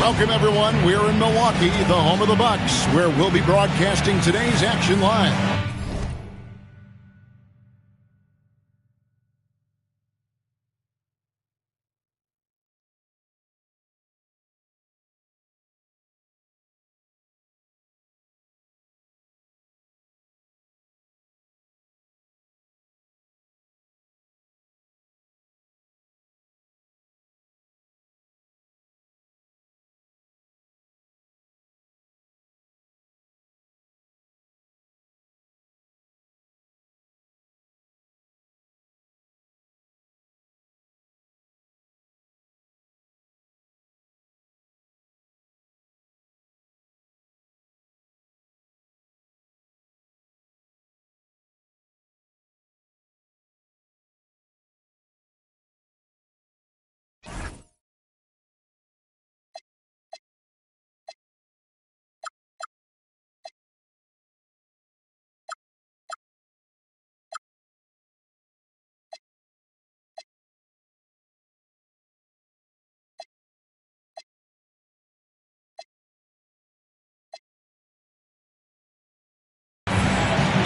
Welcome, everyone. We're in Milwaukee, the home of the Bucks, where we'll be broadcasting today's action live.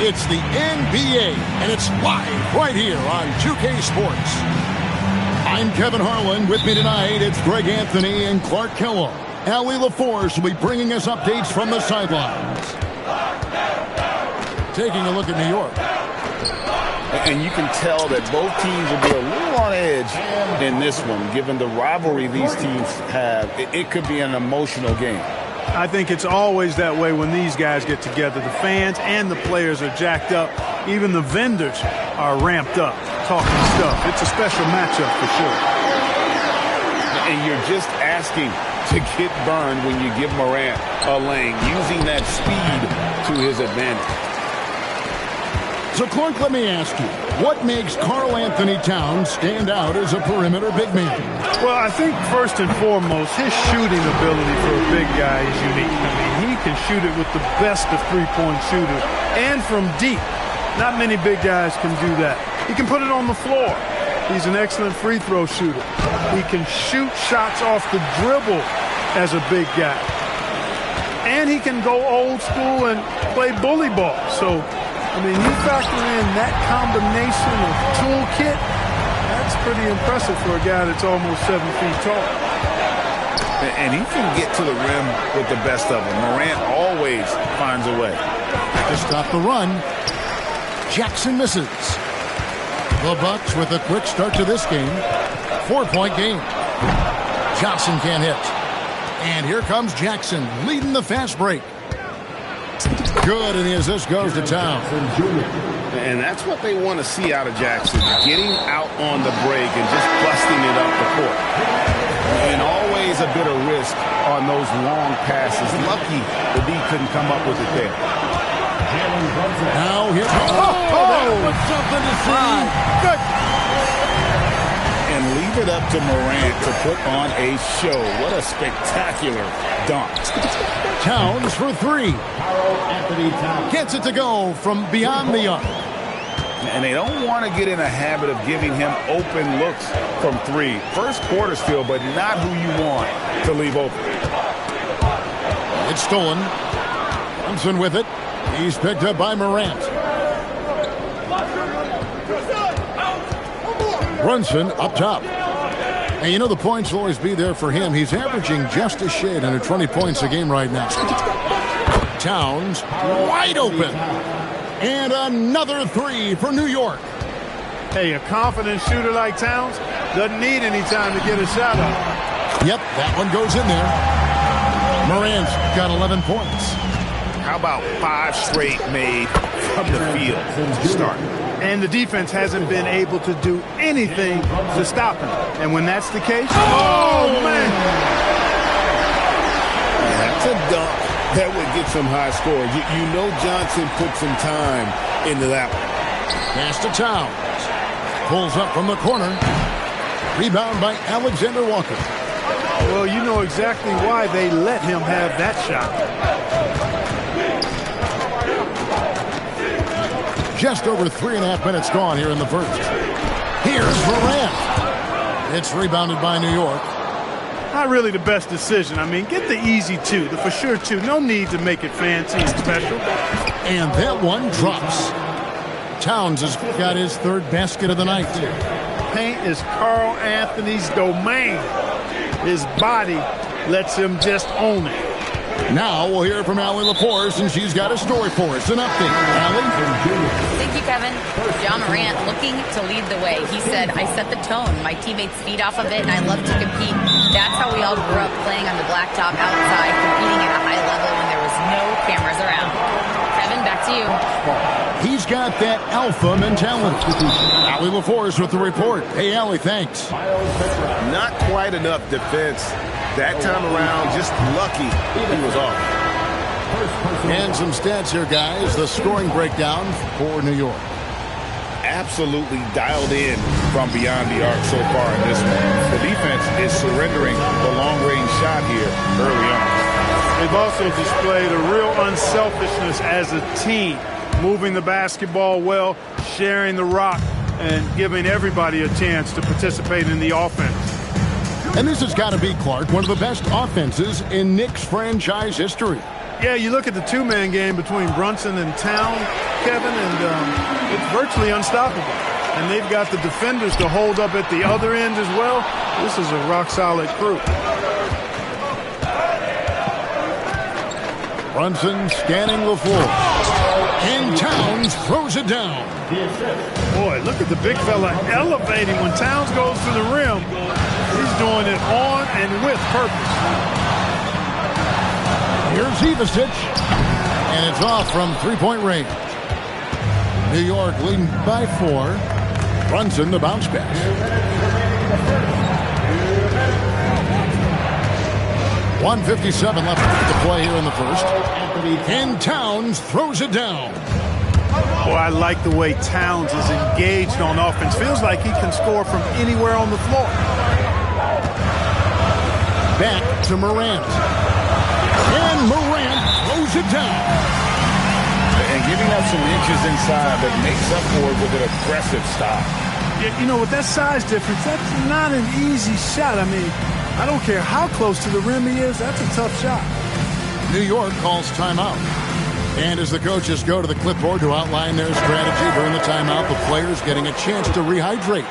It's the NBA, and it's live right here on 2K Sports. I'm Kevin Harlan. With me tonight, it's Greg Anthony and Clark Kellogg. Allie LaForce will be bringing us updates from the sidelines. Taking a look at New York. And you can tell that both teams will be a little on edge in this one, given the rivalry these teams have. It could be an emotional game. I think it's always that way when these guys get together. The fans and the players are jacked up. Even the vendors are ramped up, talking stuff. It's a special matchup for sure. And you're just asking to get burned when you give Morant a lane, using that speed to his advantage. So, Clark, let me ask you, what makes Karl-Anthony Towns stand out as a perimeter big man? Well, I think first and foremost, his shooting ability for a big guy is unique. I mean, he can shoot it with the best of three-point shooters and from deep. Not many big guys can do that. He can put it on the floor. He's an excellent free throw shooter. He can shoot shots off the dribble as a big guy. And he can go old school and play bully ball. So, I mean, you factor in that combination of toolkit, that's pretty impressive for a guy that's almost 7 feet tall. And he can get to the rim with the best of them. Morant always finds a way. To stop the run, Jackson misses. The Bucks with a quick start to this game. 4-point game. Johnson can't hit. And here comes Jackson leading the fast break. Good, and the assist goes to Towns. And that's what they want to see out of Jackson, getting out on the break and just busting it up the court. And always a bit of risk on those long passes. Lucky the D couldn't come up with it there. Now here comes. That was something to see. Good. And leave it up to Morant to put on a show. What a spectacular dunk. Towns for three. Gets it to go from beyond the arc. And they don't want to get in a habit of giving him open looks from three. First quarter still, but not who you want to leave open. It's stolen. Thompson with it. He's picked up by Morant. Brunson up top. And you know the points will always be there for him. He's averaging just a shade under 20 points a game right now. Towns wide open. And another three for New York. Hey, a confident shooter like Towns doesn't need any time to get a shot up. Yep, that one goes in there. Morant's got 11 points. How about 5 straight made from the field to start? And the defense hasn't been able to do anything to stop him. And when that's the case, oh man! That's a dunk that would get some high scores. You know Johnson put some time into that one. Pass to Towns. Pulls up from the corner. Rebound by Alexander Walker. Well, you know exactly why they let him have that shot. Just over 3.5 minutes gone here in the first. Here's Morant. It's rebounded by New York. not really the best decision. I mean, get the easy two, the for sure two. No need to make it fancy and special. And that one drops. Towns has got his third basket of the night. Paint is Carl Anthony's domain. His body lets him just own it. Now we'll hear from Allie LaForce, and she's got a story for us. An update. Allie? Thank you, Kevin. Ja Morant looking to lead the way. He said, I set the tone. My teammates feed off of it, and I love to compete. That's how we all grew up, playing on the blacktop outside, competing at a high level when there was no cameras around. Kevin, back to you. He's got that alpha mentality. Allie LaForce with the report. Hey, Allie, thanks. Not quite enough defense that time around. Just lucky he was off. And some stats here, guys. The scoring breakdown for New York. Absolutely dialed in from beyond the arc so far in this one. The defense is surrendering the long-range shot here early on. They've also displayed a real unselfishness as a team, moving the basketball well, sharing the rock, and giving everybody a chance to participate in the offense. And this has got to be, Clark, one of the best offenses in Knicks franchise history. Yeah, you look at the two-man game between Brunson and Town, Kevin, and it's virtually unstoppable. And they've got the defenders to hold up at the other end as well. This is a rock-solid crew. Brunson scanning the floor. And Towns throws it down. Boy, look at the big fella elevating when Towns goes to the rim. He's doing it on and with purpose. Here's Ivisic. And it's off from three-point range. New York leading by 4. Brunson the bounce pass. 1:57 left to play here in the first. And Towns throws it down. Boy, I like the way Towns is engaged on offense. Feels like he can score from anywhere on the floor. Back to Morant. And Morant throws it down. And giving up some inches inside, but makes up for it with an aggressive stop. Yeah, you know, with that size difference, that's not an easy shot. I mean, I don't care how close to the rim he is, that's a tough shot. New York calls timeout. And as the coaches go to the clipboard to outline their strategy during the timeout, the players getting a chance to rehydrate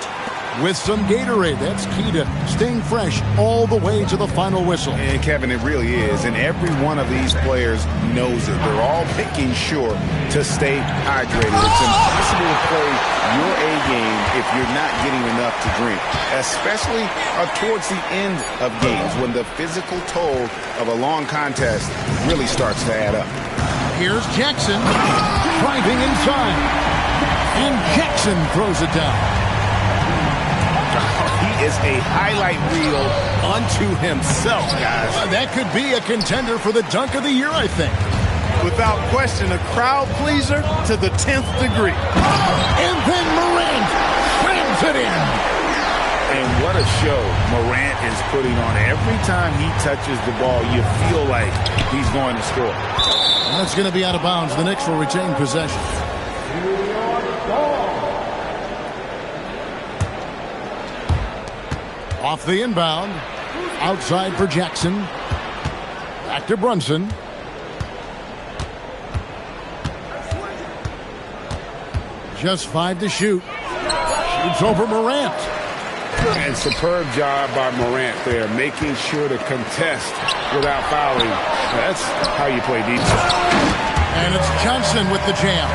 with some Gatorade. That's key to staying fresh all the way to the final whistle. And Kevin, it really is. And every one of these players knows it. They're all making sure to stay hydrated. It's impossible to play your A game if you're not getting enough to drink, especially towards the end of games when the physical toll of a long contest really starts to add up. Here's Jackson driving inside. And Jackson throws it down. He is a highlight reel unto himself, guys. That could be a contender for the dunk of the year, I think. Without question, a crowd pleaser to the 10th degree. And then Morant slams it in. And what a show Morant is putting on. Every time he touches the ball, you feel like he's going to score. That's going to be out of bounds. The Knicks will retain possession. Off the inbound. Outside for Jackson. Back to Brunson. Just 5 to shoot. Shoots over Morant. And superb job by Morant there, making sure to contest without fouling. That's how you play defense. And it's Johnson with the jam.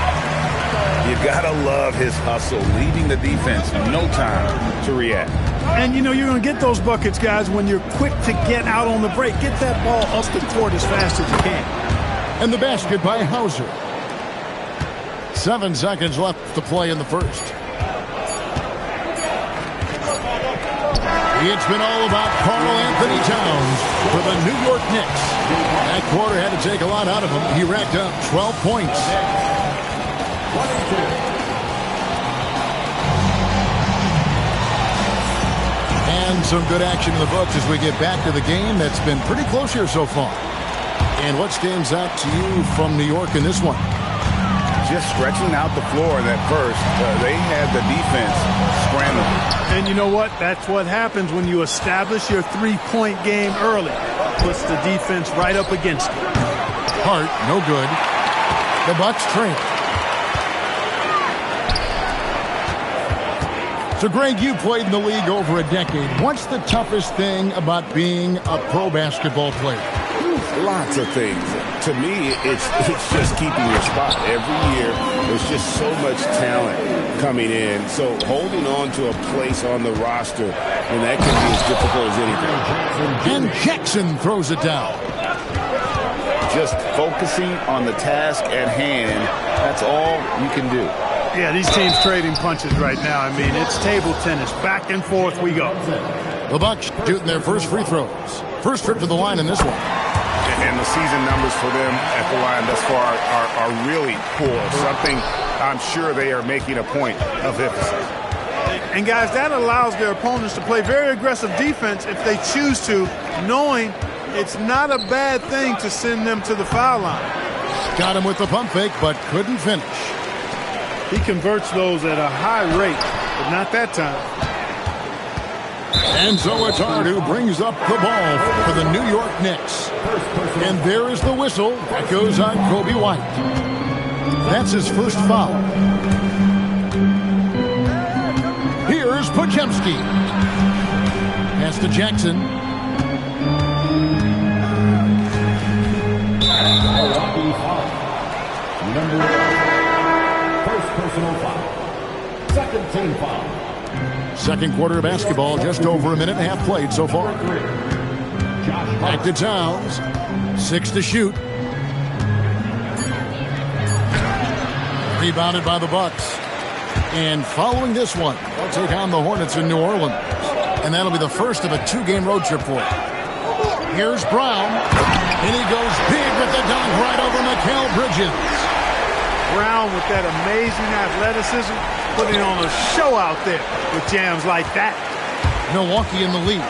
You gotta love his hustle, leaving the defense no time to react. And, you know, you're going to get those buckets, guys, when you're quick to get out on the break. Get that ball up the court as fast as you can. And the basket by Hauser. 7 seconds left to play in the first. It's been all about Karl Anthony Towns for the New York Knicks. That quarter had to take a lot out of him. He racked up 12 points. And some good action in the books as we get back to the game that's been pretty close here so far. And what stands out to you from New York in this one? just stretching out the floor in that burst. They had the defense scrambling. And you know what? That's what happens when you establish your three-point game early. Puts the defense right up against it. Hart, no good. The Bucks train. So, Greg, you played in the league over a decade. What's the toughest thing about being a pro basketball player? Lots of things. To me, it's just keeping your spot. Every year, there's just so much talent coming in. So holding on to a place on the roster, and that can be as difficult as anything. And Jackson throws it down. Just focusing on the task at hand, that's all you can do. Yeah, these teams trading punches right now. I mean, it's table tennis. Back and forth we go. The Bucks shooting their first free throws. First trip to the line in this one. And the season numbers for them at the line thus far are really poor. Something I'm sure they are making a point of emphasis. And, guys, that allows their opponents to play very aggressive defense if they choose to, knowing it's not a bad thing to send them to the foul line. Got him with the pump fake, but couldn't finish. He converts those at a high rate, but not that time. And so it's Hart who brings up the ball for the New York Knicks. And there is the whistle that goes on Kobe White. That's his first foul. Here's Podziemski. Pass to Jackson. First personal foul. Second team foul. Second quarter of basketball, just over a minute and a half played so far. Back to Towns. 6 to shoot. Rebounded by the Bucks. And following this one, they'll take on the Hornets in New Orleans. And that'll be the first of a 2-game road trip for it. Here's Brown. And he goes big with the dunk right over Mikal Bridges. Brown with that amazing athleticism, putting on a show out there with jams like that. Milwaukee in the lead.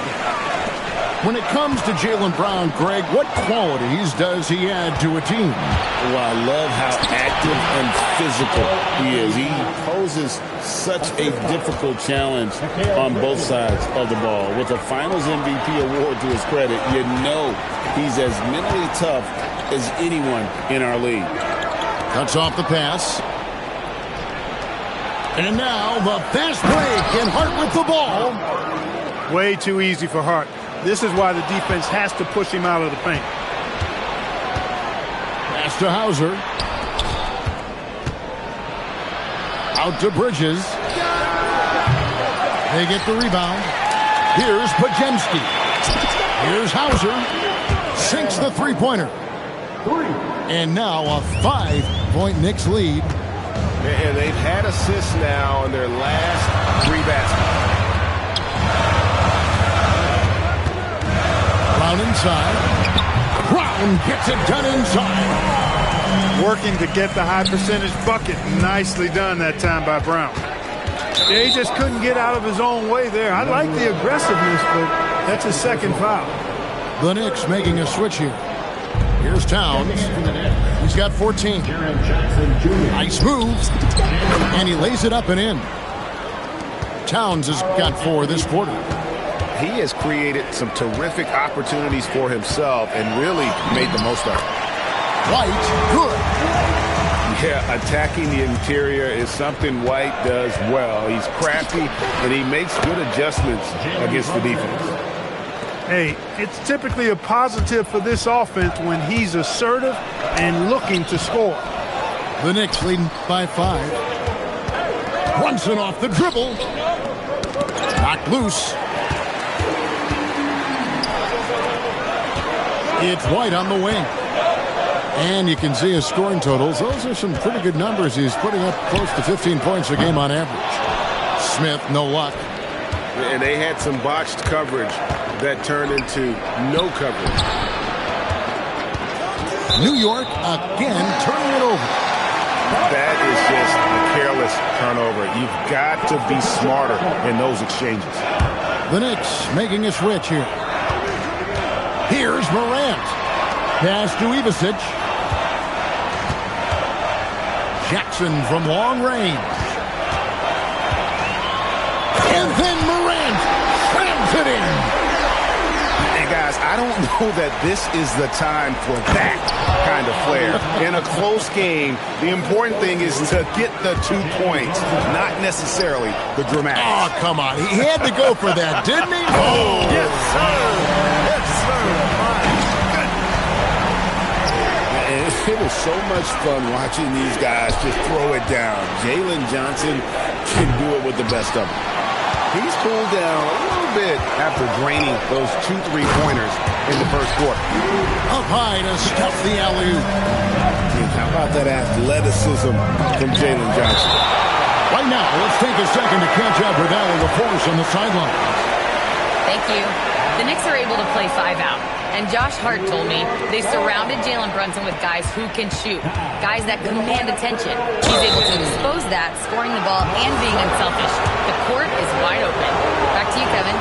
When it comes to Jaylen Brown, Greg, what qualities does he add to a team? Well, I love how active and physical he is. He poses such a difficult challenge on both sides of the ball. With a Finals MVP award to his credit, you know he's as mentally tough as anyone in our league. Cuts off the pass. And now the fast break, and Hart with the ball. Way too easy for Hart. This is why the defense has to push him out of the paint. Pass to Hauser. Out to Bridges. They get the rebound. Here's Podziemski. Here's Hauser. Sinks the three-pointer. And now a 5-point Knicks lead. And they've had assists now in their last 3 baskets. Brown inside. Brown gets it done inside. Working to get the high percentage bucket. Nicely done that time by Brown. Yeah, he just couldn't get out of his own way there. I like the aggressiveness, but that's his second foul. The Knicks making a switch here. Here's Towns. He's got 14. Nice move. And he lays it up and in. Towns has got 4 this quarter. He has created some terrific opportunities for himself and really made the most of it. White, good. Yeah, attacking the interior is something White does well. He's crafty, and he makes good adjustments against the defense. Hey, it's typically a positive for this offense when he's assertive and looking to score. The Knicks leading by 5. Brunson off the dribble. Knocked loose. It's White on the wing. And you can see his scoring totals. Those are some pretty good numbers. He's putting up close to 15 points a game on average. Smith, no luck. And they had some botched coverage that turned into no coverage. New York again turning it over. That is just a careless turnover. You've got to be smarter in those exchanges. The Knicks making a switch here. Here's Morant. Pass to Ivicic. Jackson from long range. And then Morant slams it in. And guys, I don't know that this is the time for that kind of flair. In a close game, the important thing is to get the 2 points, not necessarily the dramatics. Oh, come on. He had to go for that, didn't he? Oh, Yes, sir. Yes, sir. My goodness. It was so much fun watching these guys just throw it down. Jalen Johnson can do it with the best of them. He's cooled down a little bit after draining those 2 3-pointers in the first quarter. up high to stuff the alley-oop. How about that athleticism from Jalen Johnson? Right now, let's take a second to catch up with Al LaForce on the sideline. Thank you. The Knicks are able to play 5 out. And Josh Hart told me they surrounded Jalen Brunson with guys who can shoot, guys that command attention. He's able to expose that, scoring the ball and being unselfish. The court is wide open. Back to you, Kevin.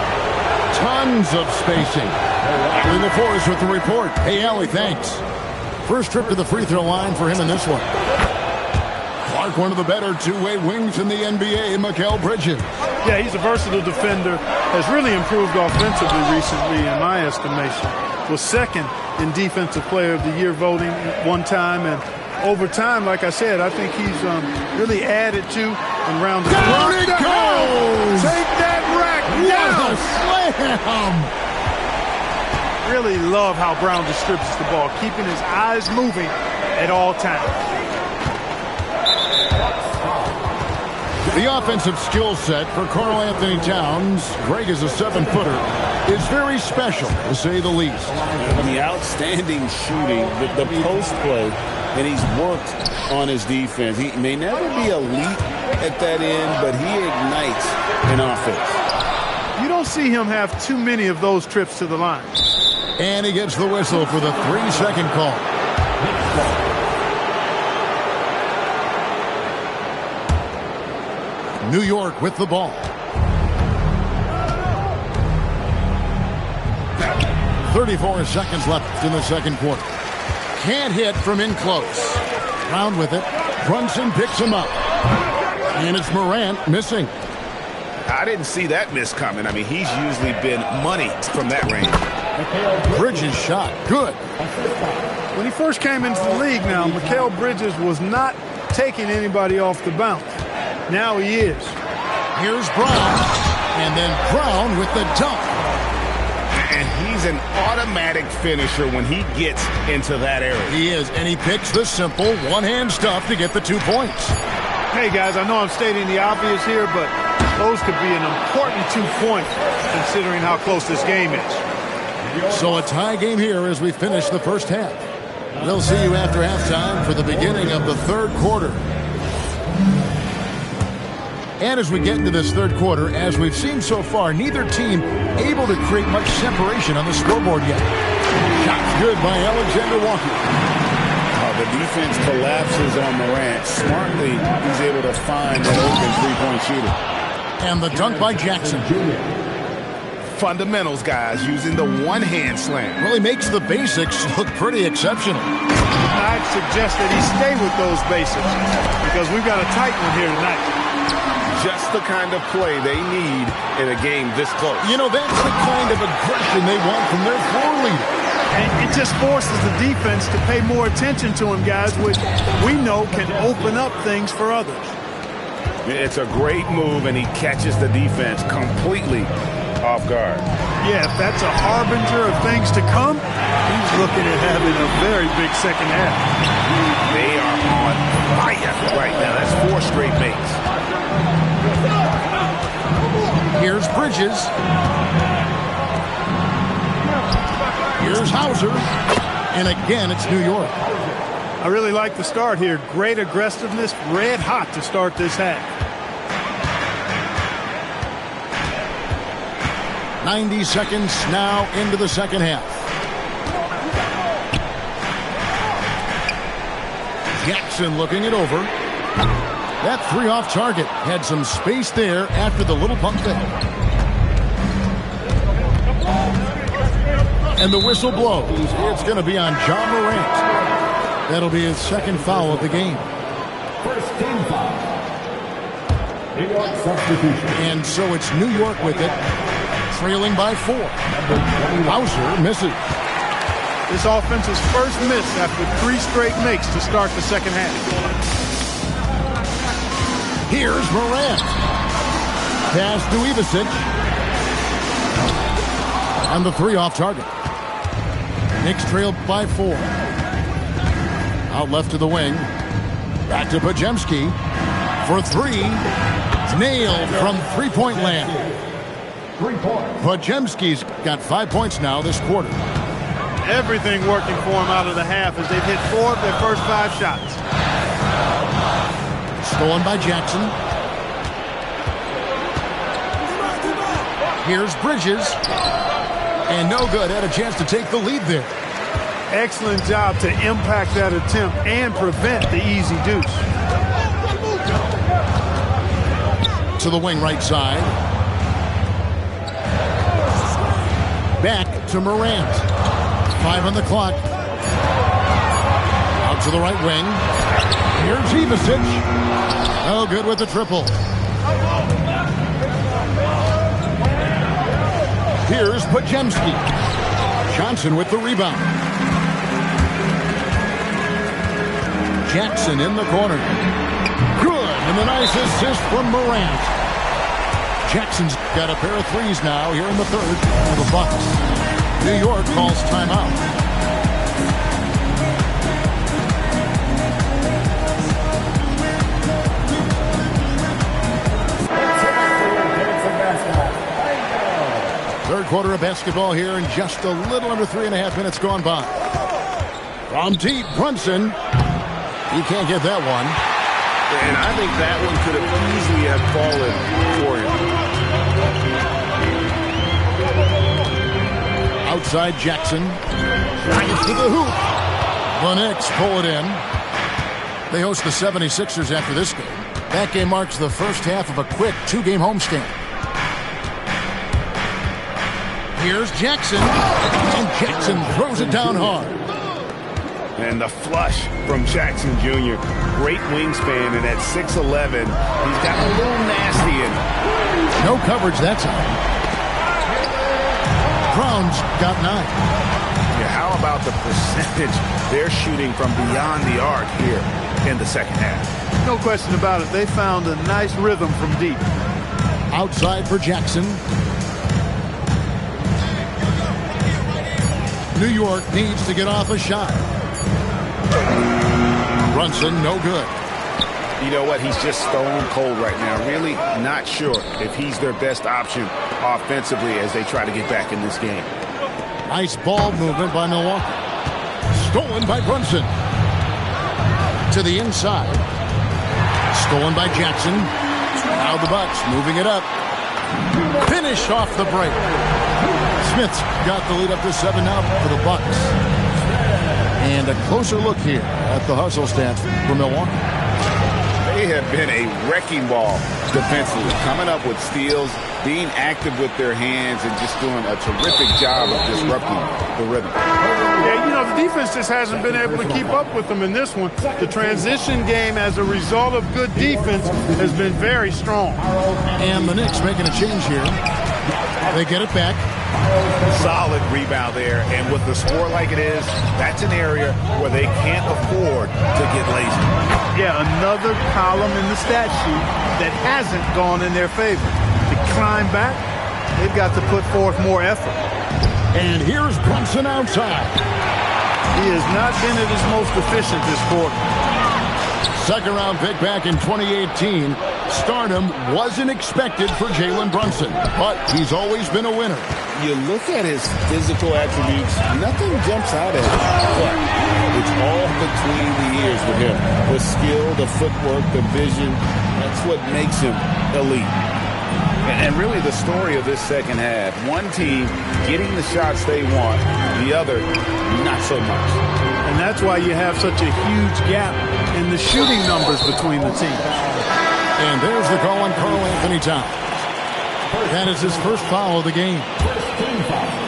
Tons of spacing. Allie LaForce with the report. Hey, Allie, thanks. First trip to the free throw line for him in this one. Clark, one of the better two-way wings in the NBA, Mikal Bridges. Yeah, he's a versatile defender. Has really improved offensively recently, in my estimation. Was second in Defensive Player of the Year voting one time. And over time, like I said, I think he's really added to and rounded. Down it goes! Take that rack down! Slam! Really love how Brown distributes the ball, keeping his eyes moving at all times. The offensive skill set for Karl Anthony Towns, Greg is a 7-footer, is very special, to say the least. The outstanding shooting, the post play, and he's worked on his defense. He may never be elite at that end, but he ignites an offense. You don't see him have too many of those trips to the line. And he gets the whistle for the 3-second call. New York with the ball. 34 seconds left in the second quarter. Can't hit from in close. Brown with it. Brunson picks him up. And it's Morant missing. I didn't see that miss coming. I mean, he's usually been money from that range. Bridges shot. Good. When he first came into the league now, Mikal Bridges was not taking anybody off the bounce. Now he is. Here's Brown. And then Brown with the dunk. And he's an automatic finisher when he gets into that area. He is. And he picks the simple one-hand stuff to get the 2 points. Hey, guys, I know I'm stating the obvious here, but those could be an important 2 points considering how close this game is. So a tie game here as we finish the first half. We'll see you after halftime for the beginning of the third quarter. And as we get into this third quarter, as we've seen so far, neither team able to create much separation on the scoreboard yet. Shots good by Alexander Walker. The defense collapses on Morant. Smartly, he's able to find that open three-point shooter. And the dunk by Jackson. Fundamentals, guys, using the one-hand slam. Really makes the basics look pretty exceptional. I'd suggest that he stay with those basics because we've got a tight one here tonight. Just the kind of play they need in a game this close. You know, that's the kind of aggression they want from their floor leader. And it just forces the defense to pay more attention to him, guys, which we know can open up things for others. It's a great move, and he catches the defense completely off guard. Yeah, if that's a harbinger of things to come, he's looking at having a very big second half. They are on fire right now. That's 4 straight makes. Here's Bridges. Here's Hauser. And again, it's New York. I really like the start here. Great aggressiveness, red hot to start this half. 90 seconds now into the second half. Jackson looking it over. That 3 off target. Had some space there after the little pump fake. And the whistle blows. It's going to be on John Morant. That'll be his second foul of the game. First team foul. New York substitution. And so it's New York with it, trailing by 4. Hauser misses. This offense's first miss after 3 straight makes to start the second half. Here's Morant. Pass to Ivicic. And the 3 off target. Knicks trail by 4. Out left to the wing. Back to Podziemski. For 3. Nailed from three-point land. 3 points. Podziemski's got 5 points now this quarter. Everything working for him out of the half as they've hit 4 of their first 5 shots. Stolen by Jackson. Here's Bridges. And no good. Had a chance to take the lead there. Excellent job to impact that attempt and prevent the easy deuce. To the wing right side. Back to Morant. 5 on the clock. Out to the right wing. Here's Ivicic. Oh, good with the triple. Here's Podziemski. Johnson with the rebound. Jackson in the corner. Good. And the nice assist from Morant. Jackson's got a pair of threes now here in the third for the Bucks. New York calls timeout. Third quarter of basketball here in just a little under 3.5 minutes gone by. From deep, Brunson. He can't get that one. And I think that one could have easily have fallen for him. Outside Jackson. Nice to the hoop. The Knicks pull it in. They host the 76ers after this game. That game marks the first half of a quick 2-game homestand. Here's Jackson. And Jackson throws it down hard. And the flush from Jackson Jr. Great wingspan, and at 6'11", he's got a little nasty in him. No coverage that time. Brown's got 9. Yeah, how about the percentage they're shooting from beyond the arc here in the second half? No question about it. They found a nice rhythm from deep. Outside for Jackson. New York needs to get off a shot. Brunson, no good. You know what? He's just stone cold right now. Really not sure if he's their best option offensively as they try to get back in this game. Nice ball movement by Milwaukee. Stolen by Brunson. To the inside. Stolen by Jackson. Now the Bucks moving it up. Finished off the break. Smith's got the lead up to 7 now for the Bucks. And a closer look here at the hustle stats for Milwaukee. They have been a wrecking ball defensively, coming up with steals, being active with their hands, and just doing a terrific job of disrupting the rhythm. Yeah, you know, the defense just hasn't been able to keep up with them in this one. The transition game, as a result of good defense, has been very strong. And the Knicks making a change here. They get it back. Solid rebound there, and with the score like it is, that's an area where they can't afford to get lazy. Yeah, another column in the stat sheet that hasn't gone in their favor. To climb back, they've got to put forth more effort. And here's Brunson outside. He has not been at his most efficient this quarter. Second round pick back in 2018. Stardom wasn't expected for Jalen Brunson, but he's always been a winner. You look at his physical attributes, nothing jumps out at him. But it's all between the ears with him. The skill, the footwork, the vision, that's what makes him elite. And really the story of this second half, one team getting the shots they want, the other not so much. And that's why you have such a huge gap in the shooting numbers between the teams. And there's the call on Karl Anthony Towns. That is his first foul of the game.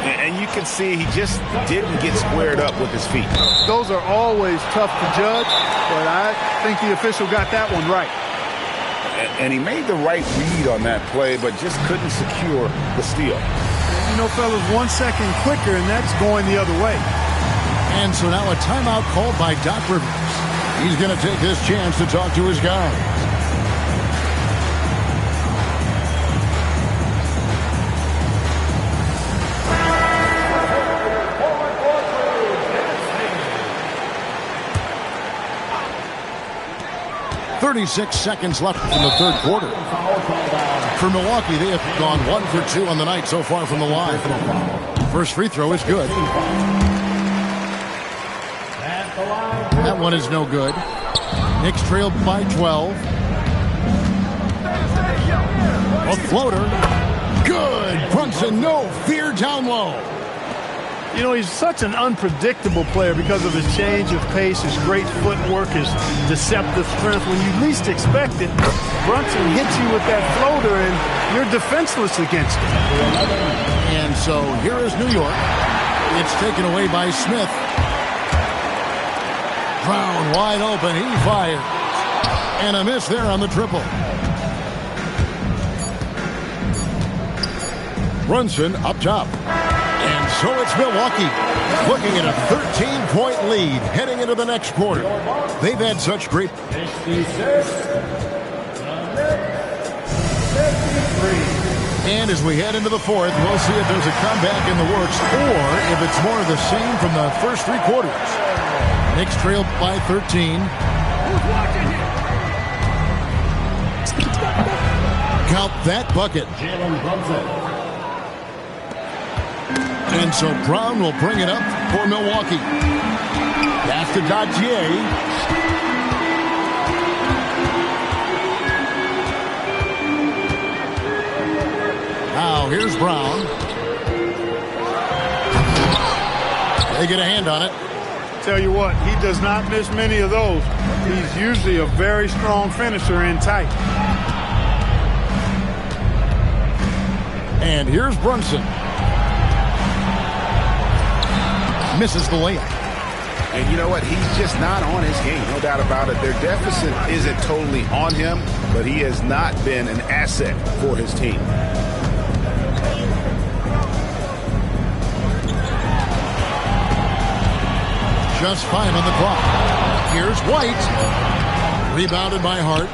And you can see he just didn't get squared up with his feet. Those are always tough to judge, but I think the official got that one right. And he made the right read on that play, but just couldn't secure the steal. You know, fellas, 1 second quicker, and that's going the other way. And so now a timeout called by Doc Rivers. He's going to take this chance to talk to his guys. "36 seconds left in the third quarter. For Milwaukee, they have gone 1 for 2 on the night so far from the line. First free throw is good. That one is no good. Knicks trail by 12. A floater. Good. Brunson, no fear down low. You know, he's such an unpredictable player because of his change of pace, his great footwork, his deceptive strength. When you least expect it, Brunson hits you with that floater, and you're defenseless against it. And so here is New York. It's taken away by Smith. Brown wide open. He fires. And a miss there on the triple. Brunson up top. And so it's Milwaukee looking at a 13-point lead heading into the next quarter. They've had such great... And as we head into the fourth, we'll see if there's a comeback in the works or if it's more of the same from the first 3 quarters. Knicks trail by 13. Count that bucket. Jalen Brunson. And so Brown will bring it up for Milwaukee. Pass to Dadier. Now here's Brown. They get a hand on it. Tell you what, he does not miss many of those. He's usually a very strong finisher in tight. And here's Brunson. Misses the layup. And you know what? He's just not on his game. No doubt about it. Their deficit isn't totally on him, but he has not been an asset for his team. Just 5 on the clock. Here's White. Rebounded by Hart.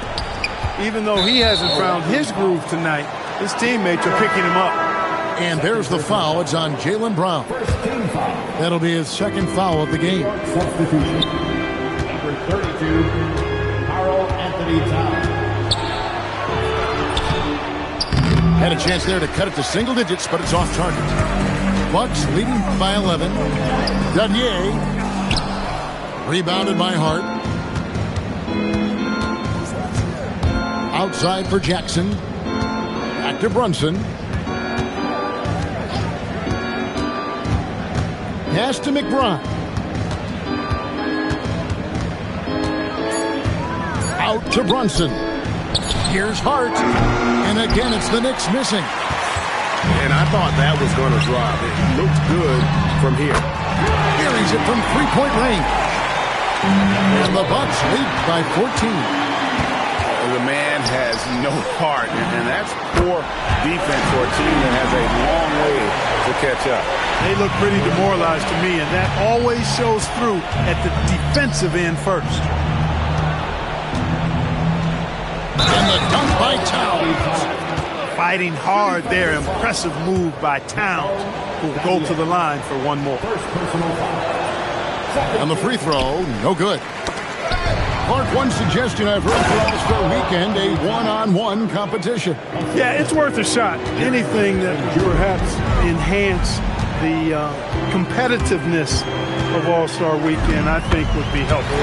Even though he hasn't found his groove tonight, his teammates are picking him up. And there's the foul. It's on Jaylen Brown. That'll be his second foul of the game. Substitution. Number 32, Karl Anthony Towns. Had a chance there to cut it to single digits, but it's off target. Bucks leading by 11. Dadier. Rebounded by Hart. Outside for Jackson. Back to Brunson. Pass to McBride. Out to Brunson. Here's Hart. And again, it's the Knicks missing. And I thought that was going to drop. It looked good from here. Carries it from 3-point range. And the Bucks lead by 14. The man has no heart, and that's poor defense for a team that has a long way to catch up. They look pretty demoralized to me, and that always shows through at the defensive end first. And the dunk by Towns. Fighting hard there. Impressive move by Towns, who will go to the line for one more. And the free throw, no good. Clark, one suggestion I've heard for All-Star Weekend, a one-on-one competition. Yeah, it's worth a shot. Anything that perhaps enhance the competitiveness of All-Star Weekend, I think, would be helpful.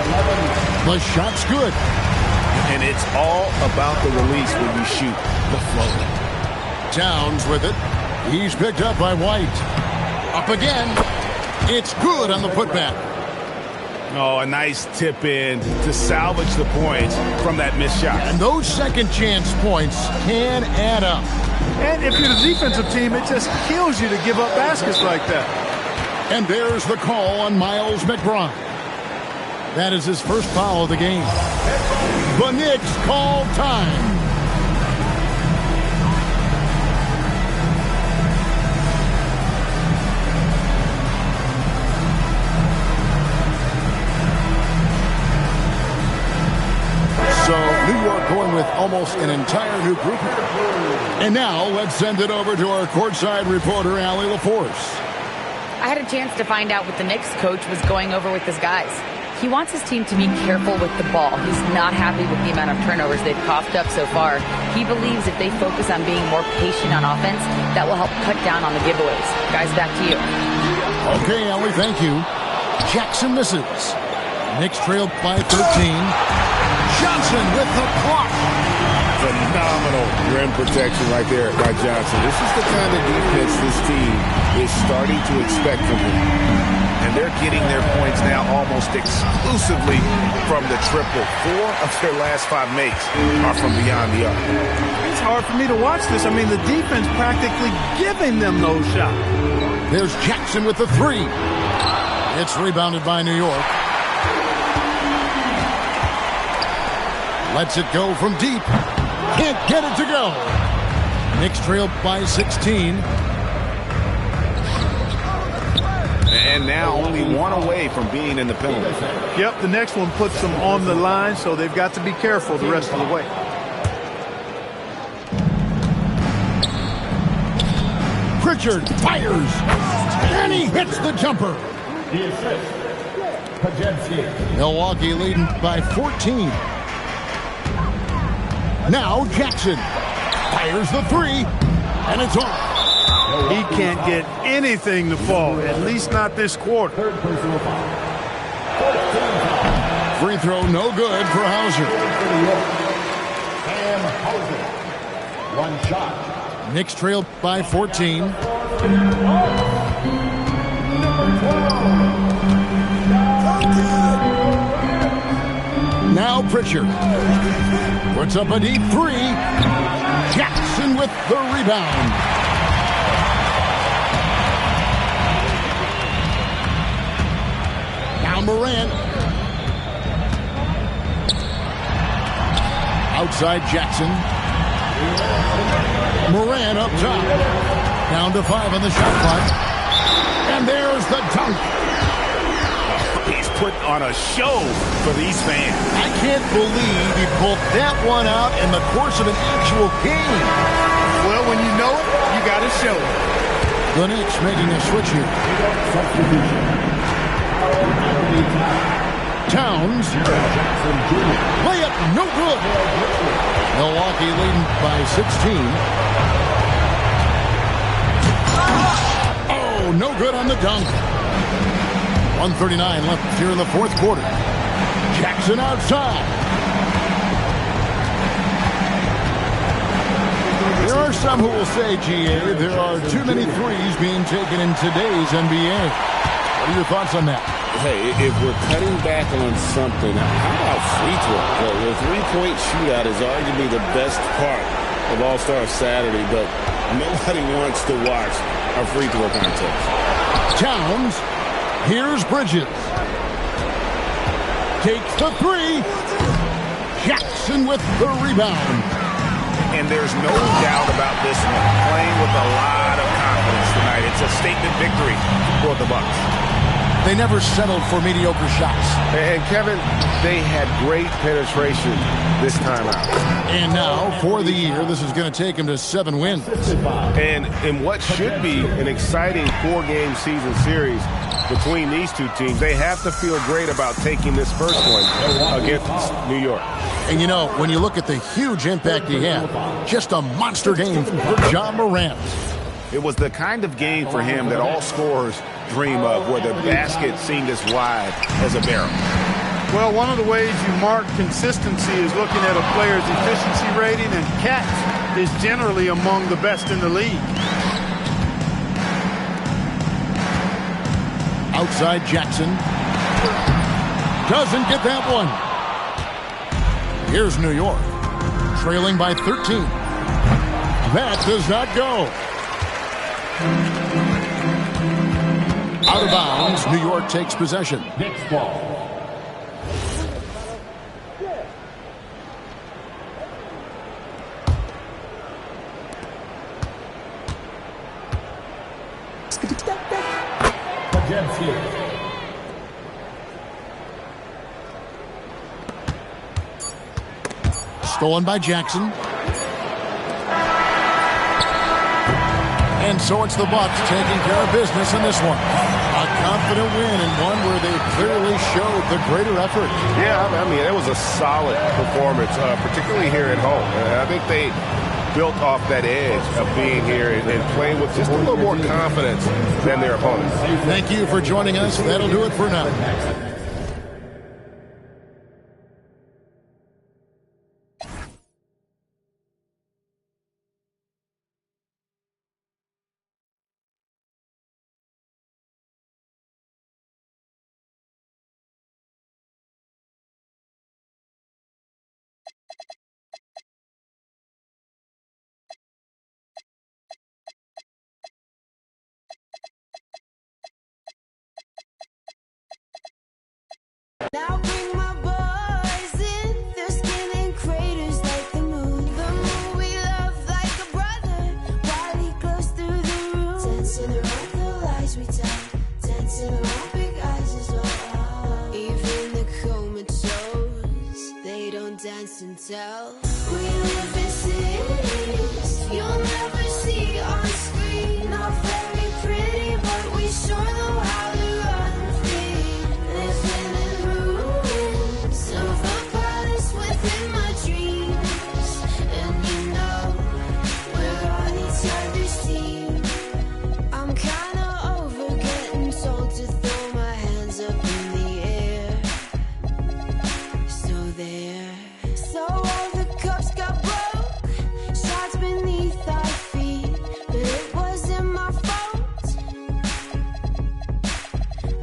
The shot's good. And it's all about the release when you shoot the floater. Towns with it. He's picked up by White. Up again. It's good on the putback. Oh, a nice tip in to salvage the points from that missed shot. And those second chance points can add up. And if you're the defensive team, it just kills you to give up baskets like that. And there's the call on Miles McBride. That is his first foul of the game. The Knicks call time. So New York going with almost an entire new group here. And now let's send it over to our courtside reporter, Allie LaForce. I had a chance to find out what the Knicks coach was going over with his guys. He wants his team to be careful with the ball. He's not happy with the amount of turnovers they've coughed up so far. He believes if they focus on being more patient on offense, that will help cut down on the giveaways. Guys, back to you. Okay, Ellie, thank you. Jackson misses. Knicks trailed by 13. Johnson with the block. Phenomenal rim protection right there by Johnson. This is the kind of defense this team is starting to expect from him. And they're getting their points now almost exclusively from the triple. 4 of their last 5 makes are from beyond the arc. It's hard for me to watch this. I mean, the defense practically giving them those shots. There's Jackson with the 3. It's rebounded by New York. Lets it go from deep. Can't get it to go. Knicks trailed by 16. And now only 1 away from being in the penalty. Yep, the next one puts them on the line, so they've got to be careful the rest of the way. Pritchard fires. And he hits the jumper. The assist. Podziemski. Milwaukee leading by 14. Now Jackson fires the 3, and it's off. He can't get anything to fall, at least not this quarter. Third personal foul. Free throw no good for Hauser. Sam Hauser. 1 shot. Knicks trailed by 14. Now Pritchard puts up a deep 3. Jackson with the rebound. Now Morant. Outside Jackson. Morant up top. Down to 5 on the shot clock. And there's the dunk. He's put on a show for these fans. I can't believe he pulled that one out in the course of an actual game. Well, when you know it, you got to show it. The Knicks making a switch here. Substitution. Towns. Layup no good. Milwaukee leading by 16. Oh, no good on the dunk. 1:39 left here in the 4th quarter. Jackson outside. There are some who will say, GA, there are too many threes being taken in today's NBA. What are your thoughts on that? Hey, if we're cutting back on something, how about free throw? The three-point shootout is arguably the best part of All-Star Saturday, but nobody wants to watch a free throw contest. Towns. Here's Bridges. Takes the 3. Jackson with the rebound. And there's no doubt about this one. Playing with a lot of confidence tonight. It's a statement victory for the Bucks. They never settled for mediocre shots. And Kevin, they had great penetration this time out. And now, for the year, this is going to take them to 7 wins. And in what should be an exciting 4-game season series between these two teams, they have to feel great about taking this first one against New York. And you know, when you look at the huge impact he had, just a monster game for Ja Morant. It was the kind of game for him that all scorers dream of, where the basket seemed as wide as a barrel. Well, one of the ways you mark consistency is looking at a player's efficiency rating, and Cat is generally among the best in the league. Outside Jackson. Doesn't get that one. Here's New York, trailing by 13. That does not go. Out of bounds, New York takes possession. Next ball. Stolen by Jackson. And so it's the Bucks taking care of business in this one. A confident win and one where they clearly showed the greater effort. Yeah, I mean, it was a solid performance, particularly here at home. I think they built off that edge of being here and playing with just a little more confidence than their opponents. Thank you for joining us. That'll do it for now. Now bring my boys in, they're skinning craters like the moon. The moon we love like a brother, while he glows through the room. Dancing around the lies we tell, dancing around big eyes as well. Even the comatose, they don't dance and tell. We live in cities you'll never see on screen. Not very pretty, but we sure know how to run free. Living in ruins of a palace within my dreams, and you know we're on each other's team. I'm kinda over getting told to throw my hands up in the air. So there, so all the cups got broke, shots beneath our feet, but it wasn't my fault.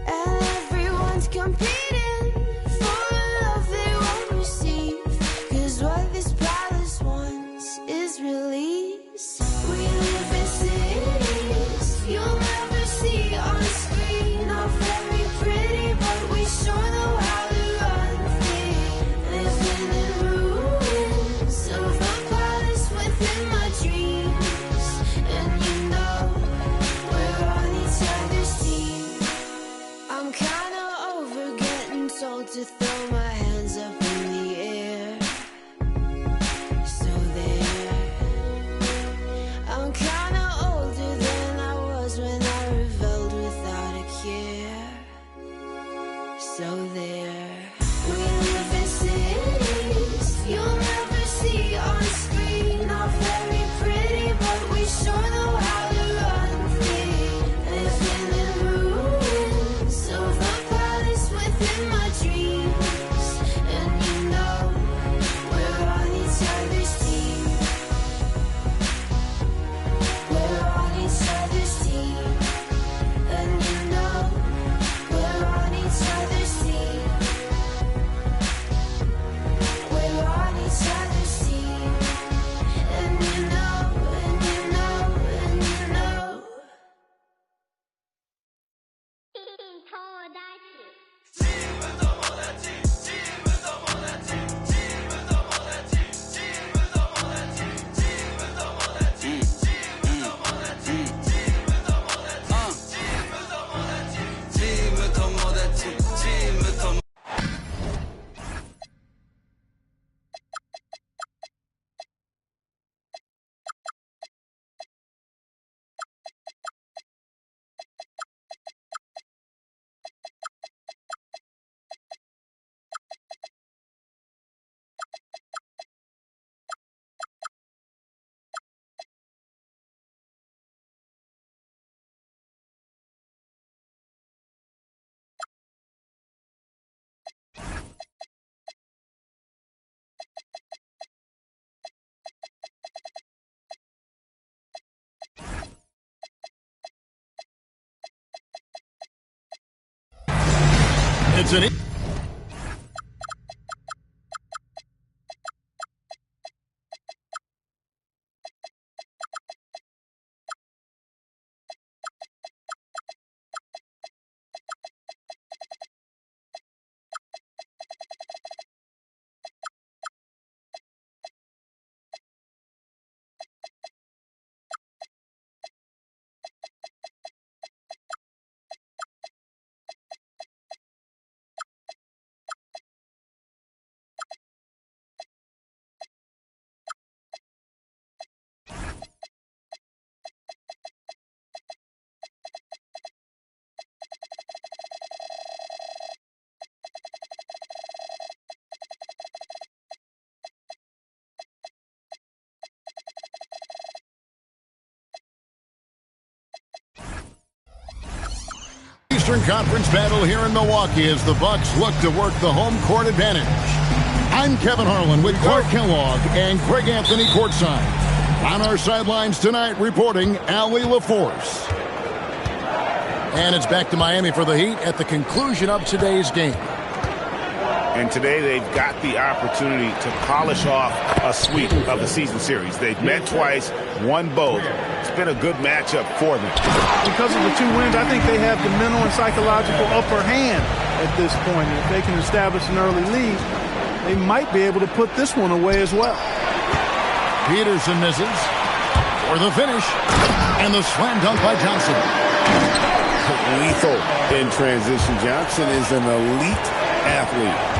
And everyone's competing for a love they won't receive, 'cause what this palace wants is release. We live in cities you'll never see on screen. Not very pretty, but we sure know how to run free. Living in ruins of a palace within my dreams, and you know we're on each other's team. I'm kinda over getting told to throw my hands up in the air. So there, I'm kinda older than I was when I rebelled without a care. So there, we live in cities you'll never see on screen. Not very pretty, but we sure know how to run free. Living in ruins of a palace within my dreams, and you know we're on each other's team. We're on each other's team, and you know we're on each other's team. We're on each other's team, and you know, and you know, and you know. It's an Eastern Conference battle here in Milwaukee as the Bucks look to work the home court advantage. I'm Kevin Harlan with Clark Kellogg and Greg Anthony courtside. On our sidelines tonight, reporting Allie LaForce. And it's back to Miami for the Heat at the conclusion of today's game. And today they've got the opportunity to polish off a sweep of the season series. They've met twice, won both. It's been a good matchup for them. Because of the 2 wins, I think they have the mental and psychological upper hand at this point. And if they can establish an early lead, they might be able to put this one away as well. Peterson misses for the finish. And the slam dunk by Johnson. Lethal in transition. Johnson is an elite athlete.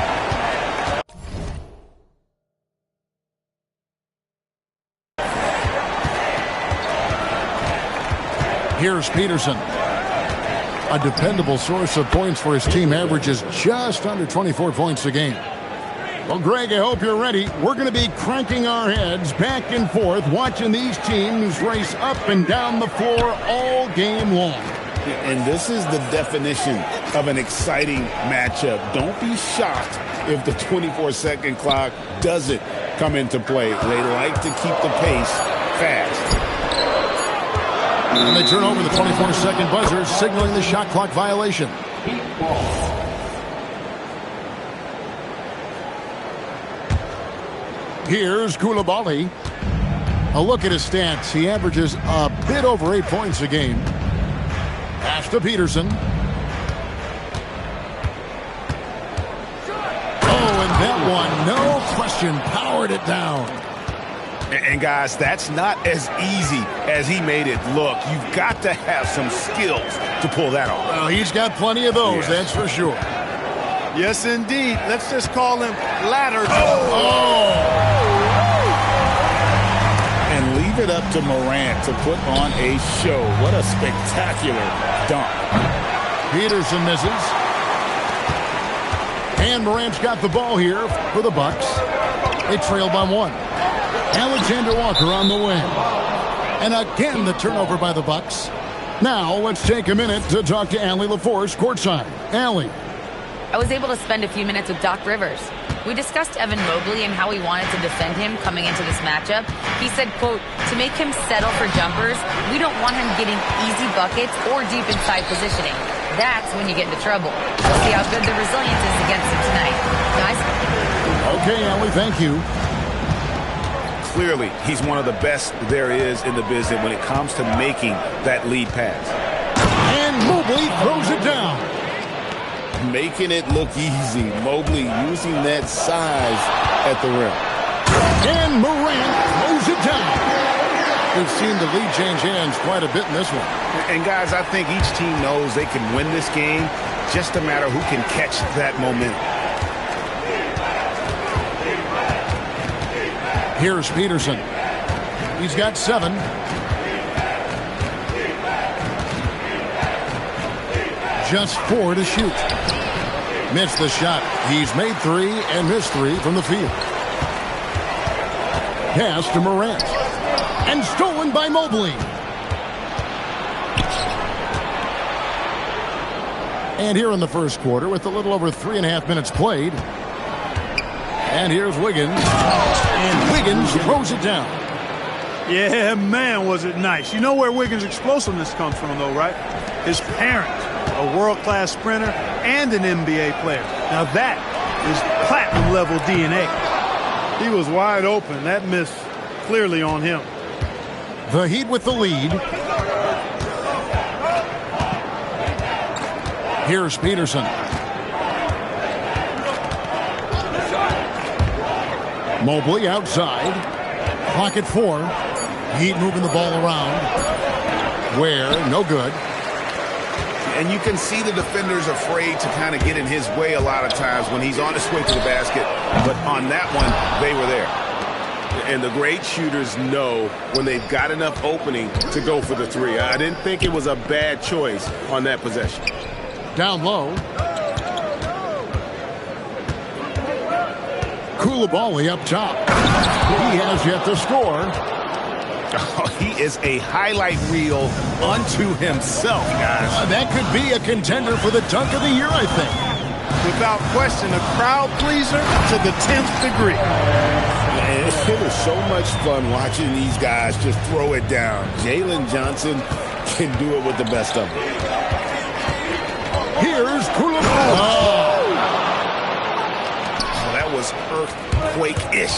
Here's Peterson. A dependable source of points for his team, averages just under 24 points a game. Well, Greg, I hope you're ready. We're going to be cranking our heads back and forth, watching these teams race up and down the floor all game long. And this is the definition of an exciting matchup. Don't be shocked if the 24-second clock doesn't come into play. They like to keep the pace fast. And they turn over the 24-second buzzer, signaling the shot clock violation. Here's Coulibaly. A look at his stats. He averages a bit over 8 points a game. Pass to Peterson. Oh, and that one, no question, powered it down. And guys, that's not as easy as he made it look. You've got to have some skills to pull that off. Well, he's got plenty of those, that's for sure. Yes, indeed. Let's just call him ladder. And leave it up to Morant to put on a show. What a spectacular dunk. Peterson misses. And Morant's got the ball here for the Bucks. They trail by 1. Alexander Walker on the wing. And again, the turnover by the Bucks. Now, let's take a minute to talk to Allie LaForce courtside. Allie. I was able to spend a few minutes with Doc Rivers. We discussed Evan Mobley and how he wanted to defend him coming into this matchup. He said, quote, to make him settle for jumpers, we don't want him getting easy buckets or deep inside positioning. That's when you get into trouble. We'll see how good the resilience is against him tonight. Guys? Okay, Allie, thank you. Clearly, he's one of the best there is in the business when it comes to making that lead pass. And Mobley throws it down. Making it look easy. Mobley using that size at the rim. And Morant throws it down. We've seen the lead change hands quite a bit in this one. And guys, I think each team knows they can win this game. Just a matter who can catch that momentum. Here's Peterson. He's got 7. Just 4 to shoot. Missed the shot. He's made 3 and missed 3 from the field. Pass to Morant. And stolen by Mobley. And here in the first quarter, with a little over 3.5 minutes played. And here's Wiggins. And Wiggins throws it down. Yeah, man, was it nice. You know where Wiggins' explosiveness comes from, though, right? His parents, a world-class sprinter and an NBA player. Now that is platinum-level DNA. He was wide open. That miss clearly on him. The Heat with the lead. Here's Peterson. Mobley outside. Pocket 4. Heat moving the ball around. Where? No good. And you can see the defenders afraid to kind of get in his way a lot of times when he's on his way to the basket. But on that one, they were there. And the great shooters know when they've got enough opening to go for the 3. I didn't think it was a bad choice on that possession. Down low. Coulibaly up top. He has yet to score. Oh, he is a highlight reel unto himself, guys. That could be a contender for the dunk of the year, I think. Without question, a crowd pleaser to the 10th degree. It is so much fun watching these guys just throw it down. Jalen Johnson can do it with the best of them. Here's Koulibaly. Oh, that was earthquake-ish.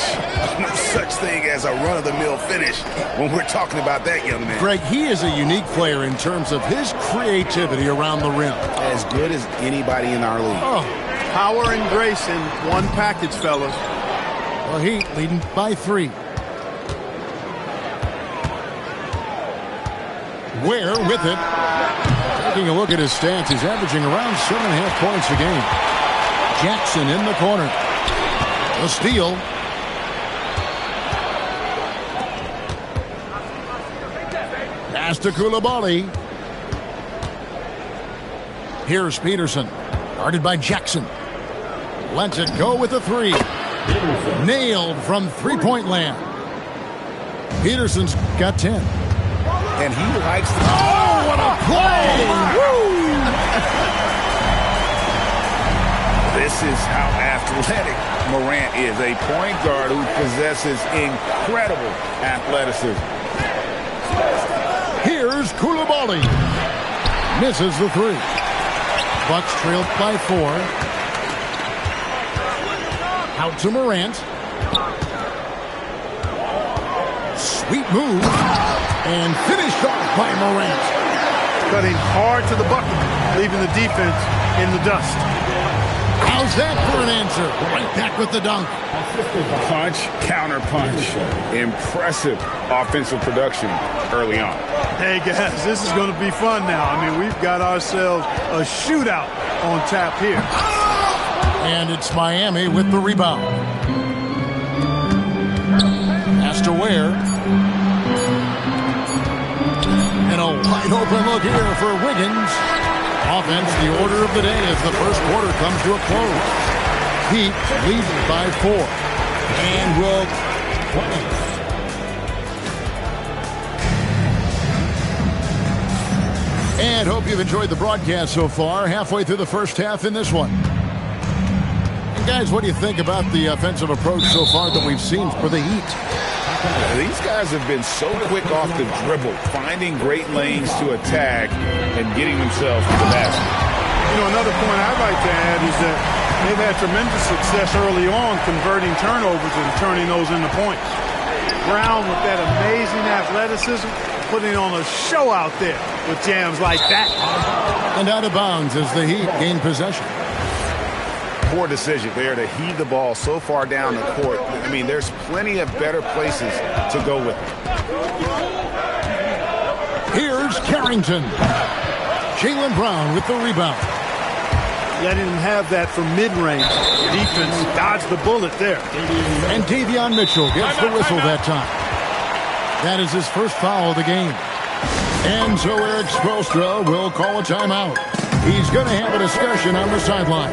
No such thing as a run-of-the-mill finish when we're talking about that young man. Greg, he is a unique player in terms of his creativity around the rim. As good as anybody in our league. Oh, Power and grace in one package, fellas. well, Heat leading by 3. Ware with it. Taking a look at his stats, he's averaging around 7.5 points a game. Jackson in the corner. A steal. Pass to Koulibaly. Here's Peterson. Guarded by Jackson. Lets it go with a 3. Nailed from three-point land. Peterson's got 10. And he likes the... Oh, what a play! Woo! This is how athletic Morant is. A point guard who possesses incredible athleticism. Here's Koulibaly. Misses the 3. Bucks trailed by 4. Out to Morant. Sweet move. And finished off by Morant. Cutting hard to the bucket, leaving the defense in the dust. How's that for an answer? Right back with the dunk. Punch, counter punch. Impressive offensive production early on. Hey, guys, this is going to be fun now. I mean, we've got ourselves a shootout on tap here. And it's Miami with the rebound. Pass to Ware. And a wide open look here for Wiggins. Offense, the order of the day as the first quarter comes to a close. Heat leads by 4. And will play. And hope you've enjoyed the broadcast so far. Halfway through the first half in this one. And guys, what do you think about the offensive approach so far that we've seen for the Heat? These guys have been so quick off the dribble, finding great lanes to attack and getting themselves to the basket. You know, another point I'd like to add is that they've had tremendous success early on converting turnovers and turning those into points. Brown with that amazing athleticism, putting on a show out there with jams like that. And out of bounds as the Heat gain possession. Poor decision there to heave the ball so far down the court. I mean, there's plenty of better places to go with it. Here's Carrington. Jaylen Brown with the rebound. Letting him have that from mid-range. Defense dodged the bullet there. And Davion Mitchell gets the whistle that time. That is his first foul of the game. And so Eric Spoelstra will call a timeout. He's going to have a discussion on the sideline.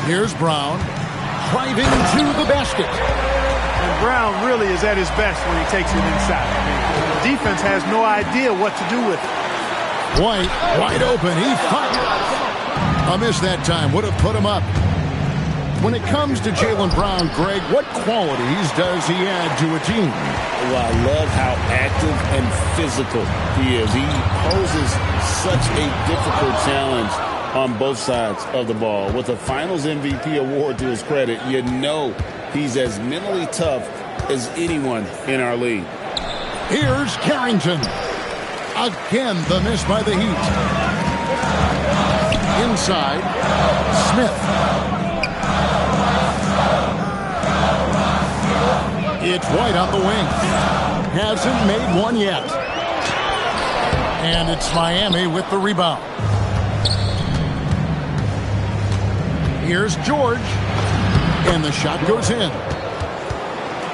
Here's Brown, driving to the basket. And Brown really is at his best when he takes it inside. The defense has no idea what to do with it. White, wide open, he fires. A miss that time, would have put him up. When it comes to Jaylen Brown, Greg, what qualities does he add to a team? Well, I love how active and physical he is. He poses such a difficult challenge on both sides of the ball. With a Finals MVP award to his credit, you know he's as mentally tough as anyone in our league. Here's Carrington. Again, the miss by the Heat. Inside, Smith. It's White on the wing. Hasn't made one yet. And it's Miami with the rebound. Here's George. And the shot goes in.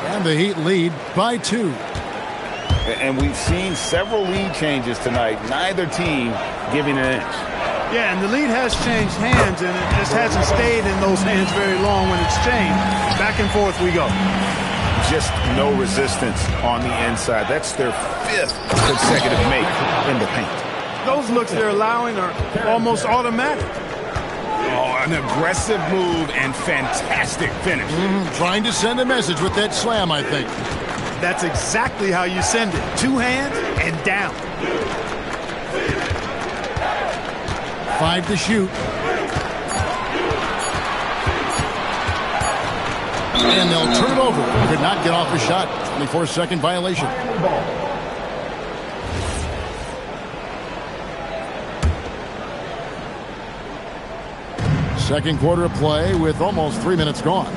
And the Heat lead by 2. And we've seen several lead changes tonight. Neither team giving an inch. Yeah, and the lead has changed hands, and it just hasn't stayed in those hands very long when it's changed. Back and forth we go. Just no resistance on the inside. That's their 5th consecutive make in the paint. Those looks they're allowing are almost automatic. Oh, an aggressive move and fantastic finish. Trying to send a message with that slam, I think. That's exactly how you send it. 2 hands and down. 5 to shoot. And they'll turn it over. Could not get off a shot. 24-second violation. Second quarter of play with almost 3 minutes gone.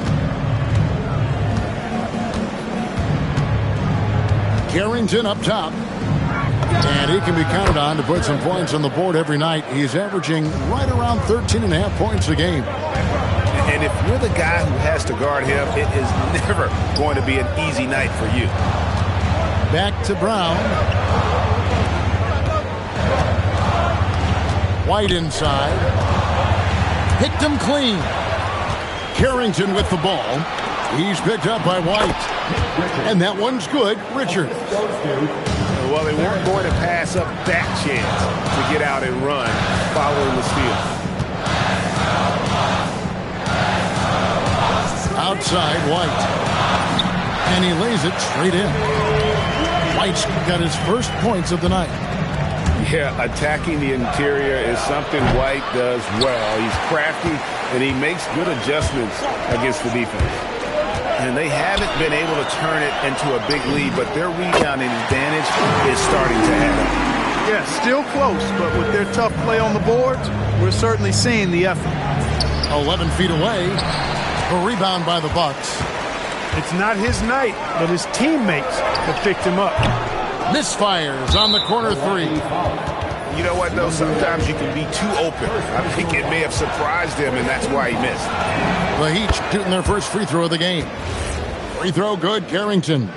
Carrington up top. And he can be counted on to put some points on the board every night. He's averaging right around 13.5 points a game. And if you're the guy who has to guard him, it is never going to be an easy night for you. Back to Brown. White inside. Picked him clean. Carrington with the ball. He's picked up by White. And that one's good. Richard. Well, they weren't going to pass up that chance to get out and run following the steal. Outside, White. And he lays it straight in. White's got his first points of the night. Yeah, attacking the interior is something White does well. He's crafty, and he makes good adjustments against the defense. And they haven't been able to turn it into a big lead, but their rebounding advantage is starting to add up. Yeah, still close, but with their tough play on the boards, we're certainly seeing the effort. 11 feet away. A rebound by the Bucks. It's not his night, but his teammates have picked him up. Misfires on the corner 3. You know what, though? Sometimes you can be too open. I think it may have surprised him, and that's why he missed. The Heat shooting their first free throw of the game. Free throw good, Carrington.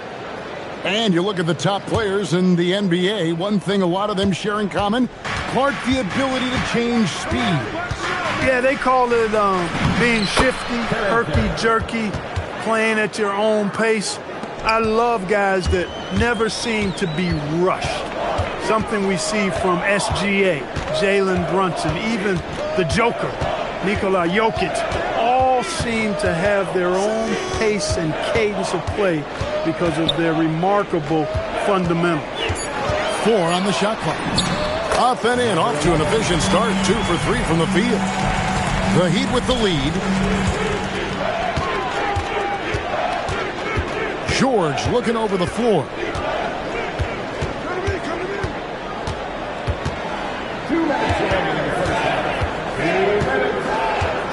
And you look at the top players in the NBA, one thing a lot of them share in common, Clark, the ability to change speed. Yeah, they call it being shifty, herky-jerky, playing at your own pace. I love guys that never seem to be rushed. Something we see from SGA, Jalen Brunson, even the Joker, Nikola Jokic, all seem to have their own pace and cadence of play because of their remarkable fundamentals. 4 on the shot clock. Up and in, off to an efficient start. 2 for 3 from the field. The Heat with the lead. George looking over the floor.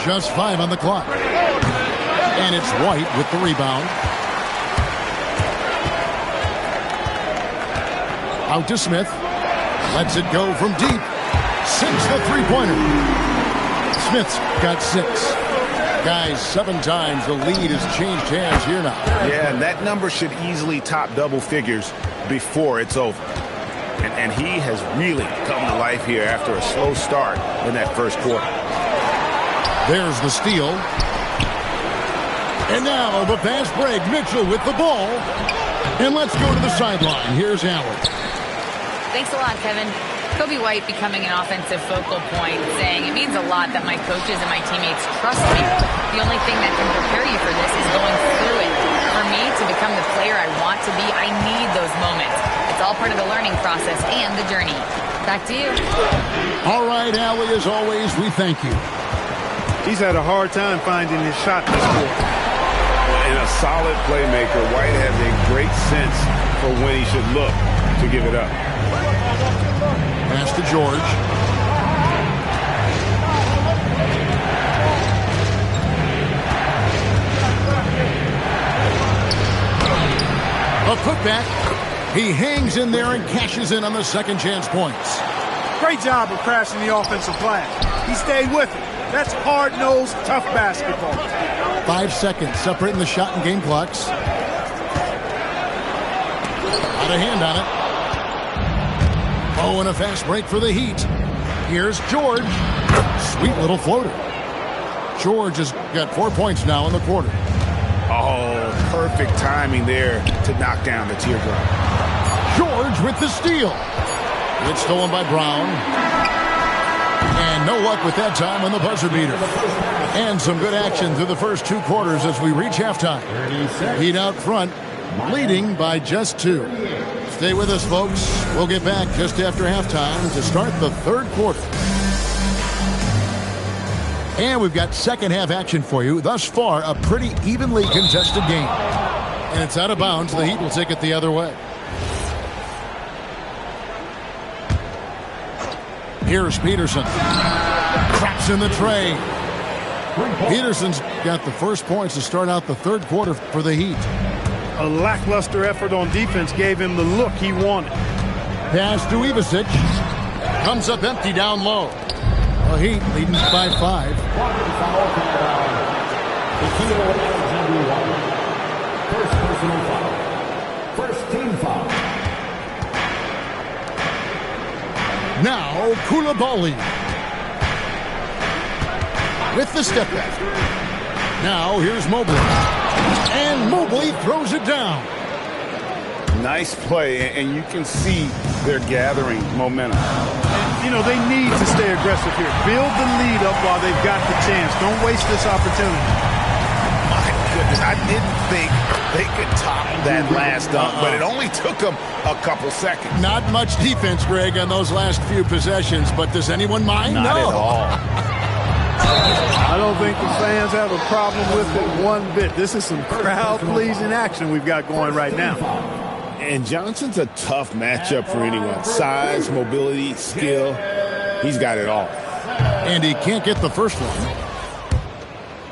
Just 5 on the clock. And it's White with the rebound. Out to Smith. Lets it go from deep. 6 the three-pointer. Smith's got 6. Guys, 7 times the lead has changed hands here now. Yeah, and that number should easily top double figures before it's over. And he has really come to life here after a slow start in that first quarter. There's the steal. And now the fast break. Mitchell with the ball. And let's go to the sideline. Here's Allen. Thanks a lot, Kevin. Kobe White becoming an offensive focal point, saying it means a lot that my coaches and my teammates trust me. The only thing that can prepare you for this is going through it. For me to become the player I want to be, I need those moments. It's all part of the learning process and the journey. Back to you. All right, Allie, as always, we thank you. He's had a hard time finding his shot this quarter. And a solid playmaker, White has a great sense for when he should look to give it up. Pass to George. A putback. He hangs in there and cashes in on the second chance points. Great job of crashing the offensive glass. He stayed with it. That's hard-nosed, tough basketball. 5 seconds separating the shot and game clocks. Out of hand on it. Oh, and a fast break for the Heat. Here's George. Sweet little floater. George has got 4 points now in the quarter. Oh, perfect timing there to knock down the teardrop. George with the steal. It's stolen by Brown. And no luck with that time on the buzzer beater. And some good action through the first 2 quarters as we reach halftime. Heat out front, leading by just 2. Stay with us, folks. We'll get back just after halftime to start the third quarter. And we've got second half action for you. Thus far, a pretty evenly contested game. And it's out of bounds. The Heat will take it the other way. Here's Peterson. Craps in the tray. Peterson's got the first points to start out the third quarter for the Heat. A lackluster effort on defense gave him the look he wanted. Pass to Ivisic. Comes up empty down low. The Heat leading by 5. First personal foul. First team foul. Now Koulibaly with the step back. Now here's Mobley. And Mobley throws it down. Nice play, and you can see they're gathering momentum. And, you know, they need to stay aggressive here. Build the lead up while they've got the chance. Don't waste this opportunity. My goodness, I didn't think they could top that last dunk, but it only took them a couple seconds. Not much defense, Greg, on those last few possessions, but does anyone mind? Not at all. I don't think the fans have a problem with it one bit. This is some crowd-pleasing action we've got going right now. And Johnson's a tough matchup for anyone. Size, mobility, skill. He's got it all. And he can't get the first one.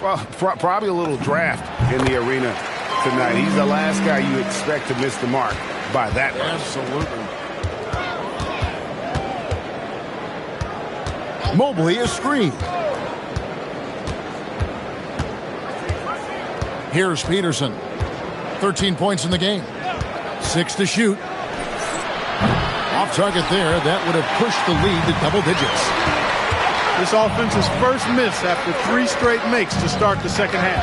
Well, probably a little draft in the arena tonight. He's the last guy you expect to miss the mark by that much. Absolutely. Mobley is screened. Here's Peterson. 13 points in the game. 6 to shoot. Off target there. That would have pushed the lead to double digits. This offense's first miss after 3 straight makes to start the second half.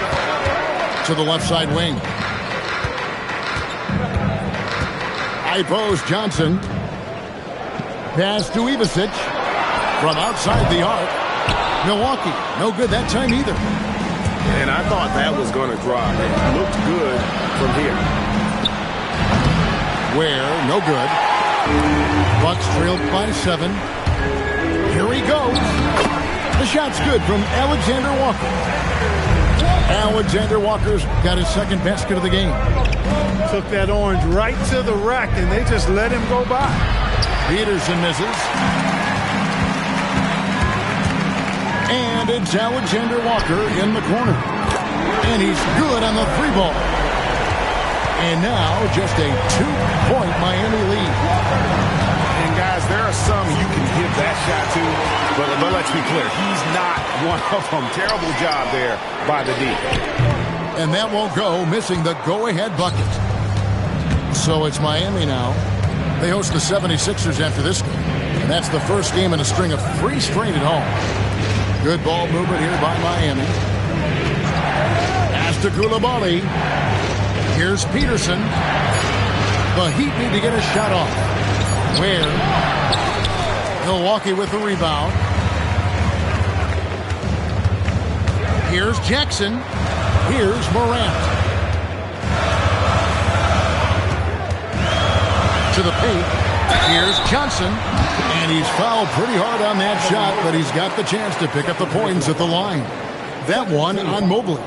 To the left side wing. High post Johnson. Pass to Ivisic. From outside the arc. Milwaukee. No good that time either. And I thought that was going to drop. It looked good from here. Where, no good. Bucks trailed by 7. Here he goes. The shot's good from Alexander Walker. Alexander Walker's got his second basket of the game. Took that orange right to the rack, and they just let him go by. Peterson misses. And it's Alexander Walker in the corner. And he's good on the 3 ball. And now just a 2-point Miami lead. And guys, there are some you can give that shot to, but let's be clear, he's not one of them. Terrible job there by the D. And that won't go, missing the go-ahead bucket. So it's Miami now. They host the 76ers after this game. And that's the first game in a string of 3 straight at home. Good ball movement here by Miami. Pass to Koulibaly. Here's Peterson. The Heat need to get a shot off. Where? Milwaukee with the rebound. Here's Jackson. Here's Morant. To the paint. Here's Johnson. And he's fouled pretty hard on that shot, but he's got the chance to pick up the points at the line. That one on Mobley.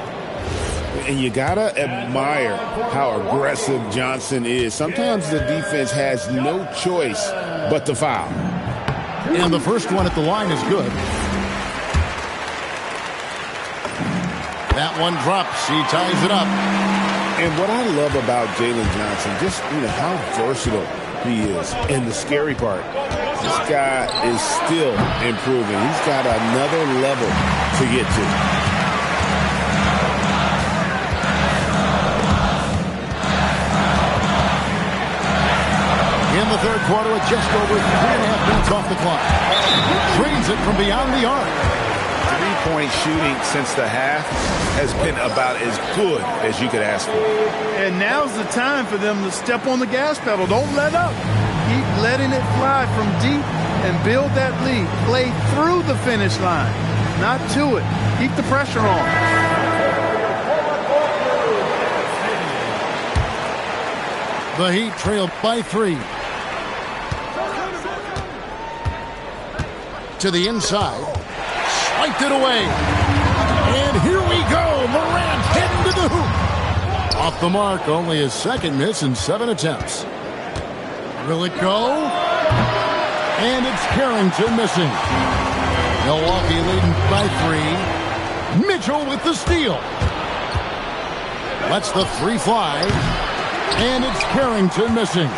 And you gotta admire how aggressive Johnson is. Sometimes the defense has no choice but to foul. And the first one at the line is good. That one drops. He ties it up. And what I love about Jalen Johnson, just how versatile he is. And the scary part, this guy is still improving. He's got another level to get to. In the third quarter with just over 3.5 minutes off the clock. Drains it from beyond the arc. Three-point shooting since the half has been about as good as you could ask for. And now's the time for them to step on the gas pedal. Don't let up. Keep letting it fly from deep and build that lead. Play through the finish line, not to it. Keep the pressure on. The Heat trail by 3. To the inside. Swiped it away. And here we go. Morant heading to the hoop. Off the mark. Only his second miss in 7 attempts. Will it go? And it's Carrington missing. Milwaukee leading by 3. Mitchell with the steal. Lets the 3 fly. And it's Carrington missing.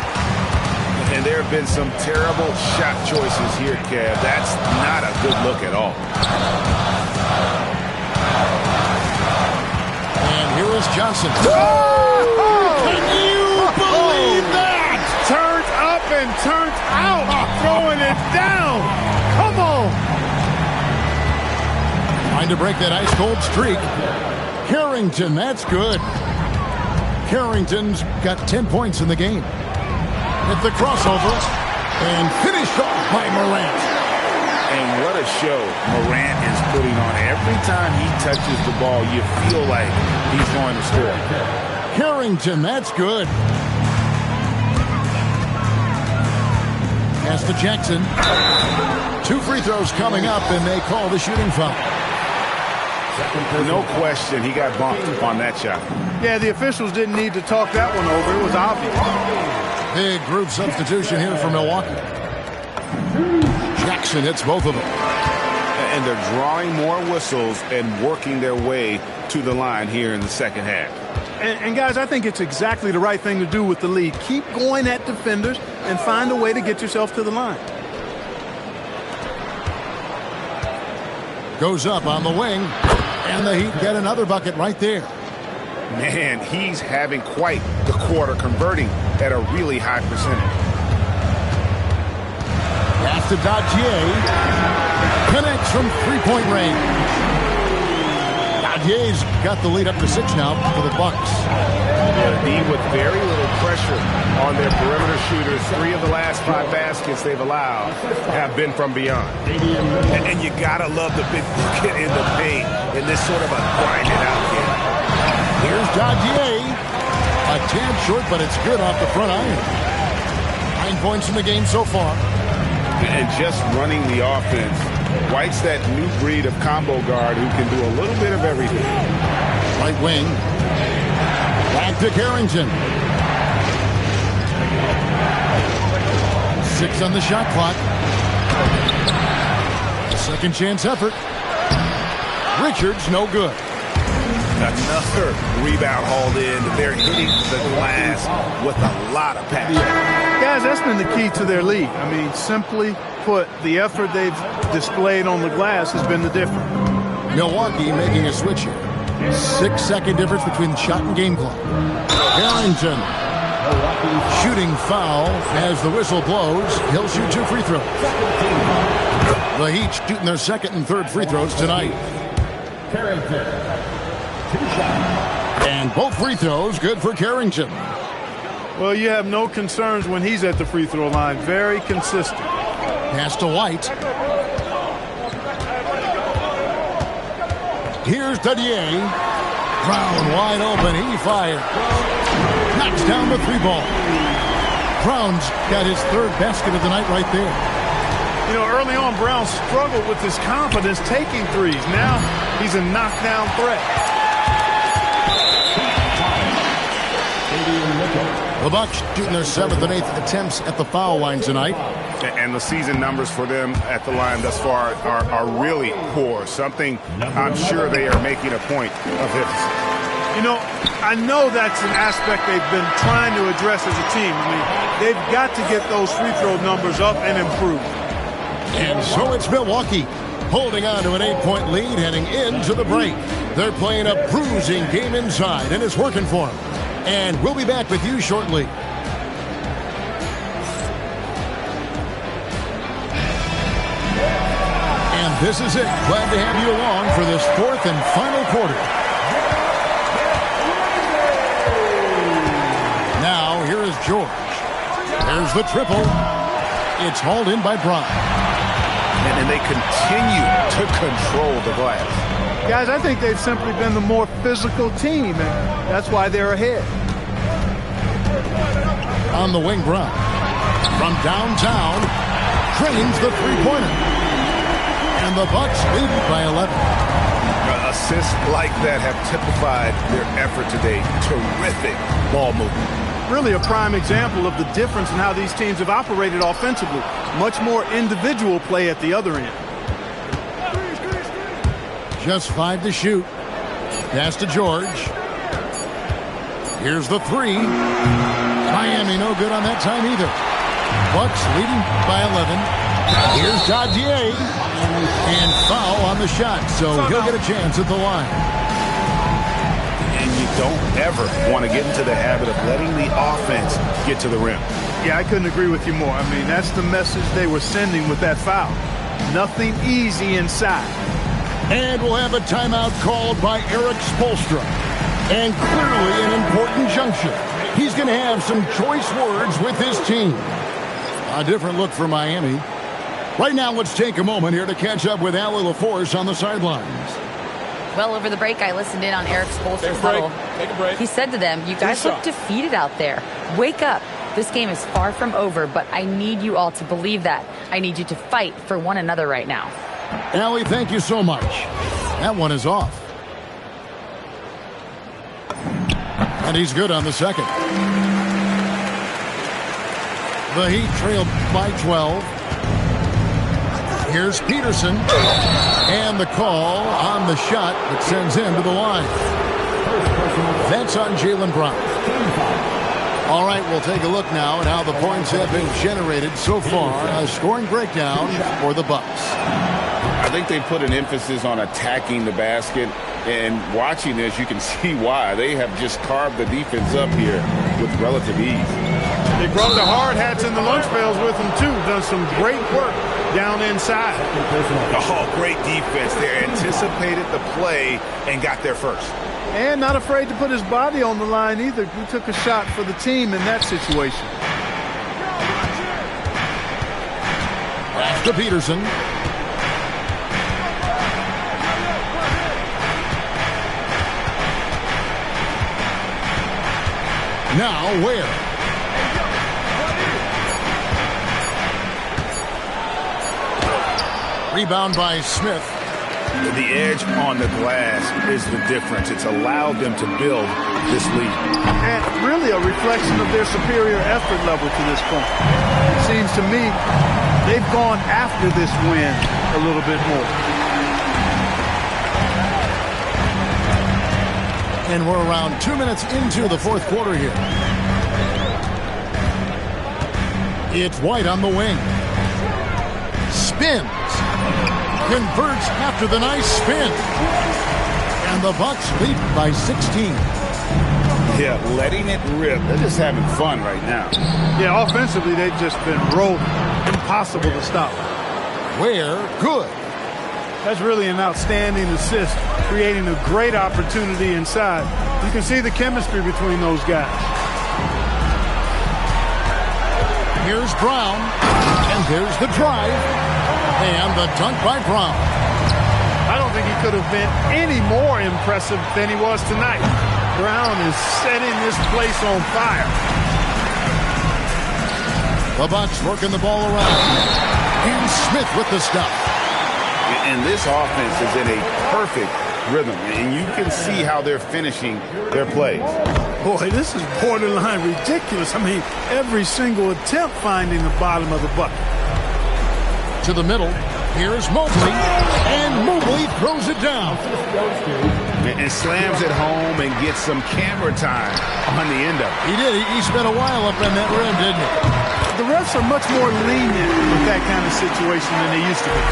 And there have been some terrible shot choices here, Kev. That's not a good look at all. And here is Johnson. Oh! Can you believe that? Turns up and turns out. Throwing it down. Come on. Trying to break that ice-cold streak. Carrington, that's good. Carrington's got 10 points in the game. At the crossover and finished off by Morant. And what a show Morant is putting on. Every time he touches the ball, you feel like he's going to score. Carrington, that's good. Pass to Jackson. 2 free throws coming up, and they call the shooting foul. No question, he got bumped on that shot. Yeah, the officials didn't need to talk that one over. It was obvious. Big group substitution here for Milwaukee. Jackson hits both of them. And they're drawing more whistles and working their way to the line here in the second half. And guys, I think it's exactly the right thing to do with the lead. Keep going at defenders and find a way to get yourself to the line. Goes up on the wing, and the Heat get another bucket right there. Man, he's having quite the quarter, converting at a really high percentage. Pass to Dadier. Connects from 3-point range. Dadier's got the lead up to 6 now for the Bucks. Indeed, with very little pressure on their perimeter shooters. 3 of the last 5 baskets they've allowed have been from beyond. And you gotta love the big bucket in the paint in this sort of a grinded out game. Here's Dadier. A tad short, but it's good off the front iron. 9 points in the game so far. And just running the offense. White's that new breed of combo guard who can do a little bit of everything. Right wing. Back to Carrington. 6 on the shot clock. Second chance effort. Richards, no good. Another rebound hauled in. They're hitting the glass with a lot of passion. Guys, that's been the key to their lead. I mean, simply put, the effort they've displayed on the glass has been the difference. Milwaukee making a switch here. 6-second difference between shot and game clock. Carrington. Shooting foul as the whistle blows. He'll shoot 2 free throws. The Heat shooting their second and third free throws tonight. Carrington. 2 shots. And both free throws good for Carrington. Well, you have no concerns when he's at the free throw line. Very consistent. Pass to White. Here's Dadier. Brown wide open. He fires. Knocks down the 3-ball. Brown's got his 3rd basket of the night right there. You know, early on, Brown struggled with his confidence taking threes. Now he's a knockdown threat. The Bucks shooting their 7th and 8th attempts at the foul line tonight. And the season numbers for them at the line thus far are really poor. Something I'm sure they are making a point of emphasis. You know, I know that's an aspect they've been trying to address as a team. I mean, they've got to get those free throw numbers up and improve. And so it's Milwaukee holding on to an 8-point lead heading into the break. They're playing a bruising game inside, and it's working for them. And we'll be back with you shortly. This is it. Glad to have you along for this fourth and final quarter. Now, here is George. There's the triple. It's hauled in by Bron. And they continue to control the glass. Guys, I think they've simply been the more physical team, and that's why they're ahead. On the wing, Bron. From downtown, drains the three-pointer. And the Bucks lead by 11. Assists like that have typified their effort today. Terrific ball movement. Really a prime example of the difference in how these teams have operated offensively. Much more individual play at the other end. Just 5 to shoot. Pass to George. Here's the three. Miami no good on that time either. Bucks leading by 11. Here's Dadier. And foul on the shot, so he'll get a chance at the line. And you don't ever want to get into the habit of letting the offense get to the rim. Yeah, I couldn't agree with you more. I mean, that's the message they were sending with that foul. Nothing easy inside. And we'll have a timeout called by Erik Spoelstra. And clearly an important juncture. He's going to have some choice words with his team. A different look for Miami. Right now, let's take a moment here to catch up with Allie LaForce on the sidelines. Well, over the break, I listened in on Erik Spoelstra's huddle. Take a break. He said to them, you guys look defeated out there. Wake up. This game is far from over, but I need you all to believe that. I need you to fight for one another right now. Allie, thank you so much. That one is off. And he's good on the second. The Heat trail by 12. Here's Peterson. And the call on the shot that sends him to the line. That's on Jaylen Brown. All right, we'll take a look now at how the points have been generated so far. A scoring breakdown for the Bucks. I think they put an emphasis on attacking the basket, and watching this, you can see why. They have just carved the defense up here with relative ease. They brought the hard hats and the lunch pails with them, too. Done some great work down inside. Oh, great defense there. Anticipated the play and got there first. And not afraid to put his body on the line either. He took a shot for the team in that situation. Back to Peterson. Now Ware. Rebound by Smith. The edge on the glass is the difference. It's allowed them to build this lead. And really a reflection of their superior effort level to this point. It seems to me they've gone after this win a little bit more. And we're around 2 minutes into the fourth quarter here. It's White on the wing. Spins. Converts after the nice spin. And the Bucks lead by 16. Yeah, letting it rip. They're just having fun right now. Yeah, offensively, they've just been rolling. Impossible to stop. Ware, good. That's really an outstanding assist, creating a great opportunity inside. You can see the chemistry between those guys. Here's Brown, and there's the drive, and the dunk by Brown. I don't think he could have been any more impressive than he was tonight. Brown is setting this place on fire. The Bucks working the ball around, and Smith with the stop. And this offense is in a perfect rhythm, and you can see how they're finishing their plays. Boy, this is borderline ridiculous. I mean, every single attempt finding the bottom of the bucket. To the middle, here's Mobley, and Mobley throws it down. And slams it home and gets some camera time on the end of it. He did. He spent a while up in that rim, didn't he? The refs are much more lenient with that kind of situation than they used to be.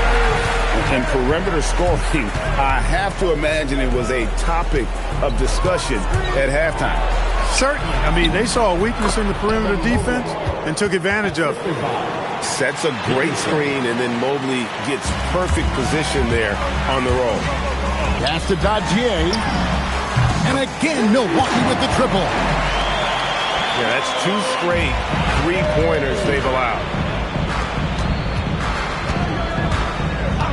And perimeter scoring, I have to imagine it was a topic of discussion at halftime. Certainly. I mean, they saw a weakness in the perimeter defense and took advantage of it. Sets a great screen, and then Mobley gets perfect position there on the roll. Pass to Dodgier. And again, Milwaukee with the triple. Yeah, that's 2 straight three-pointers they've allowed.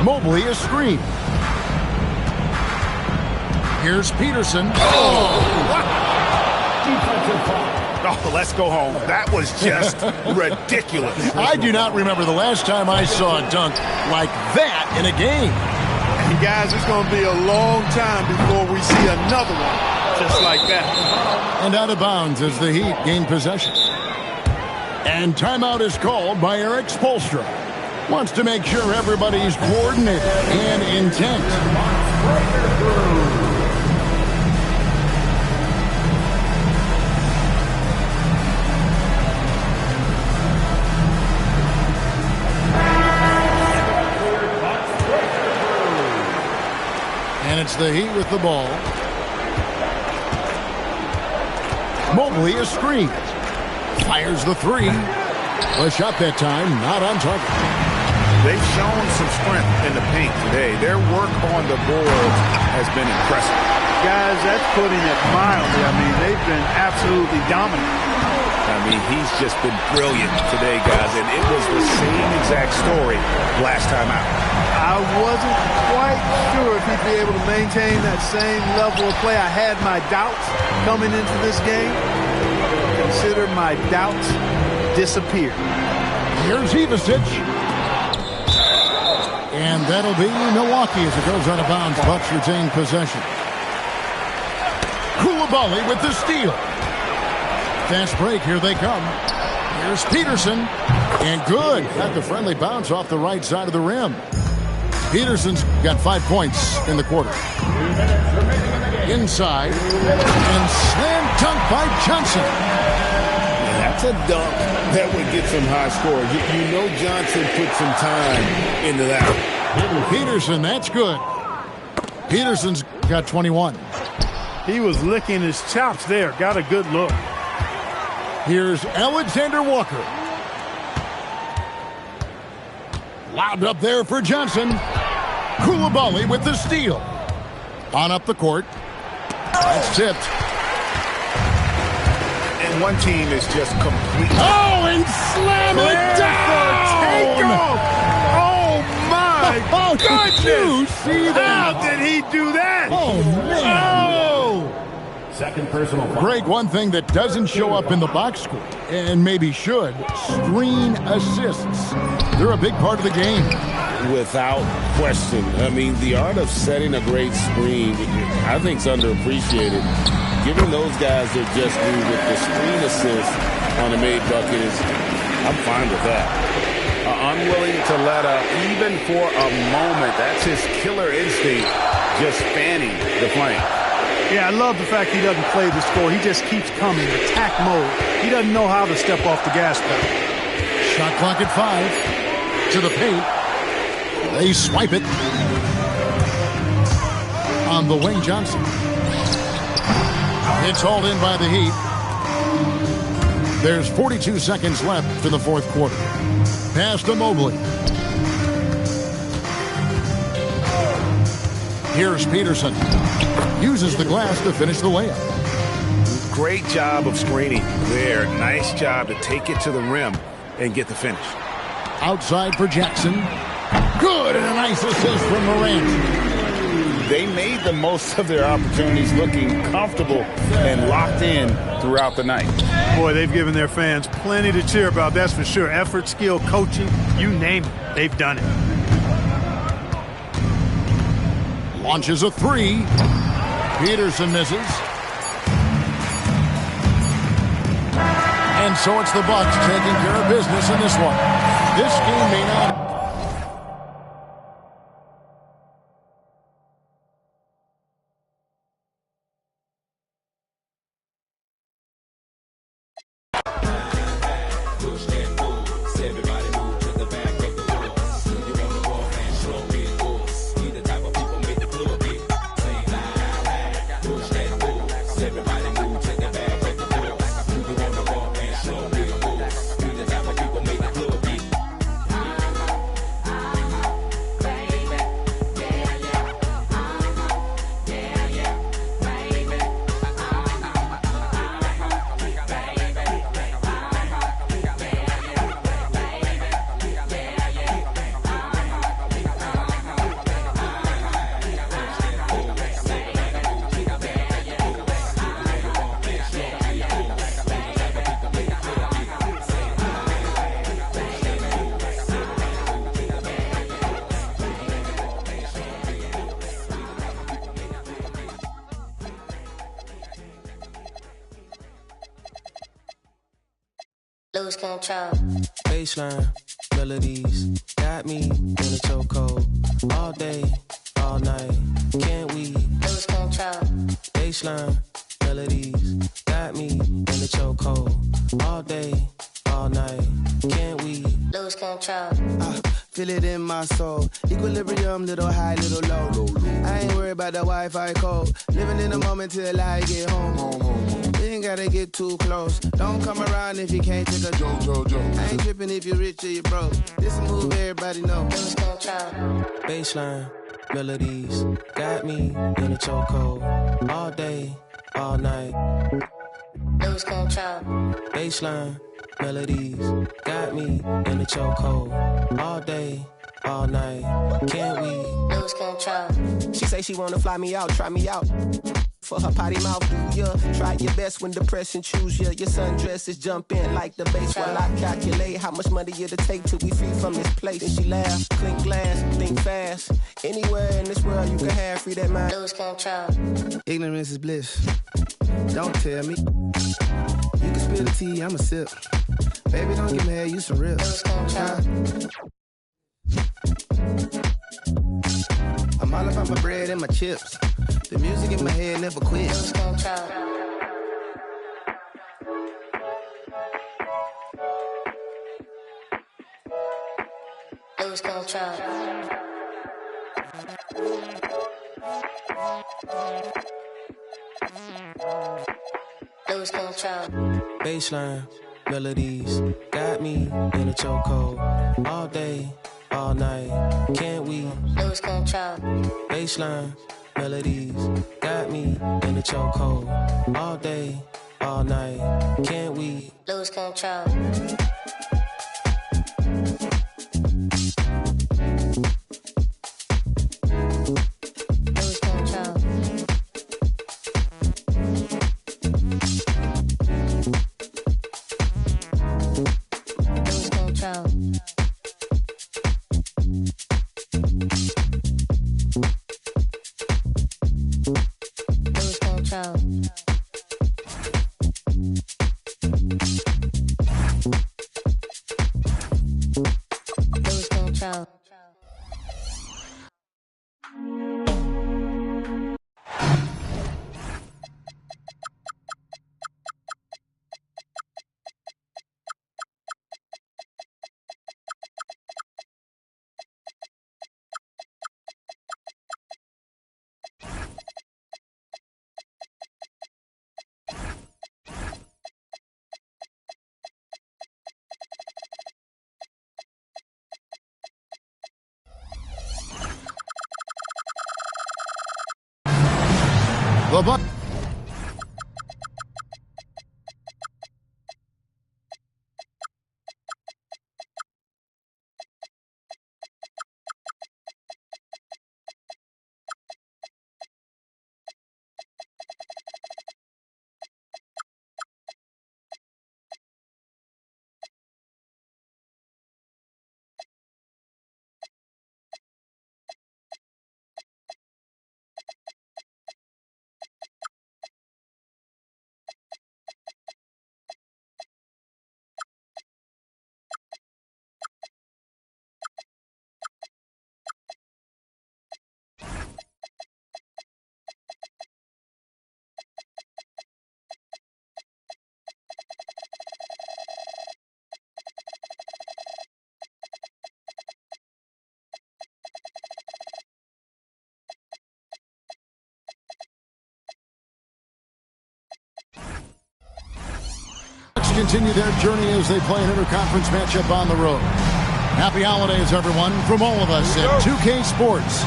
Mobley is screened. Here's Peterson. Oh, let's go home. That was just ridiculous. I do not remember the last time I saw a dunk like that in a game. And guys, it's going to be a long time before we see another one just like that. And out of bounds as the Heat gain possession. And timeout is called by Eric Spoelstra. Wants to make sure everybody's coordinated and intent. And it's the Heat with the ball. Mobley is screened. Fires the three. A shot that time, not on target. They've shown some strength in the paint today. Their work on the boards has been impressive. Guys, that's putting it mildly. I mean, they've been absolutely dominant. I mean, he's just been brilliant today, guys, and it was the same exact story last time out. I wasn't quite sure if he'd be able to maintain that same level of play. I had my doubts coming into this game. Consider my doubts disappear. Here's Ivicic. And that'll be Milwaukee as it goes out of bounds. Bucks retain possession. Coulibaly with the steal. Fast break, here they come. Here's Peterson. And good. Got the friendly bounce off the right side of the rim. Peterson's got 5 points in the quarter. Inside. And slam dunk by Johnson. And that's a dunk that would get some high scores. You know Johnson put some time into that. Peterson, that's good. Peterson's got 21. He was licking his chops there. Got a good look. Here's Alexander Walker. Lobbed up there for Johnson. Coulibaly with the steal. On up the court. That's tipped. And one team is just completely... Oh, and slam it down! Takeoff! Oh, my Oh, goodness! did you see that? How did he do that? Oh, man. Oh! Second personal foul. Greg, one thing that doesn't show up in the box score, and maybe should, screen assists. They're a big part of the game. Without question. I mean, the art of setting a great screen, I think, is underappreciated. Giving those guys their just due with the screen assist on a made bucket is, I'm fine with that. Unwilling to let up, even for a moment. That's his killer instinct, just fanning the flame. Yeah, I love the fact he doesn't play the score. He just keeps coming, attack mode. He doesn't know how to step off the gas pedal. Shot clock at 5. To the paint. They swipe it. On the wing, Johnson. It's hauled in by the Heat. There's 42 seconds left in the fourth quarter. Pass to Mobley. Here's Peterson. Uses the glass to finish the layup. Great job of screening there. Nice job to take it to the rim and get the finish. Outside for Jackson. Good, and a nice assist from Morant. They made the most of their opportunities, looking comfortable and locked in throughout the night. Boy, they've given their fans plenty to cheer about, that's for sure. Effort, skill, coaching, you name it, they've done it. Launches a three. Peterson misses. And so it's the Bucks taking care of business in this one. This game may not... lose control. Baseline, melodies, got me in a chokehold. All day, all night, can't we Lose control. Baseline, melodies, got me in a chokehold. All day, all night, can't we Lose control. Feel it in my soul. Equilibrium, little high, little low. I ain't worried about the Wi-Fi code. Living in the moment till I get home. You ain't gotta get too close. Don't come around if you can't take a joke. I ain't tripping if you're rich or you broke. This a move everybody know. Lose control. Baseline, melodies, got me in a chokehold. All day, all night, Lose control. baseline, melodies, got me in a chokehold. All day, all night, can't we Lose control. She say she wanna fly me out, try me out. For her potty mouth, do ya? Try your best when depression choose ya. Your sundresses jump in like the bass while I calculate how much money it'll take till we free from this place. And she laugh, clink glass, think fast. Anywhere in this world you can have free that mind. Lose control. Ignorance is bliss. Don't tell me. You can spill the tea, I'ma sip. Baby, don't get mad, you some real. Lose control. I'm all about my bread and my chips. The music in my head never Lose quits. control. Lose control. Lose control. Baseline, melodies, got me in a chokehold. All day, all night, can't we Lose control. Baseline, melodies, got me in a chokehold. All day, all night, can't we Lose control. Lose control. Lose control. Lose control. Lose control. The Buck. Continue their journey as they play an interconference matchup on the road. Happy holidays, everyone, from all of us at 2K Sports.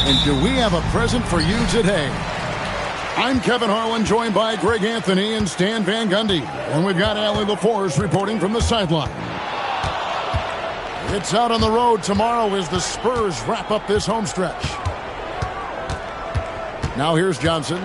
And do we have a present for you today? I'm Kevin Harlan, joined by Greg Anthony and Stan Van Gundy. And we've got Allie LaForce reporting from the sideline. It's out on the road tomorrow as the Spurs wrap up this home stretch. Now here's Johnson.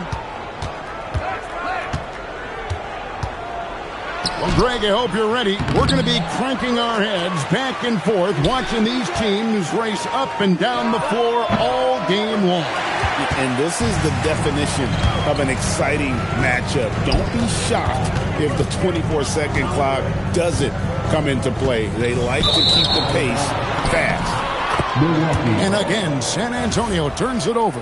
Well, Greg, I hope you're ready. We're going to be cranking our heads back and forth, watching these teams race up and down the floor all game long. And this is the definition of an exciting matchup. Don't be shocked if the 24-second clock doesn't come into play. They like to keep the pace fast. And again, San Antonio turns it over.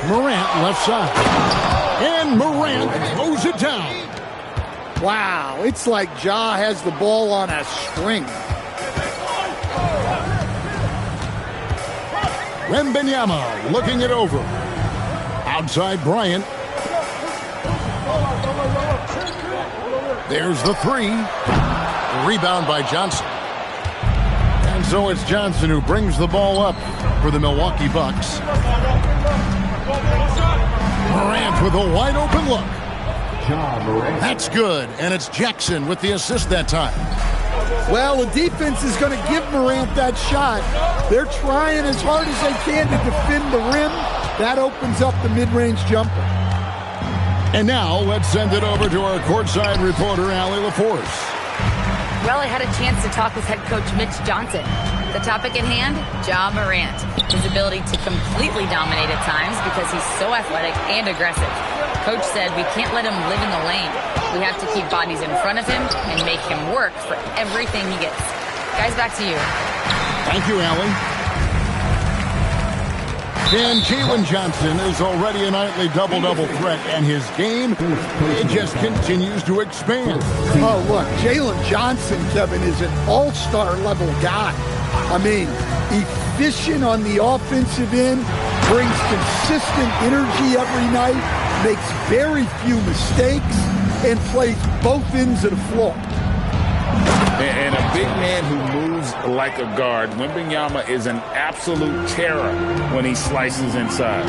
Morant left side. And Morant throws it down. Wow, it's like Ja has the ball on a string. Wembanyama looking it over. Outside Bryant. There's the three. Rebound by Johnson. And so it's Johnson who brings the ball up for the Milwaukee Bucks. Morant with a wide open look. That's good, and it's Jackson with the assist that time. Well, the defense is going to give Morant that shot. They're trying as hard as they can to defend the rim. That opens up the mid-range jumper. And now let's send it over to our courtside reporter, Allie LaForce. Well, I had a chance to talk with head coach Mitch Johnson. The topic at hand, Ja Morant. His ability to completely dominate at times because he's so athletic and aggressive. Coach said we can't let him live in the lane. We have to keep bodies in front of him and make him work for everything he gets. Guys, back to you. Thank you, Allie. And Jalen Johnson is already a nightly double-double threat, and his game, it just continues to expand. Oh, look, Jalen Johnson, Kevin, is an all-star level guy. I mean, efficient on the offensive end, brings consistent energy every night, makes very few mistakes, and plays both ends of the floor. And a big man who moves like a guard. Wembanyama is an absolute terror when he slices inside.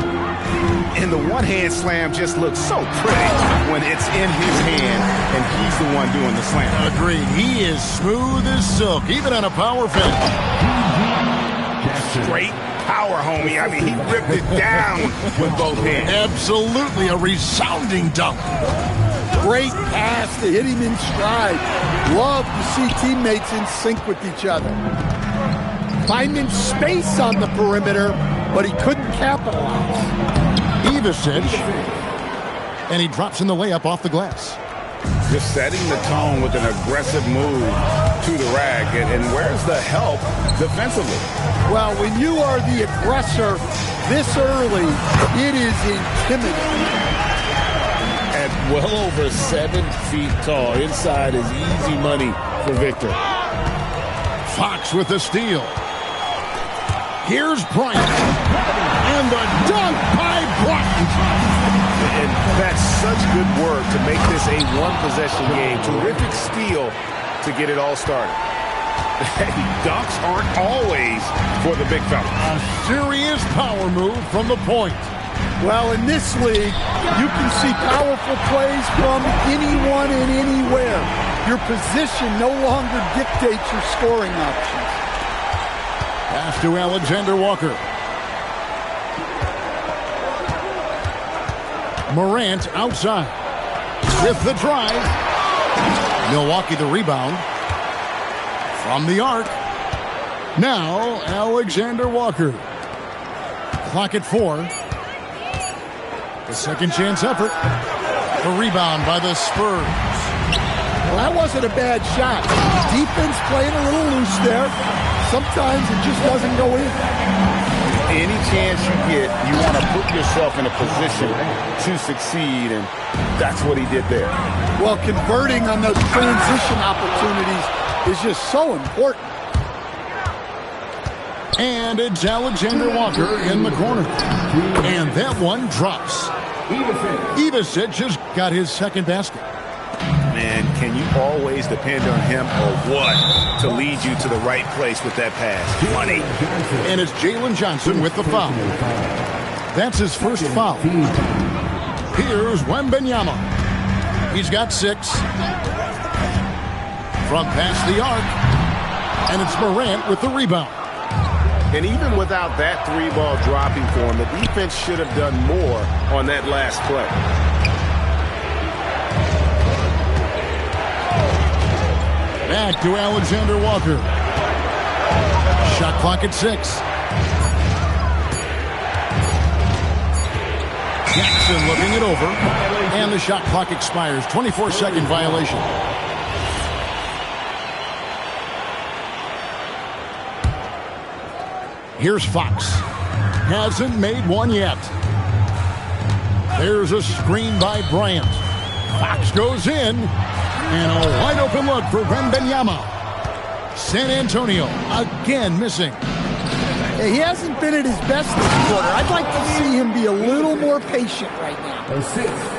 And the one-hand slam just looks so pretty when it's in his hand and he's the one doing the slam. Agreed. He is smooth as silk, even on a power finish. Straight power, homie. I mean, he ripped it down with both hands. Absolutely a resounding dunk. Great pass to hit him in stride. Love to see teammates in sync with each other. Finding space on the perimeter, but he couldn't capitalize. Ivicic, and he drops in the layup off the glass. Just setting the tone with an aggressive move to the rack. And where's the help defensively? Well, when you are the aggressor this early, it is intimidating. At well over 7 feet tall, inside is easy money for Victor. Fox with the steal. Here's Bryant. And the dunk by Bryant. And that's such good work to make this a one-possession game. Terrific steal to get it all started. Hey, dunks aren't always for the big fella. A serious power move from the point. Well, in this league, you can see powerful plays from anyone and anywhere. Your position no longer dictates your scoring options. Pass to Alexander Walker. Morant outside with the drive. Milwaukee the rebound. From the arc. Now Alexander Walker. Clock at 4. The second chance effort. The rebound by the Spurs. Well, that wasn't a bad shot. Defense playing a little loose there. Sometimes it just doesn't go in. Any chance you get, you want to put yourself in a position to succeed, and that's what he did there. Well, converting on those transition opportunities is just so important. And it's Alexander Walker in the corner. And that one drops. Ivicic just got his second basket. Man, can you always depend on him or what to lead you to the right place with that pass? Money. And it's Jalen Johnson with the foul. That's his first foul. Here's Wembanyama. He's got 6. From past the arc. And it's Morant with the rebound. And even without that 3-ball dropping for him, the defense should have done more on that last play. Back to Alexander Walker. Shot clock at 6. Jackson looking it over. And the shot clock expires. 24-second violation. Here's Fox. Hasn't made one yet. There's a screen by Bryant. Fox goes in. And a wide open look for Wembanyama. San Antonio again missing. He hasn't been at his best this quarter. I'd like to see him be a little more patient right now.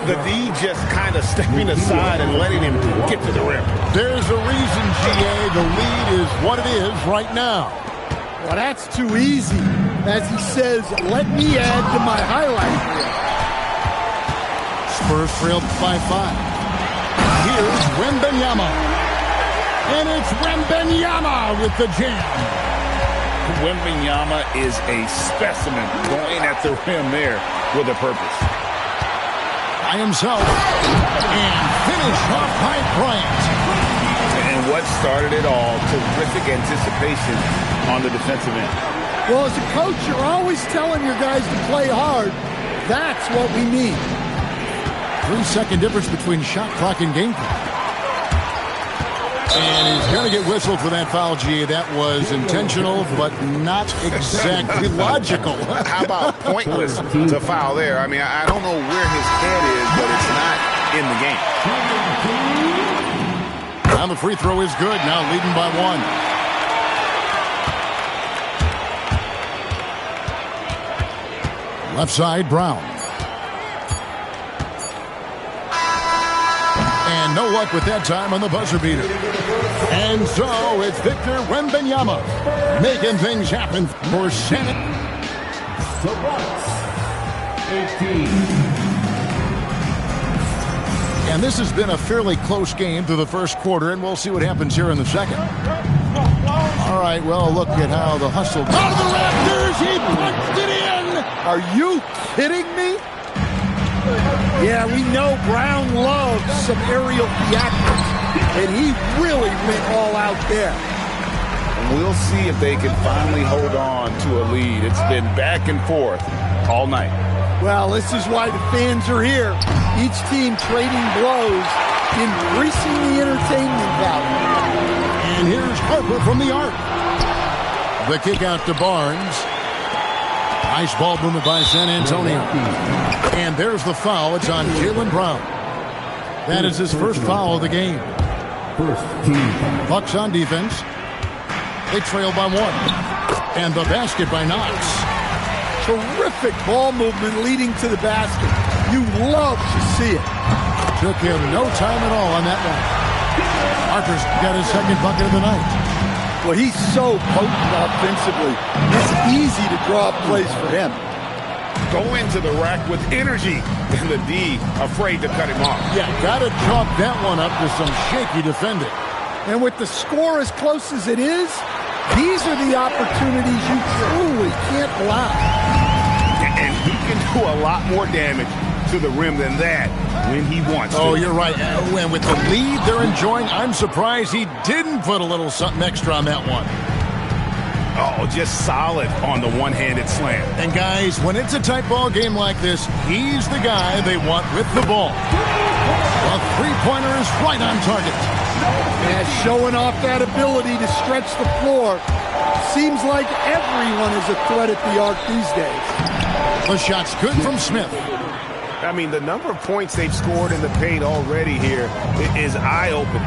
The D just kind of stepping aside and letting him get to the rim. There's a reason, GA, the lead is what it is right now. Well, that's too easy. As he says, let me add to my highlight reel. Spurs trailed 5-5. Here's Wembanyama. And it's Wembanyama with the jam. Wembanyama is a specimen going at the rim there with a purpose. By himself. And finished off by Bryant. And what started it all, terrific anticipation on the defensive end. Well, as a coach, you're always telling your guys to play hard. That's what we need. 3-second difference between shot clock and game clock. And he's going to get whistled for that foul, G. That was intentional, but not exactly logical. How about pointless to foul there? I mean, I don't know where his head is, but it's not in the game. Now the free throw is good. Now leading by 1. Left side, Brown. And no luck with that time on the buzzer beater. And so it's Victor Wembanyama making things happen for Senate. The Bucks, 18. And this has been a fairly close game through the first quarter, and we'll see what happens here in the second. All right, well, look at how the hustle. Out of the Raptors, he punched it in! Are you kidding me? Yeah, we know Brown loves some aerial theatrics, and he really went all out there. We'll see if they can finally hold on to a lead. It's been back and forth all night. Well, this is why the fans are here. Each team trading blows, increasing the entertainment value. And here's Harper from the arc. The kick out to Barnes. Nice ball movement by San Antonio. And there's the foul. It's on Jaylen Brown. That is his first foul of the game. Bucks on defense. They trail by 1. And the basket by Knox. Terrific ball movement leading to the basket. You love to see it. Took him no time at all on that one. Harper's got his second bucket of the night. Well, he's so potent offensively. It's easy to draw up plays for him. Go into the rack with energy, and the D afraid to cut him off. Yeah, got to chalk that one up to some shaky defending. And with the score as close as it is, these are the opportunities you truly can't allow. And he can do a lot more damage to the rim than that when he wants to. Oh, you're right. And with the lead they're enjoying, I'm surprised he didn't put a little something extra on that one. Oh, just solid on the one-handed slam. And guys, when it's a tight ball game like this, he's the guy they want with the ball. A three-pointer is right on target. And showing off that ability to stretch the floor. Seems like everyone is a threat at the arc these days. The shot's good from Smith. I mean, the number of points they've scored in the paint already here is eye-opening.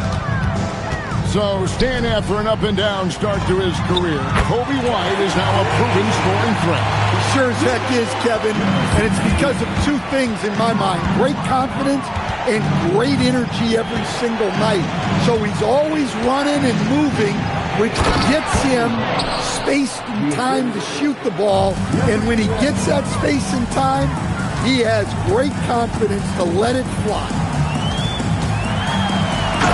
So, stand after an up-and-down start to his career, Kobe White is now a proven scoring threat. He sure as heck is, Kevin. And it's because of two things in my mind. Great confidence and great energy every single night. So he's always running and moving, which gets him space and time to shoot the ball. And when he gets that space and time, he has great confidence to let it fly.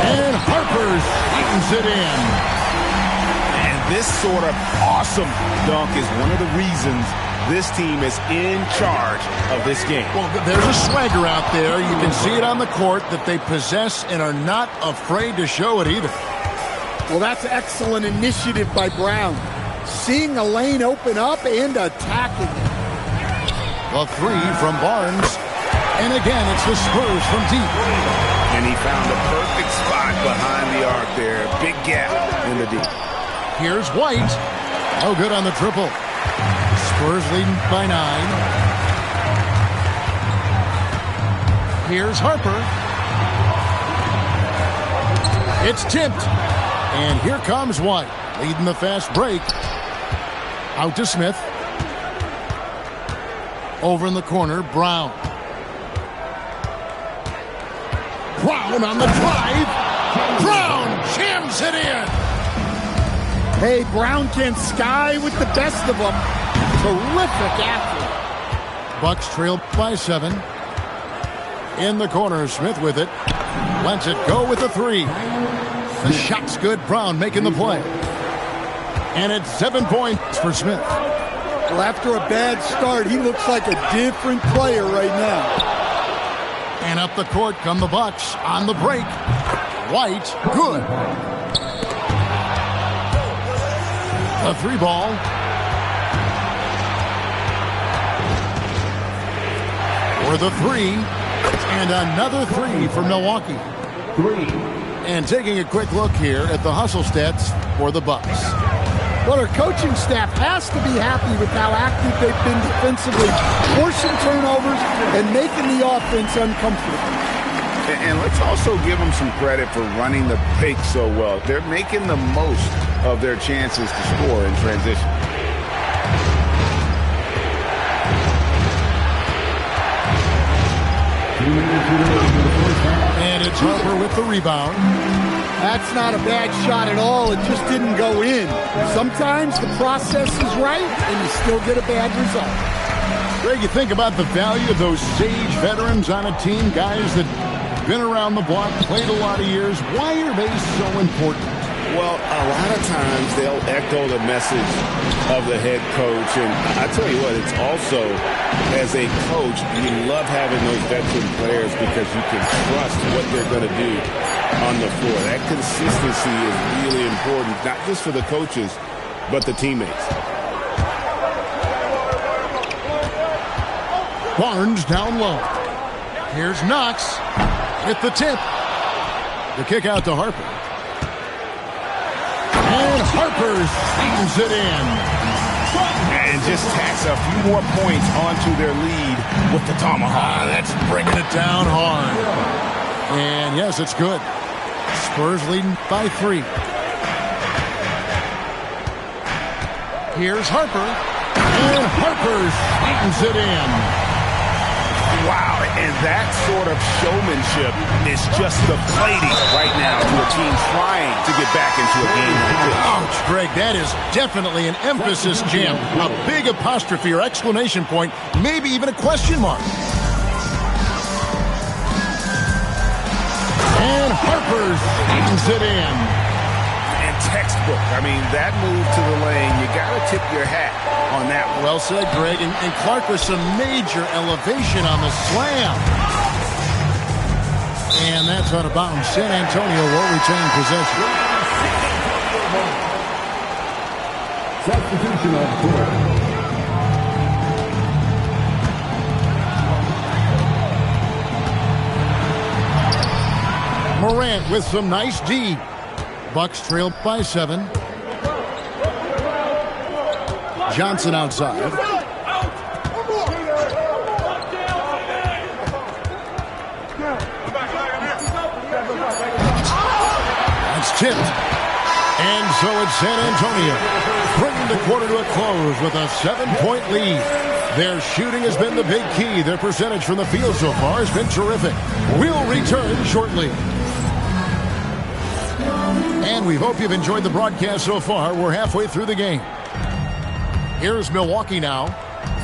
And Harper straightens it in. And this sort of awesome dunk is one of the reasons this team is in charge of this game. Well, there's a swagger out there. You can see it on the court that they possess and are not afraid to show it either. Well, that's excellent initiative by Brown. seeing a lane open up and attacking it. The three from Barnes. And again, it's the Spurs from deep. And he found a perfect spot behind the arc there. Big gap in the deep. Here's White. No good on the triple. Spurs leading by 9. Here's Harper. It's tipped. And here comes White, leading the fast break. Out to Smith. Over in the corner, Brown. Brown on the drive. Brown jams it in. Hey, Brown can sky with the best of them. Terrific athlete. Bucks trail by 7. In the corner, Smith with it. Lets it go with a 3. The shot's good. Brown making the play. And it's 7 points for Smith. Well, after a bad start, he looks like a different player right now. And up the court come the Bucks on the break. White, good. A 3 ball. For the 3. And another 3 for Milwaukee. 3. And taking a quick look here at the hustle stats for the Bucks. Well, our coaching staff has to be happy with how active they've been defensively, forcing turnovers and making the offense uncomfortable. And let's also give them some credit for running the break so well. They're making the most of their chances to score in transition. And it's Harper with the rebound. That's not a bad shot at all. It just didn't go in. Sometimes the process is right, and you still get a bad result. Greg, you think about the value of those sage veterans on a team, guys that been around the block, played a lot of years. Why are they so important? Well, a lot of times they'll echo the message of the head coach. And I tell you what, it's also, as a coach, you love having those veteran players because you can trust what they're going to do on the floor. That consistency is really important, not just for the coaches, but the teammates. Barnes down low. Here's Knox with the tip. The kick out to Harper. And Harper slams it in. And just tacks a few more points onto their lead with the tomahawk. That's bringing it down hard. And yes, it's good. Spurs leading by 3. Here's Harper. And Harper slams it in. Wow, and that sort of showmanship is just the plating right now to a team trying to get back into a game like this. Ouch, Greg, that is definitely an emphasis jam. A big apostrophe or exclamation point, maybe even a question mark. And Harper slams it in. And textbook. I mean, that move to the lane, you got to tip your hat on that one. Well said, Greg. And Clark with some major elevation on the slam. And that's out of bounds. San Antonio will retain possession. Substitution on court. Morant with some nice D. Bucks trail by 7. Johnson outside. That's tipped. And so it's San Antonio bringing the quarter to a close with a 7-point lead. Their shooting has been the big key. Their percentage from the field so far has been terrific. We'll return shortly. And we hope you've enjoyed the broadcast so far. We're halfway through the game. Here's Milwaukee now.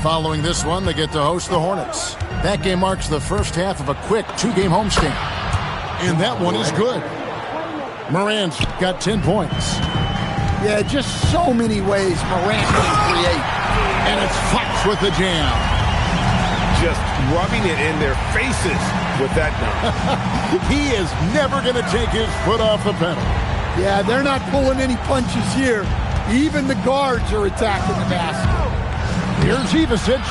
Following this one, they get to host the Hornets. That game marks the first half of a quick 2-game homestand. And that one is good. Morant's got 10 points. Yeah, just so many ways Morant can create. And it's Fox with the jam. Just rubbing it in their faces with that dunk. He is never going to take his foot off the pedal. Yeah, they're not pulling any punches here. Even the guards are attacking the basket. Here's Ivisic.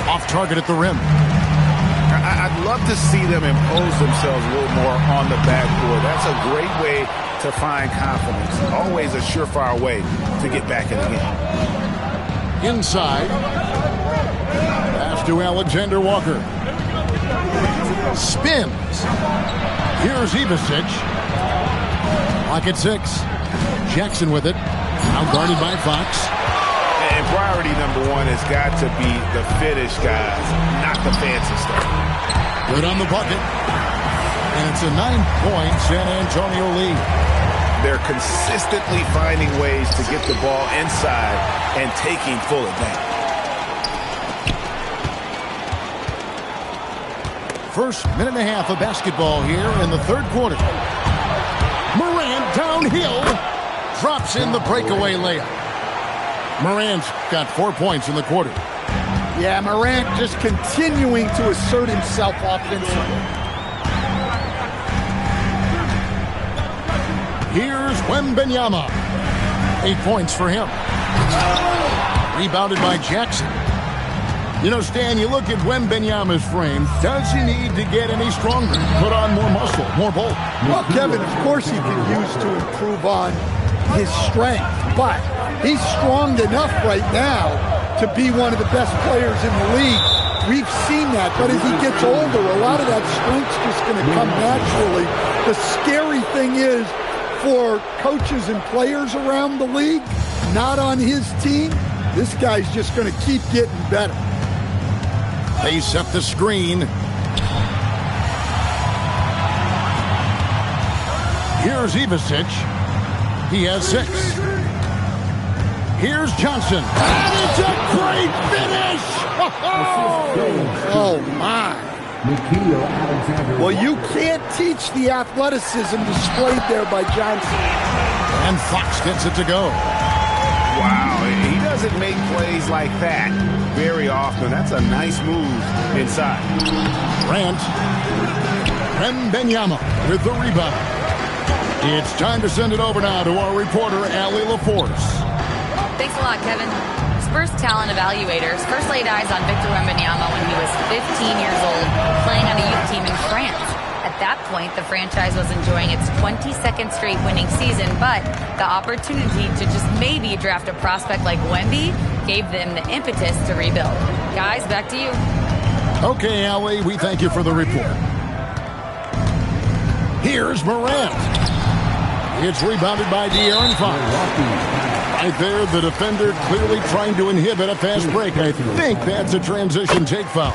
Off target at the rim. I'd love to see them impose themselves a little more on the backboard. That's a great way to find confidence. Always a surefire way to get back in the game. Inside. Pass to Alexander Walker. Spins. Here's Ivisic. Lock at 6. Jackson with it. Now guarded by Fox. And priority number one has got to be the finish, guys, not the fancy stuff. Good on the bucket. And it's a 9-point San Antonio lead. They're consistently finding ways to get the ball inside and taking full advantage. First minute and a half of basketball here in the third quarter. Morant downhill. Drops in the breakaway layup. Morant's got 4 points in the quarter. Yeah, Morant just continuing to assert himself offensively. Here's Wembanyama. 8 points for him. Rebounded by Jackson. You know, Stan, you look at Wembanyama's frame. Does he need to get any stronger? Put on more muscle, more bulk? Well, Kevin, of course he can use to improve on his strength, but he's strong enough right now to be one of the best players in the league. We've seen that, but as he gets older, a lot of that strength's just going to come naturally. The scary thing is, for coaches and players around the league, not on his team, this guy's just going to keep getting better. They set the screen. Here's Ivisic. He has 6. Here's Johnson. And it's a great finish! Oh, my. Well, you can't teach the athleticism displayed there by Johnson. And Fox gets it to go. Wow, he doesn't make plays like that very often. That's a nice move inside. Grant. Wembanyama with the rebound. It's time to send it over now to our reporter, Allie LaForce. Thanks a lot, Kevin. Spurs talent evaluators first laid eyes on Victor Wembanyama when he was 15 years old, playing on a youth team in France. At that point, the franchise was enjoying its 22nd straight winning season, but the opportunity to just maybe draft a prospect like Wemby gave them the impetus to rebuild. Guys, back to you. Okay, Allie, we thank you for the report. Here's Morant. It's rebounded by De'Aaron Fox. Right there, the defender clearly trying to inhibit a fast break. I think that's a transition take foul.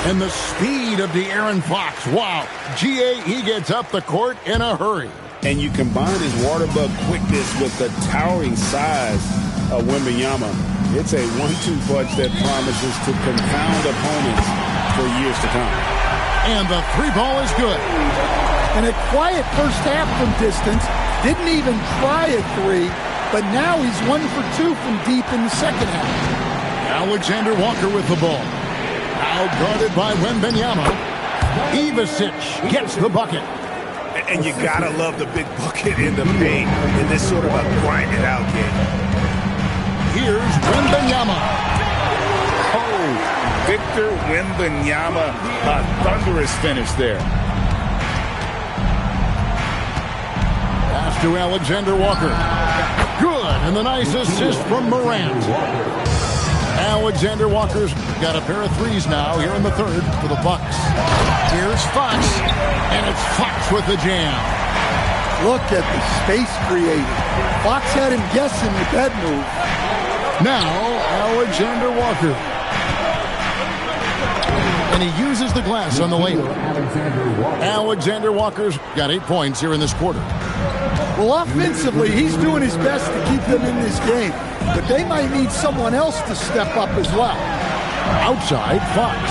And the speed of De'Aaron Fox. Wow. G.A., he gets up the court in a hurry. And you combine his water bug quickness with the towering size of Wembanyama. It's a 1-2 punch that promises to confound opponents for years to come. And the 3-ball is good. And a quiet first half from distance. Didn't even try a 3, but now he's 1 for 2 from deep in the second half. Alexander Walker with the ball. Now guarded by Wembanyama. Ivisic gets the bucket. And you gotta love the big bucket in the paint in this sort of a grinded out game. Here's Wembanyama. Oh, Victor Wembanyama, a thunderous finish there. Pass to Alexander Walker. Good, and the nice assist from Morant. Alexander Walker's got a pair of 3s now here in the third for the Bucks. Here's Fox, and it's Fox with the jam. Look at the space created. Fox had him guessing with that move. Now, Alexander Walker. And he uses the glass on the layup. Alexander Walker's got 8 points here in this quarter. Well, offensively, he's doing his best to keep them in this game. But they might need someone else to step up as well. Outside, Fox.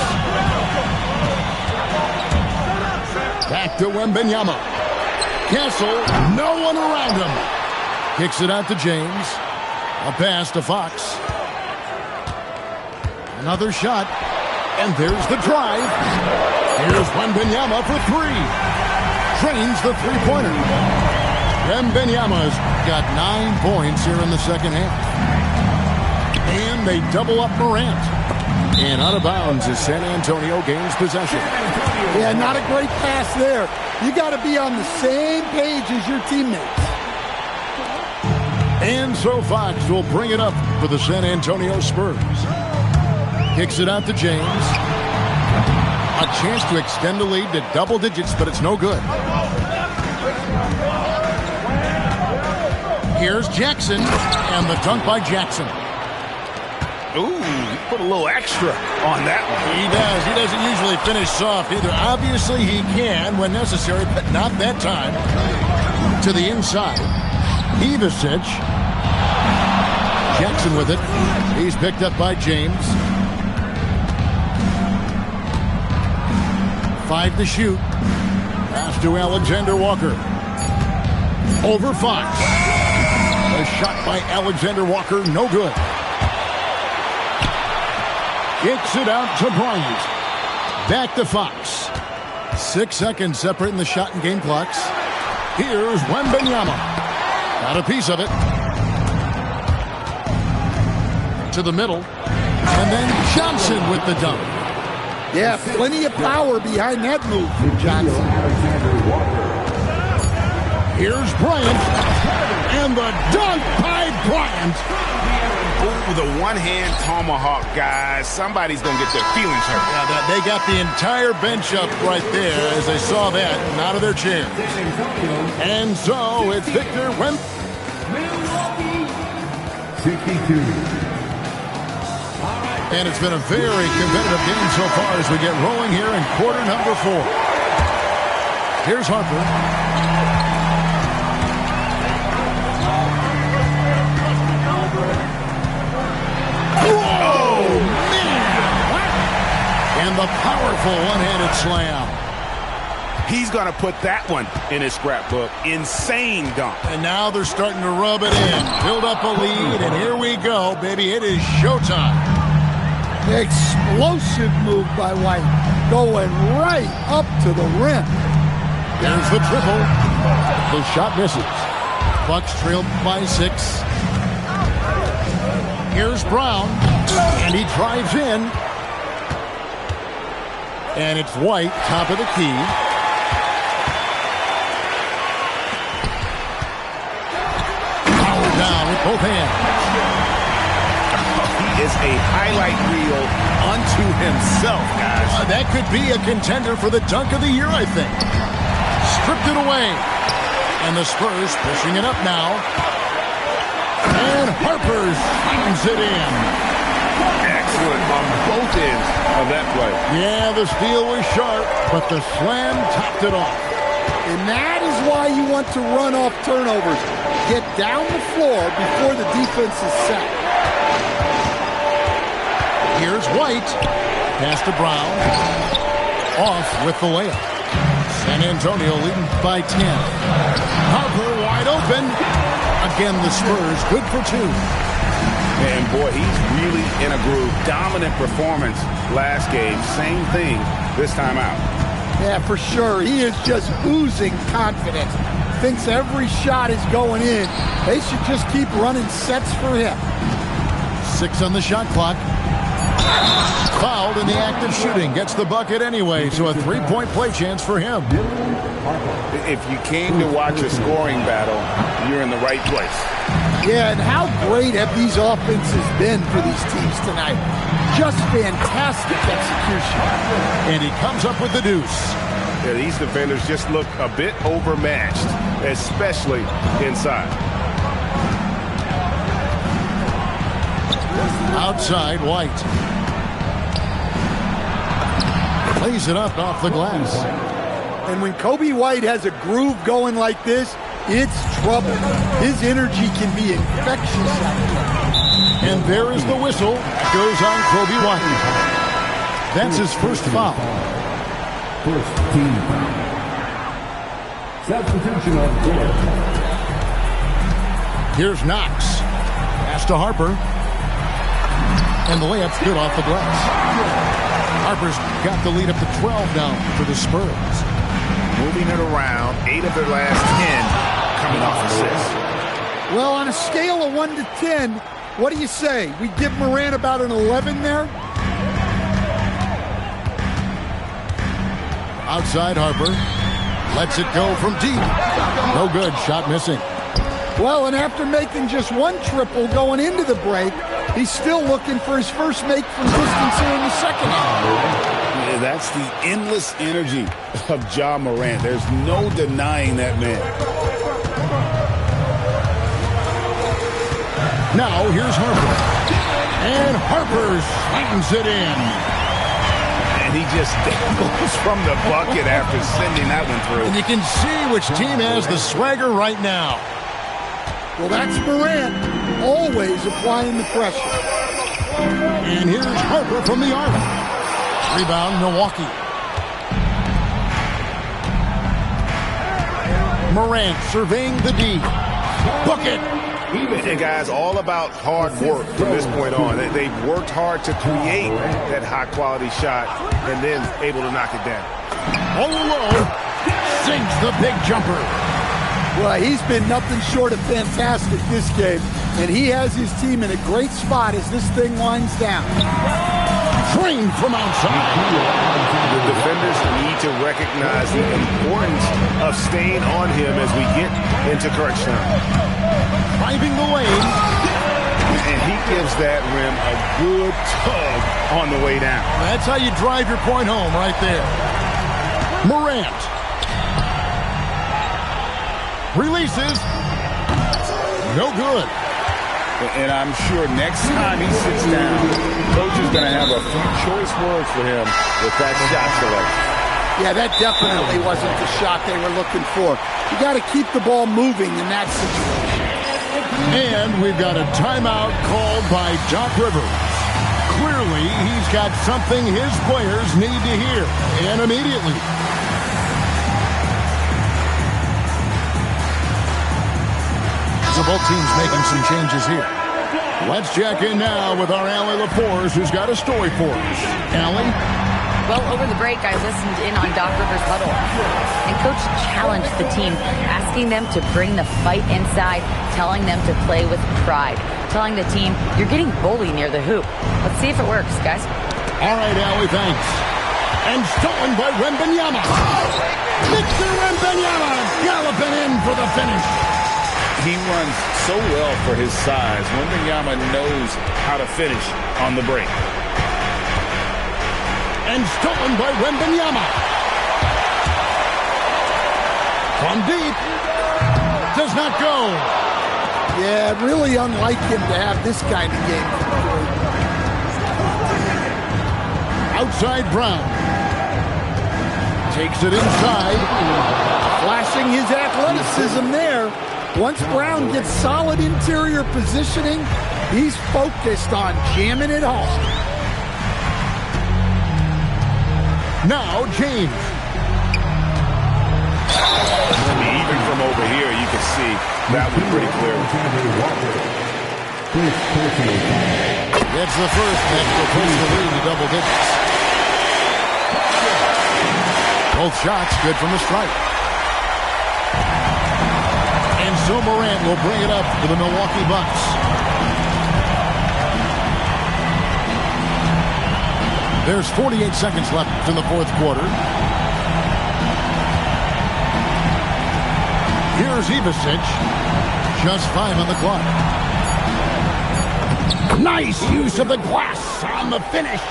Back to Wembanyama. Castle, no one around him. Kicks it out to James. A pass to Fox. Another shot. And there's the drive. Here's Wembanyama for 3. Drains the three-pointer. Wembanyama's got 9 points here in the second half. And they double up Morant. And out of bounds as San Antonio gains possession. Yeah, not a great pass there. You got to be on the same page as your teammates. And so Fox will bring it up for the San Antonio Spurs. Kicks it out to James. A chance to extend the lead to double digits, but it's no good. Here's Jackson, and the dunk by Jackson. Ooh, he put a little extra on that one. He does. He doesn't usually finish soft either. Obviously, he can when necessary, but not that time. To the inside. Ivicic. Jackson with it. He's picked up by James. 5 to shoot. Pass to Alexander Walker. Over Fox. A shot by Alexander Walker, no good. Kicks it out to Bryant. Back to Fox. 6 seconds separating the shot and game clocks. Here's Wembanyama. Got a piece of it. To the middle. And then Johnson with the dunk. Yeah, plenty of power behind that move from Johnson. Here's Bryant. And the dunk by Bryant. Ooh, the one-hand tomahawk, guys. Somebody's going to get their feelings hurt. Yeah, they got the entire bench up right there as they saw that and out of their chair. And so it's Victor Milwaukee, 62. And it's been a very competitive game so far as we get rolling here in quarter number 4. Here's Harper. Oh, man! And the powerful one-handed slam. He's going to put that one in his scrapbook. Insane dunk. And now they're starting to rub it in. Build up a lead, and here we go, baby. It is showtime. Explosive move by White. Going right up to the rim. There's the triple. The shot misses. Bucks trailed by 6. Here's Brown. And he drives in. And it's White, top of the key. Power down with both hands. He is a highlight reel unto himself, guys. That could be a contender for the dunk of the year, I think. Stripped it away. And the Spurs pushing it up now. And Harper slams it in. Excellent on both ends of that play. Yeah, the steal was sharp, but the slam topped it off. And that is why you want to run off turnovers. Get down the floor before the defense is set. Here's White. Pass to Brown. Off with the layup. San Antonio leading by 10. Harper wide open. Again, the Spurs good for 2. And boy, he's really in a groove. Dominant performance last game. Same thing this time out. Yeah, for sure. He is just oozing confidence. Thinks every shot is going in. They should just keep running sets for him. 6 on the shot clock. Fouled in the act of shooting. Gets the bucket anyway, so a 3-point play chance for him. If you came to watch a scoring battle, you're in the right place. Yeah, and how great have these offenses been for these teams tonight? Just fantastic execution. And he comes up with the deuce. Yeah, these defenders just look a bit overmatched, especially inside. Outside, White. Plays it up off the glass. And when Kobe White has a groove going like this, it's trouble. His energy can be infectious out there. And there is the whistle. Goes on Kobe White. That's his first foul. First team foul. Substitution on court. Here's Knox. Pass to Harper. And the layup's good off the glass. Harper's got the lead up to 12 now for the Spurs. Moving it around, 8 of their last 10 coming off assists. Well, on a scale of 1 to 10, what do you say? We give Morant about an 11 there? Outside Harper. Lets it go from deep. No good. Shot missing. Well, and after making just one triple going into the break, he's still looking for his first make from distance here in the second half. Yeah, that's the endless energy of Ja Morant. There's no denying that man. Now here's Harper. And Harper slams it in. And he just goes from the bucket after sending that one through. And you can see which team has the swagger right now. Well, that's Morant, always applying the pressure. And here's Harper from the arc. Rebound, Milwaukee. Morant surveying the D. Bucket. And guys, all about hard work from this point on. They've worked hard to create that high-quality shot and then able to knock it down. All alone, sinks the big jumper. Well, he's been nothing short of fantastic this game, and he has his team in a great spot as this thing winds down. Trained from outside. The defenders need to recognize the importance of staying on him as we get into crunch time. Driving the lane. And he gives that rim a good tug on the way down. That's how you drive your point home right there. Morant. Releases. No good. And I'm sure next time he sits down, coach is going to have a few choice words for him with that shot selection. Yeah, that definitely wasn't the shot they were looking for. You got to keep the ball moving in that situation. And we've got a timeout called by Doc Rivers. Clearly, he's got something his players need to hear, and immediately. So both teams making some changes here. Let's check in now with our Allie LaForce, who's got a story for us. Allie? Well, over the break, I listened in on Doc Rivers' huddle. And Coach challenged the team, asking them to bring the fight inside, telling them to play with pride, telling the team, you're getting bullied near the hoop. Let's see if it works, guys. All right, Allie, thanks. And stolen by Wembanyama. Victor Wembanyama galloping in for the finish. He runs so well for his size. Wembanyama knows how to finish on the break. And stolen by Wembanyama. From deep. Does not go. Yeah, really unlike him to have this kind of game. Outside Brown. Takes it inside. Flashing his athleticism there. Once Brown gets solid interior positioning, he's focused on jamming it home. Now James. Even from over here, you can see that was pretty clear. That's the first that will push the lead to double digits. Both shots good from the stripe. And so Morant will bring it up for the Milwaukee Bucks. There's 48 seconds left in the fourth quarter. Here's Ivicic. Just 5 on the clock. Nice use of the glass on the finish.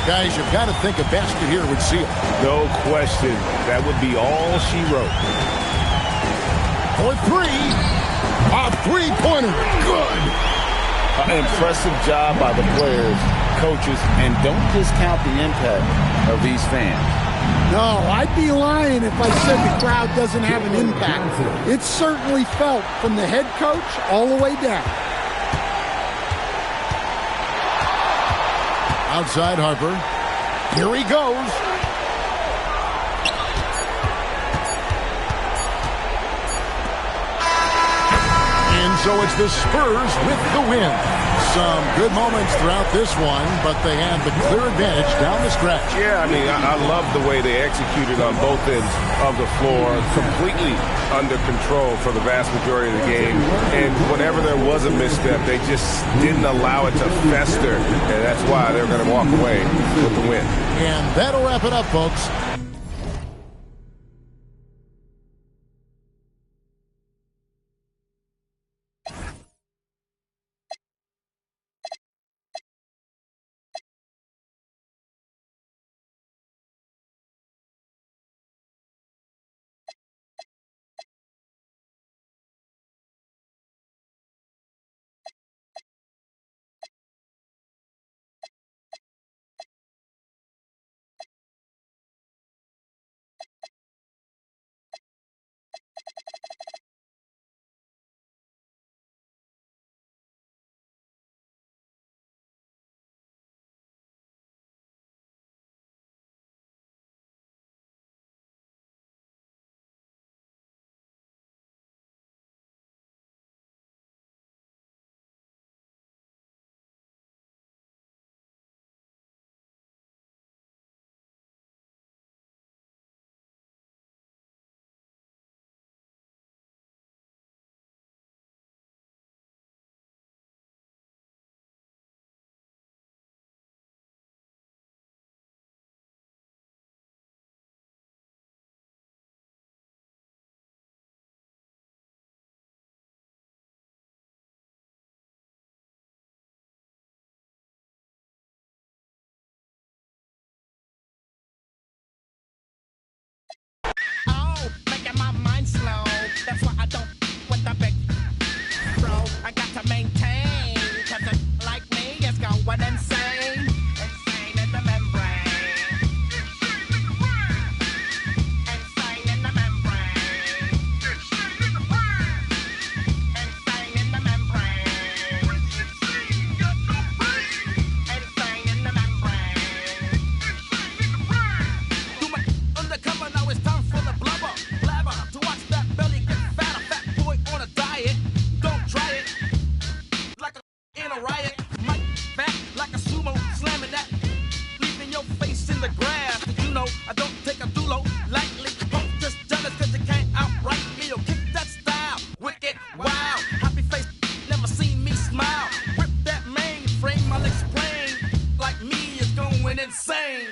Guys, you've got to think a basket here would seal. No question. That would be all she wrote. For three. A three-pointer. Good. An impressive job by the players, coaches, and don't discount the impact of these fans. No, I'd be lying if I said the crowd doesn't have an impact. It's certainly felt from the head coach all the way down. Outside Harper. Here he goes. And so it's the Spurs with the win. Some good moments throughout this one, but they had the clear advantage down the stretch. Yeah, I mean, I love the way they executed on both ends of the floor, completely under control for the vast majority of the game. And whenever there was a misstep, they just didn't allow it to fester, and that's why they're going to walk away with the win. And that'll wrap it up, folks. That's why I don't with the big bro. I got to maintain, cause a like me is going insane. Insane in the membrane. Insane in the membrane. Insane in the membrane. Insane in the membrane. Do my undercover, now it's time for the blubber. To watch that belly get fat, a fat boy on a diet. Don't try it. Like a in a riot. Mike fat like a sumo, slamming that. Leaving your face in the grass. Did you know I don't take a dulo lightly? Don't just jealous cause you can't outright me. Yo, kick that style. Wicked, wow. Happy face, never seen me smile. Rip that mainframe, I'll explain. Like me is going insane.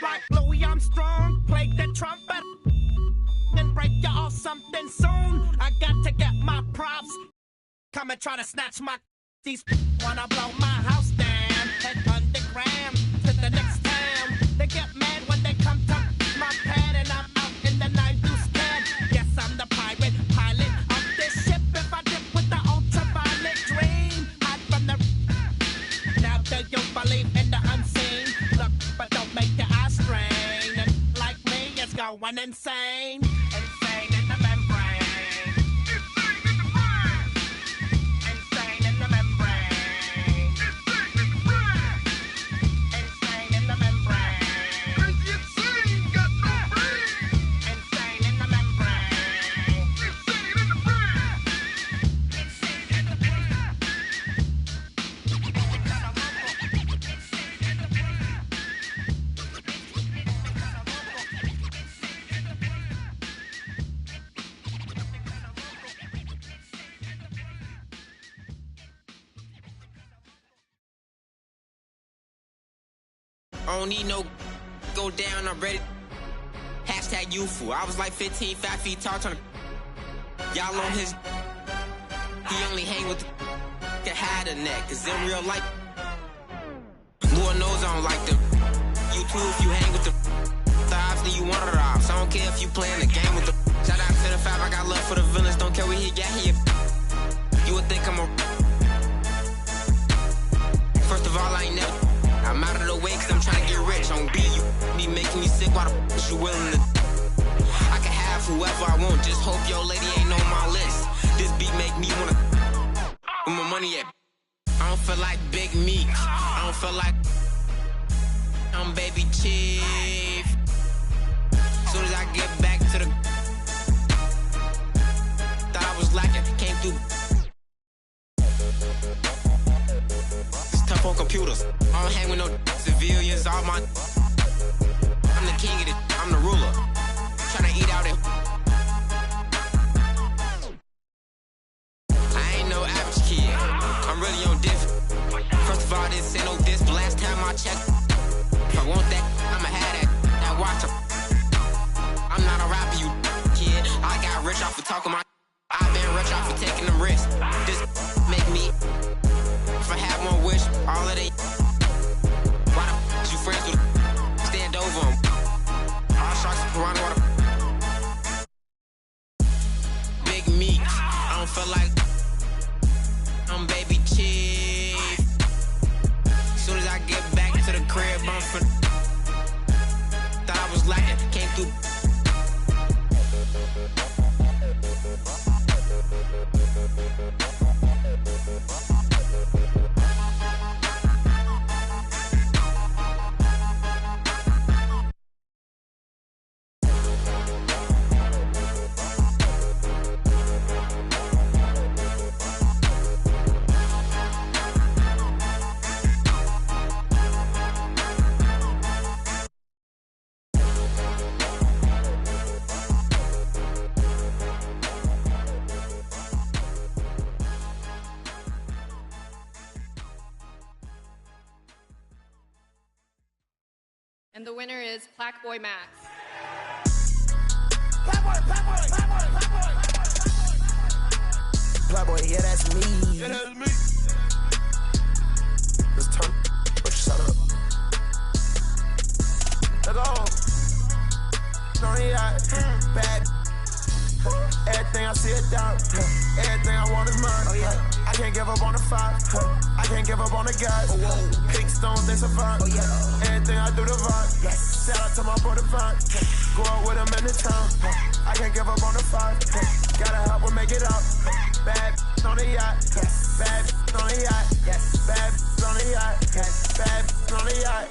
Like Louis Armstrong, play the trumpet and break y'all something soon. I got to get my props. Come and try to snatch my these wanna blow my house down and underground to the next town. They get mad when they come to my pad and I'm out in the night loose can. Yes, I'm the pirate pilot of this ship. If I dip with the ultraviolet dream, hide from the now do you believe in the unseen? Look, but don't make your eyes strain. And like me, it's going insane. Insane in the membrane. Insane in the membrane. Insane in the membrane. Insane got no brain. Insane in the membrane. Insane in the brain. Insane in the brain. I don't need no go down, I'm ready. Hashtag youthful. I was like 15, 5 feet tall, trying to y'all on his. He only hang with the that had a neck, cause in real life, Lord knows I don't like them. You too if you hang with the vibes, then you one of the ops. I don't care if you playing the game with the. Shout out to the 5, I got love for the villains. Don't care where he got here. You would think I'm a. First of all, I ain't never. I'm out of the way cause I'm trying to get rich. On B, you be making me sick. Why the f you willing to? I can have whoever I want. Just hope your lady ain't on my list. This beat make me wanna. Where my money at? I don't feel like Big Meek. I don't feel like I'm Baby Chief. Soon as I get back to the. Thought I was lacking, came through. It's tough on computers. I don't hang with no civilians. All my. I'm the king of it. I'm the ruler. Tryna eat out it. I ain't no average kid. I'm really on diff. First of all, this ain't no diss. The last time I checked, if I want that, I'ma have that. That watch up. I'm not a rapper, you kid. I got rich off of talking my. I've been rich off of taking them risks. This make me. If I had one wish, all of they. Why the you friends with? Stand over them. All sharks and piranha water. Big Meek. I don't feel like I'm Baby Chief. Soon as I get back to the crib, I'm for. Thought I was lacking, came through. And the winner is Black Boy Max. Black Boy, Black Boy, Black Boy, Black Boy. Black Boy, yeah, that's me. Yeah, that's me. Let's turn. Shut up. Let's go. Don't bad. Everything I see it down. Everything I want is mine. Oh, yeah. I can't give up on the fight. I can't give up on the guys. Pink stones, they survive. Everything I do, the vibe. Shout out to my brother Vine. Go out with him in the town. I can't give up on the fight. Gotta help her make it out. Bad on the yacht. Bad on the yacht. Bad on the yacht. Bad on the yacht.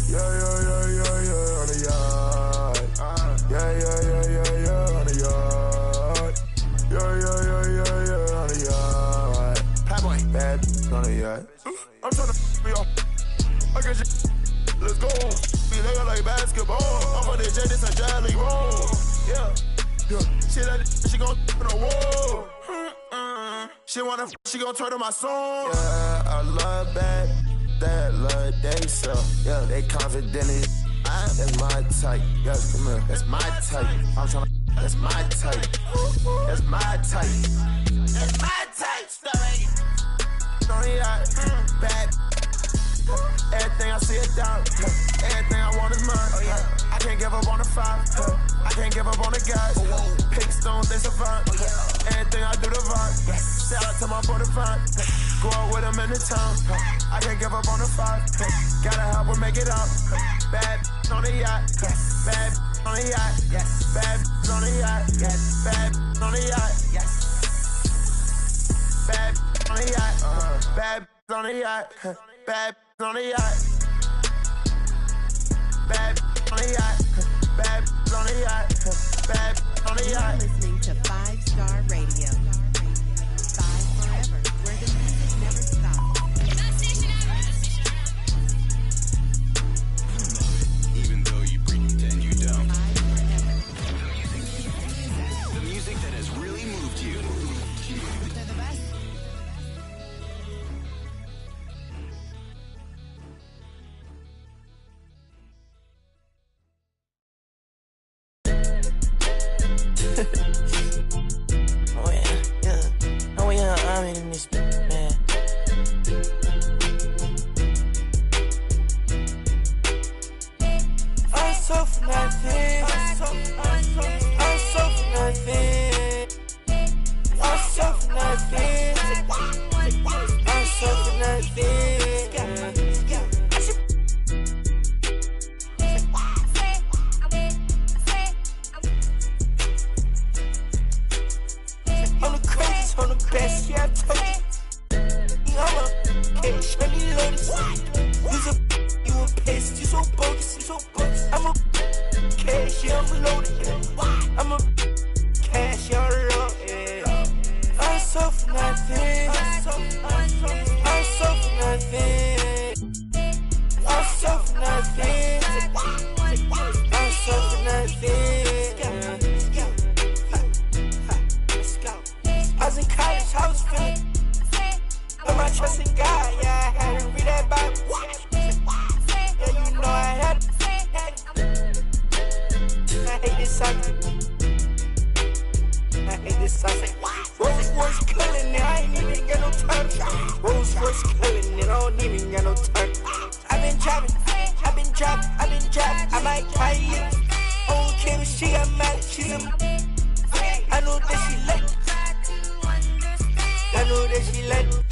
Yeah, on the yacht. Yeah, on the yacht. Yeah, on the yacht. Pat boy, bad on the yacht. I'm tryna be off. I get you. Let's go. We lay like basketball. I'm on the jet, this a jelly roll. Yeah. She like she gon' put a wall. She wanna, she gon' turn to my song. Yeah, I love bad. That love they sell. Yeah, they confident. That's my type. Yes, come here. That's my type. I'm tryna. That's my type. That's my type. That's my type. Story. Bad. Everything I see it down. Everything I want is mine. I can't give up on the fight. I can't give up on the guys. Pink stones, they survive. Everything I do, the vibe. Shout out to my brother Vine. Go out with him in the town. I can't give up on the fight. Gotta help her make it out. Bad on the yacht. Bad on the yacht. Bad on the yacht. Bad on the yacht. Bad on the yacht. Bad on the yacht. Bad on the yacht. Bad on the yacht. Bad on the yacht. Bad on the yacht. You're listening to 5-Star Radio. 5 forever, where the music never stops. Even though you pretend you don't. The music that has really moved you. They're the best. Oh yeah, I'm in this man. I'm so the sunset. Rolls Royce killing it, I ain't even got no turn. Rolls Royce killing it, I don't even got no turn. I've been driving, I might try it. Oh, Kim, she got mad, she's a. I know that she like. I know that she like.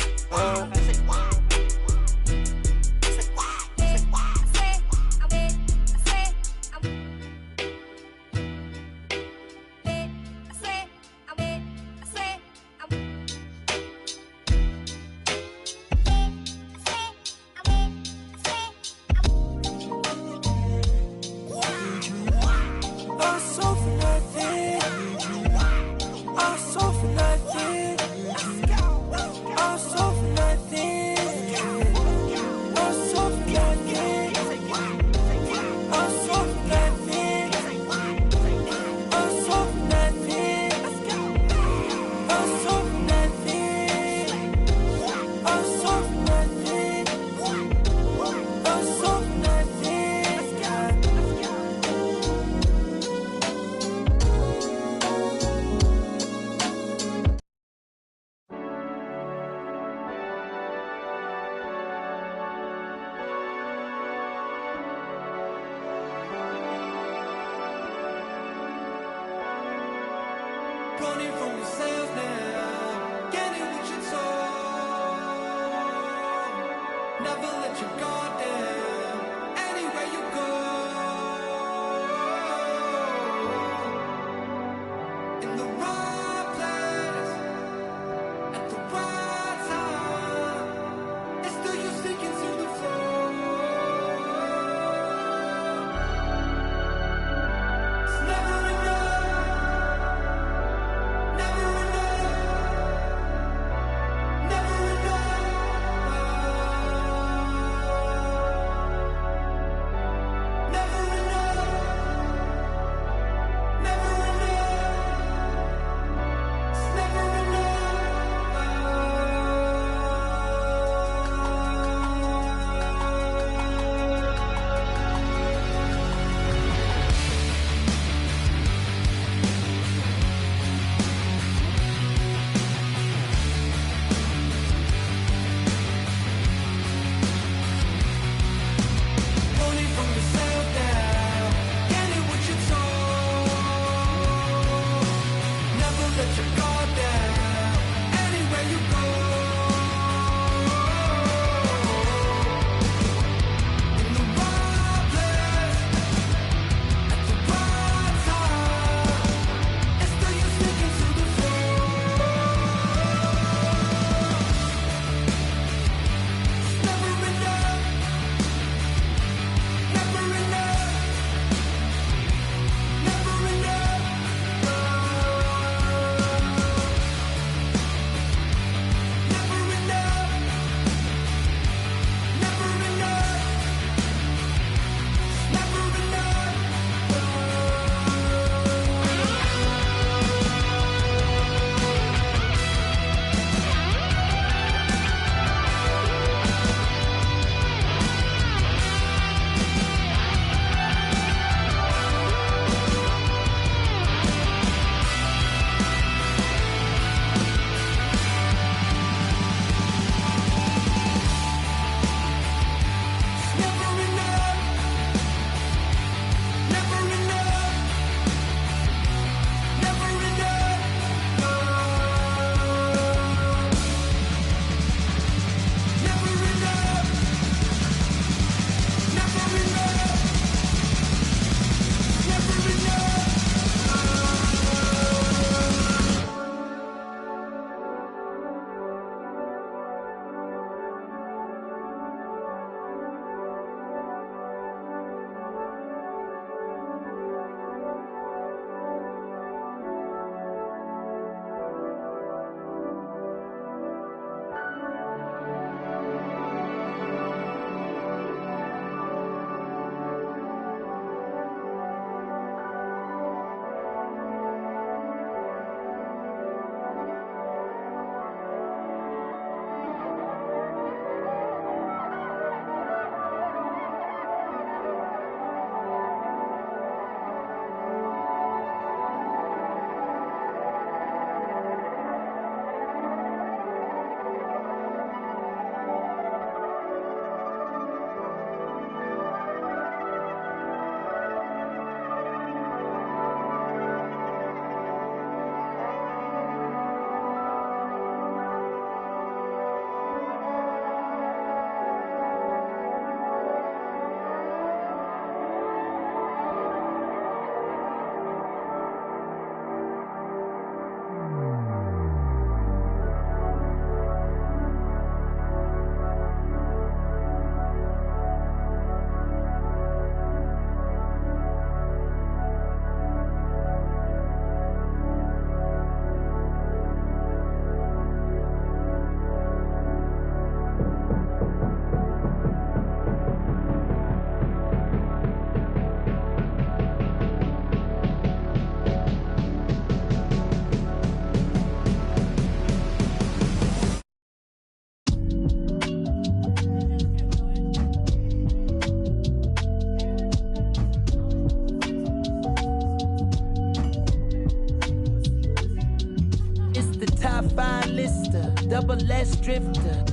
twister, double S drifter.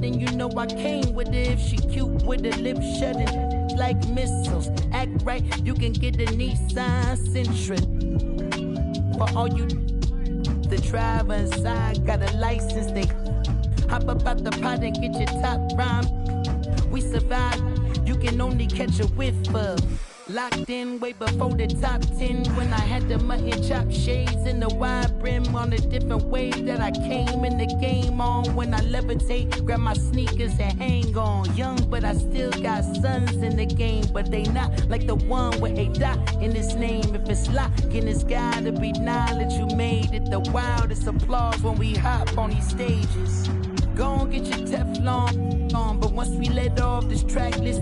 Then you know I came with it if she cute with her lips shutting like missiles. Act right, you can get a Nissan Sentra. For all you the driver inside got a license, they hop up out the pot and get your top rhyme. We survive, you can only catch a whiff of. Locked in way before the top 10 when I had the mutton chop shades and the wide brim on a different wave that I came in the game on. When I levitate, grab my sneakers and hang on. Young, but I still got sons in the game, but they not like the one with a dot in his name. If it's locking, it's gotta be knowledge. You made it the wildest applause when we hop on these stages. Go on, get your Teflon on, but once we let off this track list,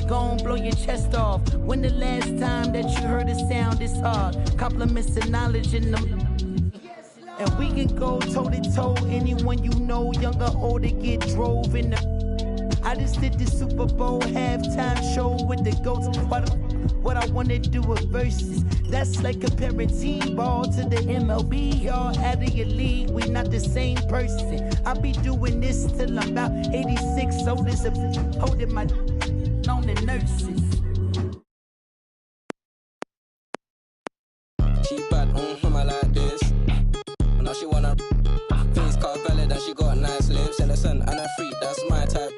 gon' blow your chest off. When the last time that you heard a sound this hard? Compliments and knowledge in them. And we can go toe to toe. Anyone you know, young or old, to get drove in the. I just did the Super Bowl halftime show with the GOATs. What I wanna do with verses. That's like comparing team ball to the MLB. Y'all out of your league, we not the same person. I'll be doing this till I'm about 86. So this holding my on the nurses. She bad on I like this. Now she wanna face car valid and she got nice lips. Innocent and a freak, that's my type.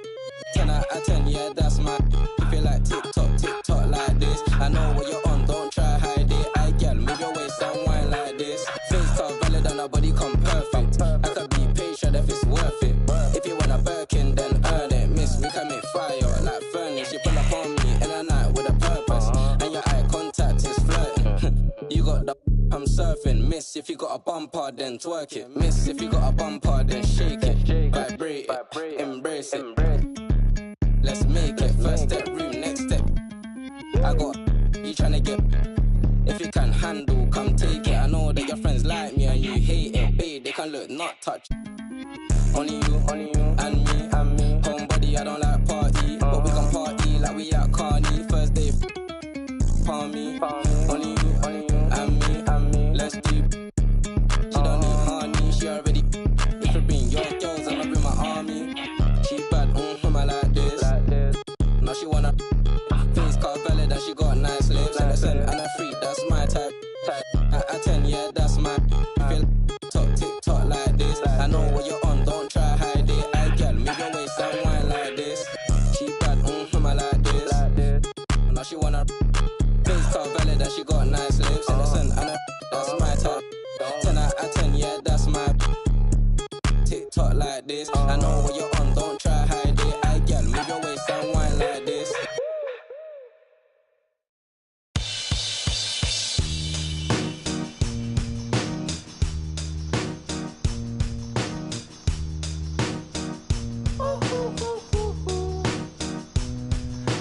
10 out of 10, yeah, that's my. If you like TikTok like this, I know what you're on, don't try hide it. I girl, move your waist and wine like this. Face car valid and her body come perfect. I could be patient if it's worth it. If you want a Birkin, then earn it. Miss me, can make fire like furnace. You pull up on me in a night with a purpose, and your eye contact is flirting. You got the I'm surfing. Miss if you got a bumper, then twerk it. Miss if you got a bumper, then shake it. Vibrate it, embrace it. Let's make it. First step, room, next step. I got you tryna get. If you can handle, come take it. I know that your friends like me and you hate it. Babe, they can look, not touch. Only you, and me. Homebody, I don't like party, but we can party like we at Carney. First day, palm me. Only you, and me. Let's do. She don't need honey, she already. If you bring your girls, I'ma bring my army. She bad, I like this. Now she wanna face car valid and she got nice lips. Innocent and a freak, that's my type. At 10, yeah, that's my. Feel TikTok like this. I know what you're on, don't try hide it. I girl, move your waist and wine like this. She bad, I like this. Now she wanna face car valid and she got nice lips. Innocent and a that's my type. 10 out of 10, yeah, that's my. TikTok like this. I know what you're on, don't try hide it. I girl, move your waist and wine like this.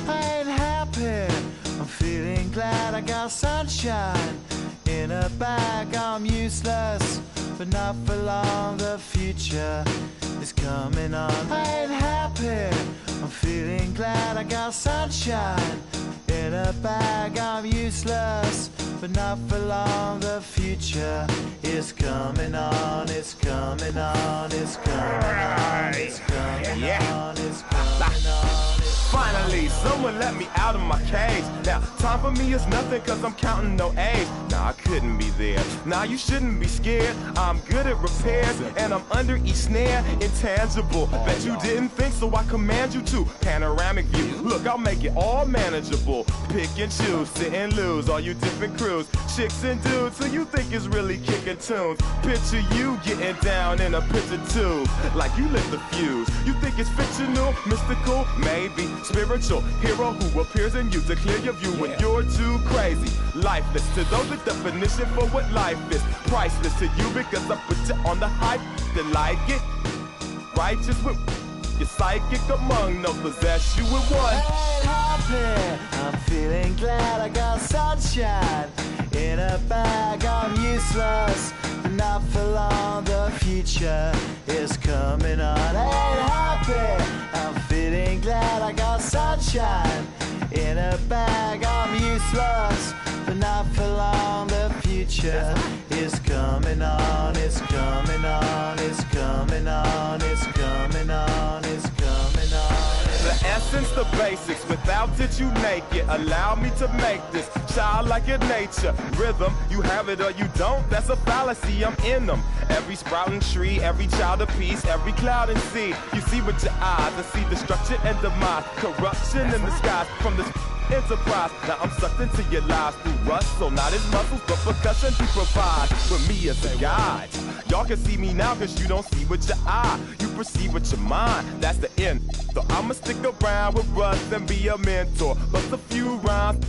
I ain't happy, I'm feeling glad I got sunshine in a bag. I'm useless, but not for long, the future is coming on. I ain't happy, I'm feeling glad I got sunshine in a bag. I'm useless, but not for long, the future is coming on. It's coming on, it's coming on, it's coming on, it's coming on. Finally, someone let me out of my cage. Now, time for me is nothing cause I'm counting no A's. Nah, I couldn't be there. Nah, you shouldn't be scared. I'm good at repairs and I'm under each snare. Intangible, bet you didn't think, so I command you to. Panoramic view, look, I'll make it all manageable. Pick and choose, sit and lose, all you different crews. Chicks and dudes, who you think is really kicking tunes. Picture you getting down in a picture tube, like you lit the fuse. You think it's fictional, mystical, maybe. Spiritual hero who appears in you to clear your view when you're too crazy. Lifeless to those, the definition for what life is. Priceless to you because I put you on the hype to like it. Righteous with your psychic among no possess you with one. I ain't happy, I'm feeling glad I got sunshine in a bag. I'm useless, but not for long, the future is coming on. I ain't happy, I'm feeling glad I got sunshine in a bag. I'm useless, but not for long, the future is coming coming on, it's coming on, it's coming on, it's coming on, it's coming on. The essence, the basics, without it you naked. Allow me to make this childlike in nature. Rhythm, you have it or you don't, that's a fallacy, I'm in them. Every sprouting tree, every child of peace, every cloud and sea. You see with your eyes and see destruction and demise. Corruption in the skies from this enterprise. Now I'm sucked into your lives through rust, so not as muscles, but percussion to provide with me as a guide. Y'all can see me now cause you don't see with your eye. You perceive with your mind, that's the end. So I'ma stick around with Russ and be a mentor. Bust a few rhymes.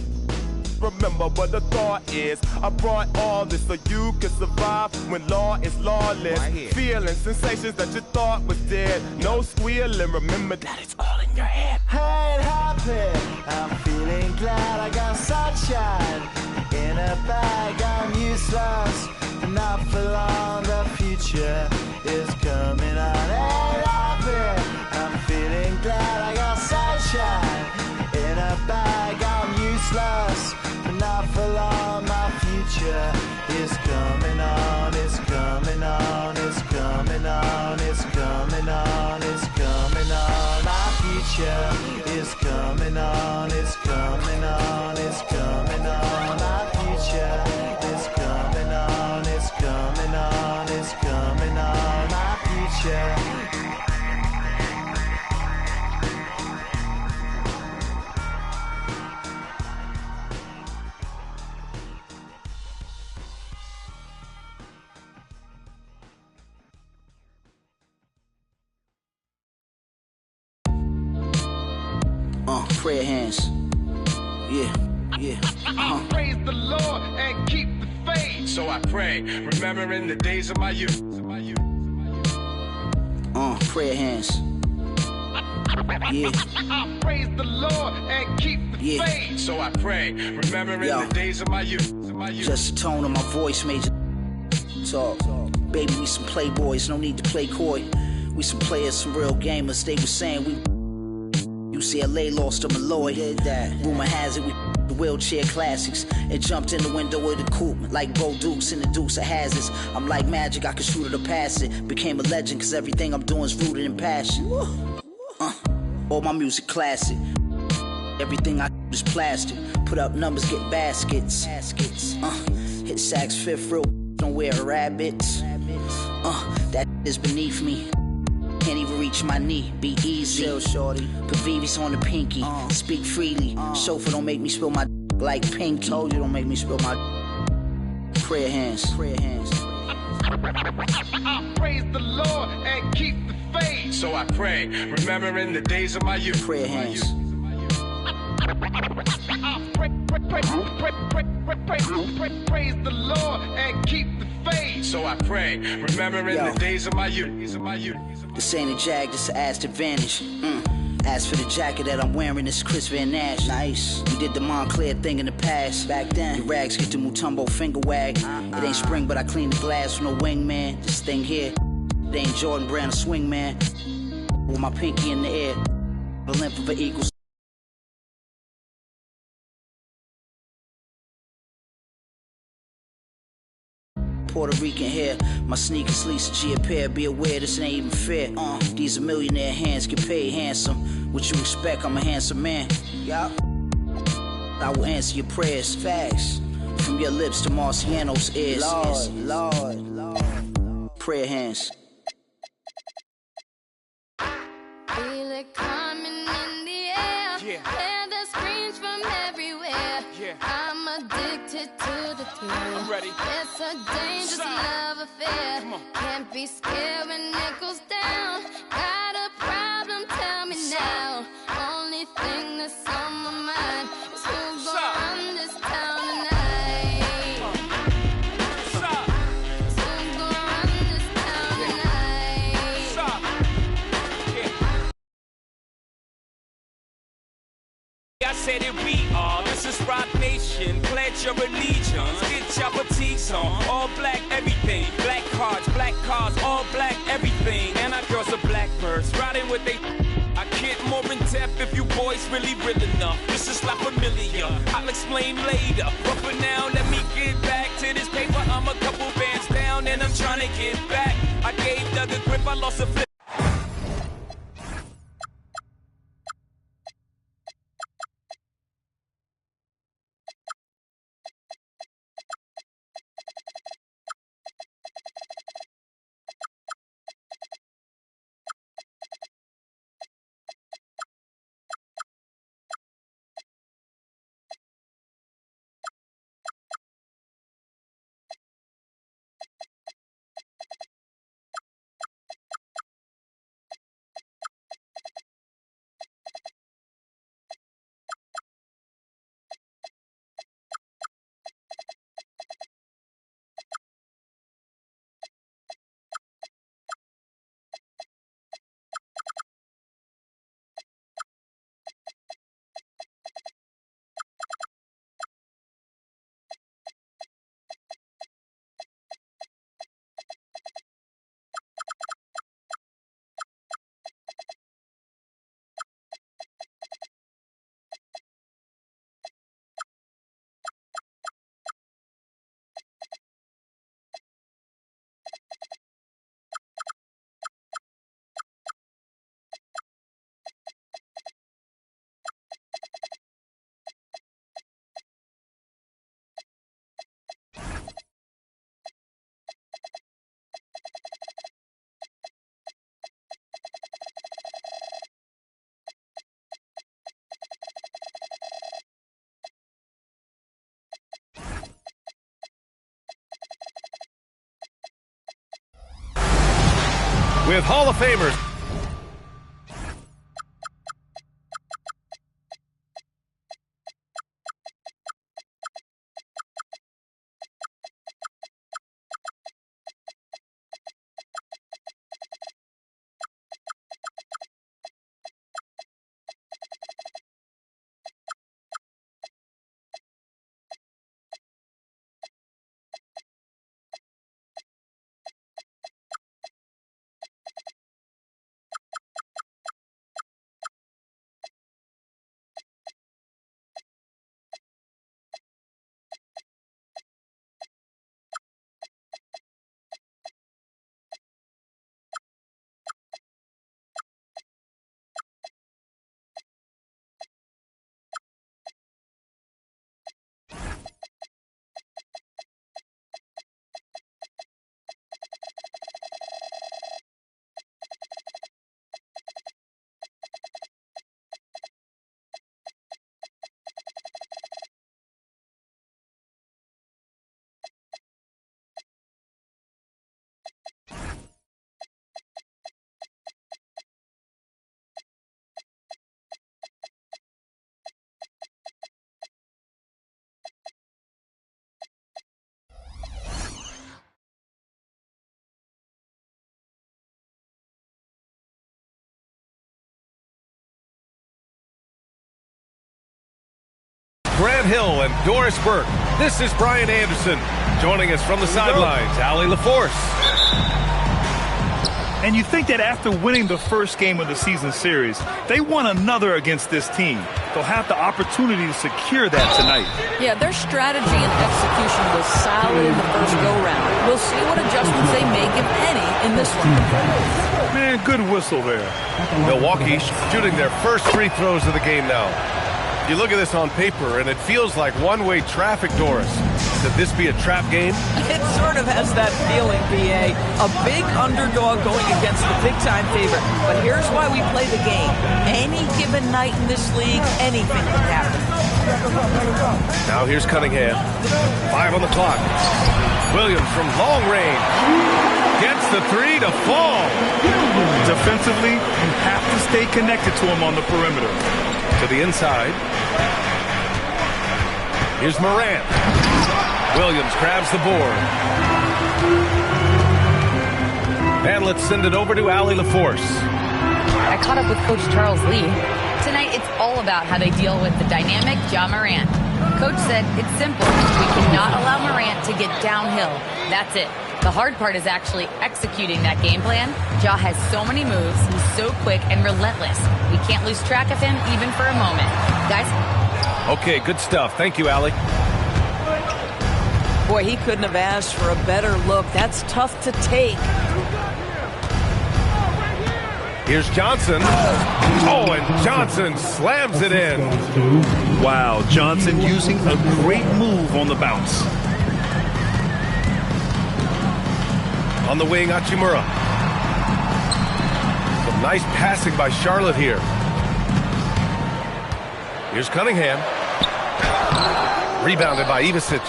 Remember what the thought is. I brought all this so you can survive when law is lawless. Feeling sensations that you thought was dead. No squealing, remember that it's all in your head. Hey, happy, I'm feeling glad I got sunshine in a bag. I'm useless, not for long. The future is coming on. Hey, happy, I'm feeling glad I got sunshine in a bag. I'm useless, not for long. My future is coming on, it's coming on, it's coming on, it's coming on, it's coming on. My future is coming on, it's coming on, it's coming on. My future is coming on, it's coming on, it's coming on. My future. Prayer hands. Yeah, yeah. Praise the Lord and keep the faith. So I pray, remembering the days of my youth. Prayer hands. Yeah. Praise the Lord and keep the faith. So I pray, remembering the days of my youth. Just the tone of my voice made you talk. Baby, we some playboys, no need to play coy. We some players, some real gamers. They were saying we UCLA lost to Malloy. Did that. Rumor has it we the wheelchair classics and jumped in the window of the coupe like Bo Dukes in the Dukes of Hazzards. I'm like magic, I can shoot it or pass it. Became a legend cause everything I'm doing is rooted in passion. All my music classic. Everything I is plastic. Put up numbers, get baskets. Hit sacks, fifth row, don't wear rabbits. That is beneath me. Can't even reach my knee, be easy. Chill, shorty. Put VVS on the pinky, speak freely. Chauffeur don't make me spill my like Pinky. Told you don't make me spill my prayer hands. Prayer hands. Praise the Lord and keep the faith. So I pray, remembering the days of my youth. Prayer hands. Praise the Lord and keep the faith. So I pray, remembering the days of my youth. This ain't a Jag, this a Aston Vantage. As for the jacket that I'm wearing, it's Chris Van Nash. Nice. We did the Montclair thing in the past. Back then, the rags get the Mutombo finger wag. It ain't spring, but I clean the glass with no wingman. This thing here, it ain't Jordan Brand, a swing man. With my pinky in the air, the length of an eagle's. Puerto Rican hair, my sneakers Lisa G a pair. Be aware this ain't even fair. These are millionaire hands, get paid handsome. What you expect? I'm a handsome man. Yup. I will answer your prayers. Facts. From your lips to Marciano's ears. Lord. Prayer hands. Feel it coming in the air. Hear the screams from everywhere. I'm addicted to the thrill. I'm ready. It's a dangerous love affair. Can't be scared when it goes down. Got a problem? Tell me now. Only thing that's on my mind is who's gonna run this town tonight. Who's gonna run this town tonight? I said it, we are. This is Rock Nation. Pledge your allegiance. Get your fatigues on. All black, everything. Black cars, all black, everything. And our girls are blackbirds. Riding with they. I get more in depth if you boys really real enough. This is not familiar. I'll explain later. But for now, let me get back to this paper. I'm a couple bands down. down and I'm trying to get back. I gave Doug a grip, I lost a flip. With Hall of Famers. Grant Hill and Doris Burke. This is Brian Anderson. Joining us from the sidelines, Allie LaForce. And you think that after winning the first game of the season series, they won another against this team. They'll have the opportunity to secure that tonight. Yeah, their strategy and execution was solid in the first go-round. We'll see what adjustments they make, if any, in this one. Man, good whistle there. Milwaukee shooting their first free throws of the game now. You look at this on paper, and it feels like one-way traffic, Doris. Could this be a trap game? It sort of has that feeling, B.A. A big underdog going against the big-time favorite. But here's why we play the game. Any given night in this league, anything can happen. Now here's Cunningham. 5 on the clock. Williams from long range. Gets the three to fall. Defensively, you have to stay connected to him on the perimeter. To the inside. Here's Morant. Williams grabs the board. And let's send it over to Allie LaForce. I caught up with Coach Charles Lee. Tonight, it's all about how they deal with the dynamic Ja Morant. Coach said it's simple. We cannot allow Morant to get downhill. That's it. The hard part is actually executing that game plan. Ja has so many moves. He's so quick and relentless. We can't lose track of him even for a moment. Guys? Okay, good stuff. Thank you, Allie. Boy, he couldn't have asked for a better look. That's tough to take. Here's Johnson. Oh, and Johnson slams it in. Wow, Johnson using a great move on the bounce. On the wing, Hachimura. Some nice passing by Charlotte here. Here's Cunningham. Rebounded by Ivisic.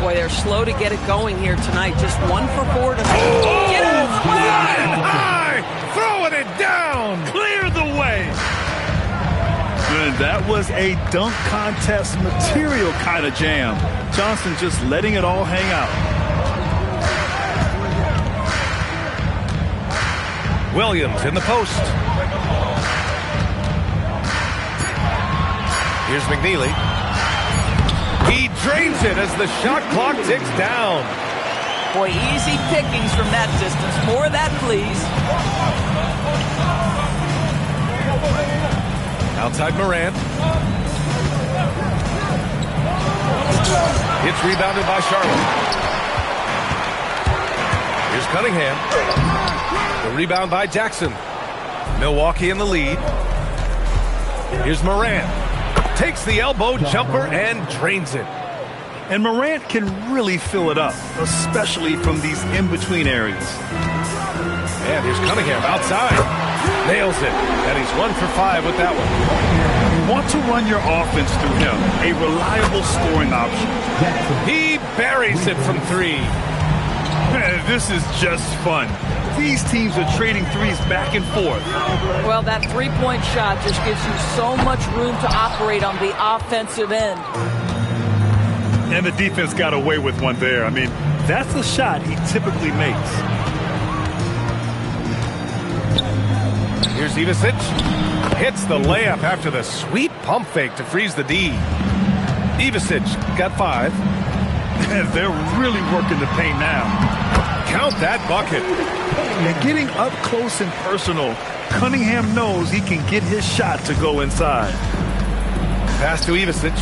Boy, they're slow to get it going here tonight. Just 1 for 4 to get out of the way. High, throwing it down. Clear the way. And that was a dunk contest material kind of jam. Johnson just letting it all hang out. Williams in the post. Here's McNeely. He drains it as the shot clock ticks down. Boy, easy pickings from that distance. More of that, please. Outside Morant. It's rebounded by Charlotte. Here's Cunningham. The rebound by Jackson. Milwaukee in the lead. Here's Morant. Takes the elbow jumper and drains it. And Morant can really fill it up, especially from these in-between areas. And here's Cunningham outside. Nails it. And he's 1 for 5 with that one. You want to run your offense through him. A reliable scoring option. He buries it from 3. This is just fun. These teams are trading threes back and forth. Well, that three-point shot just gives you so much room to operate on the offensive end. And the defense got away with one there. I mean, that's the shot he typically makes. Here's Ivisic. Hits the layup after the sweet pump fake to freeze the D. Ivisic got 5. And they're really working the paint now. Count that bucket. And getting up close and personal, Cunningham knows he can get his shot to go inside. Pass to Ivisic.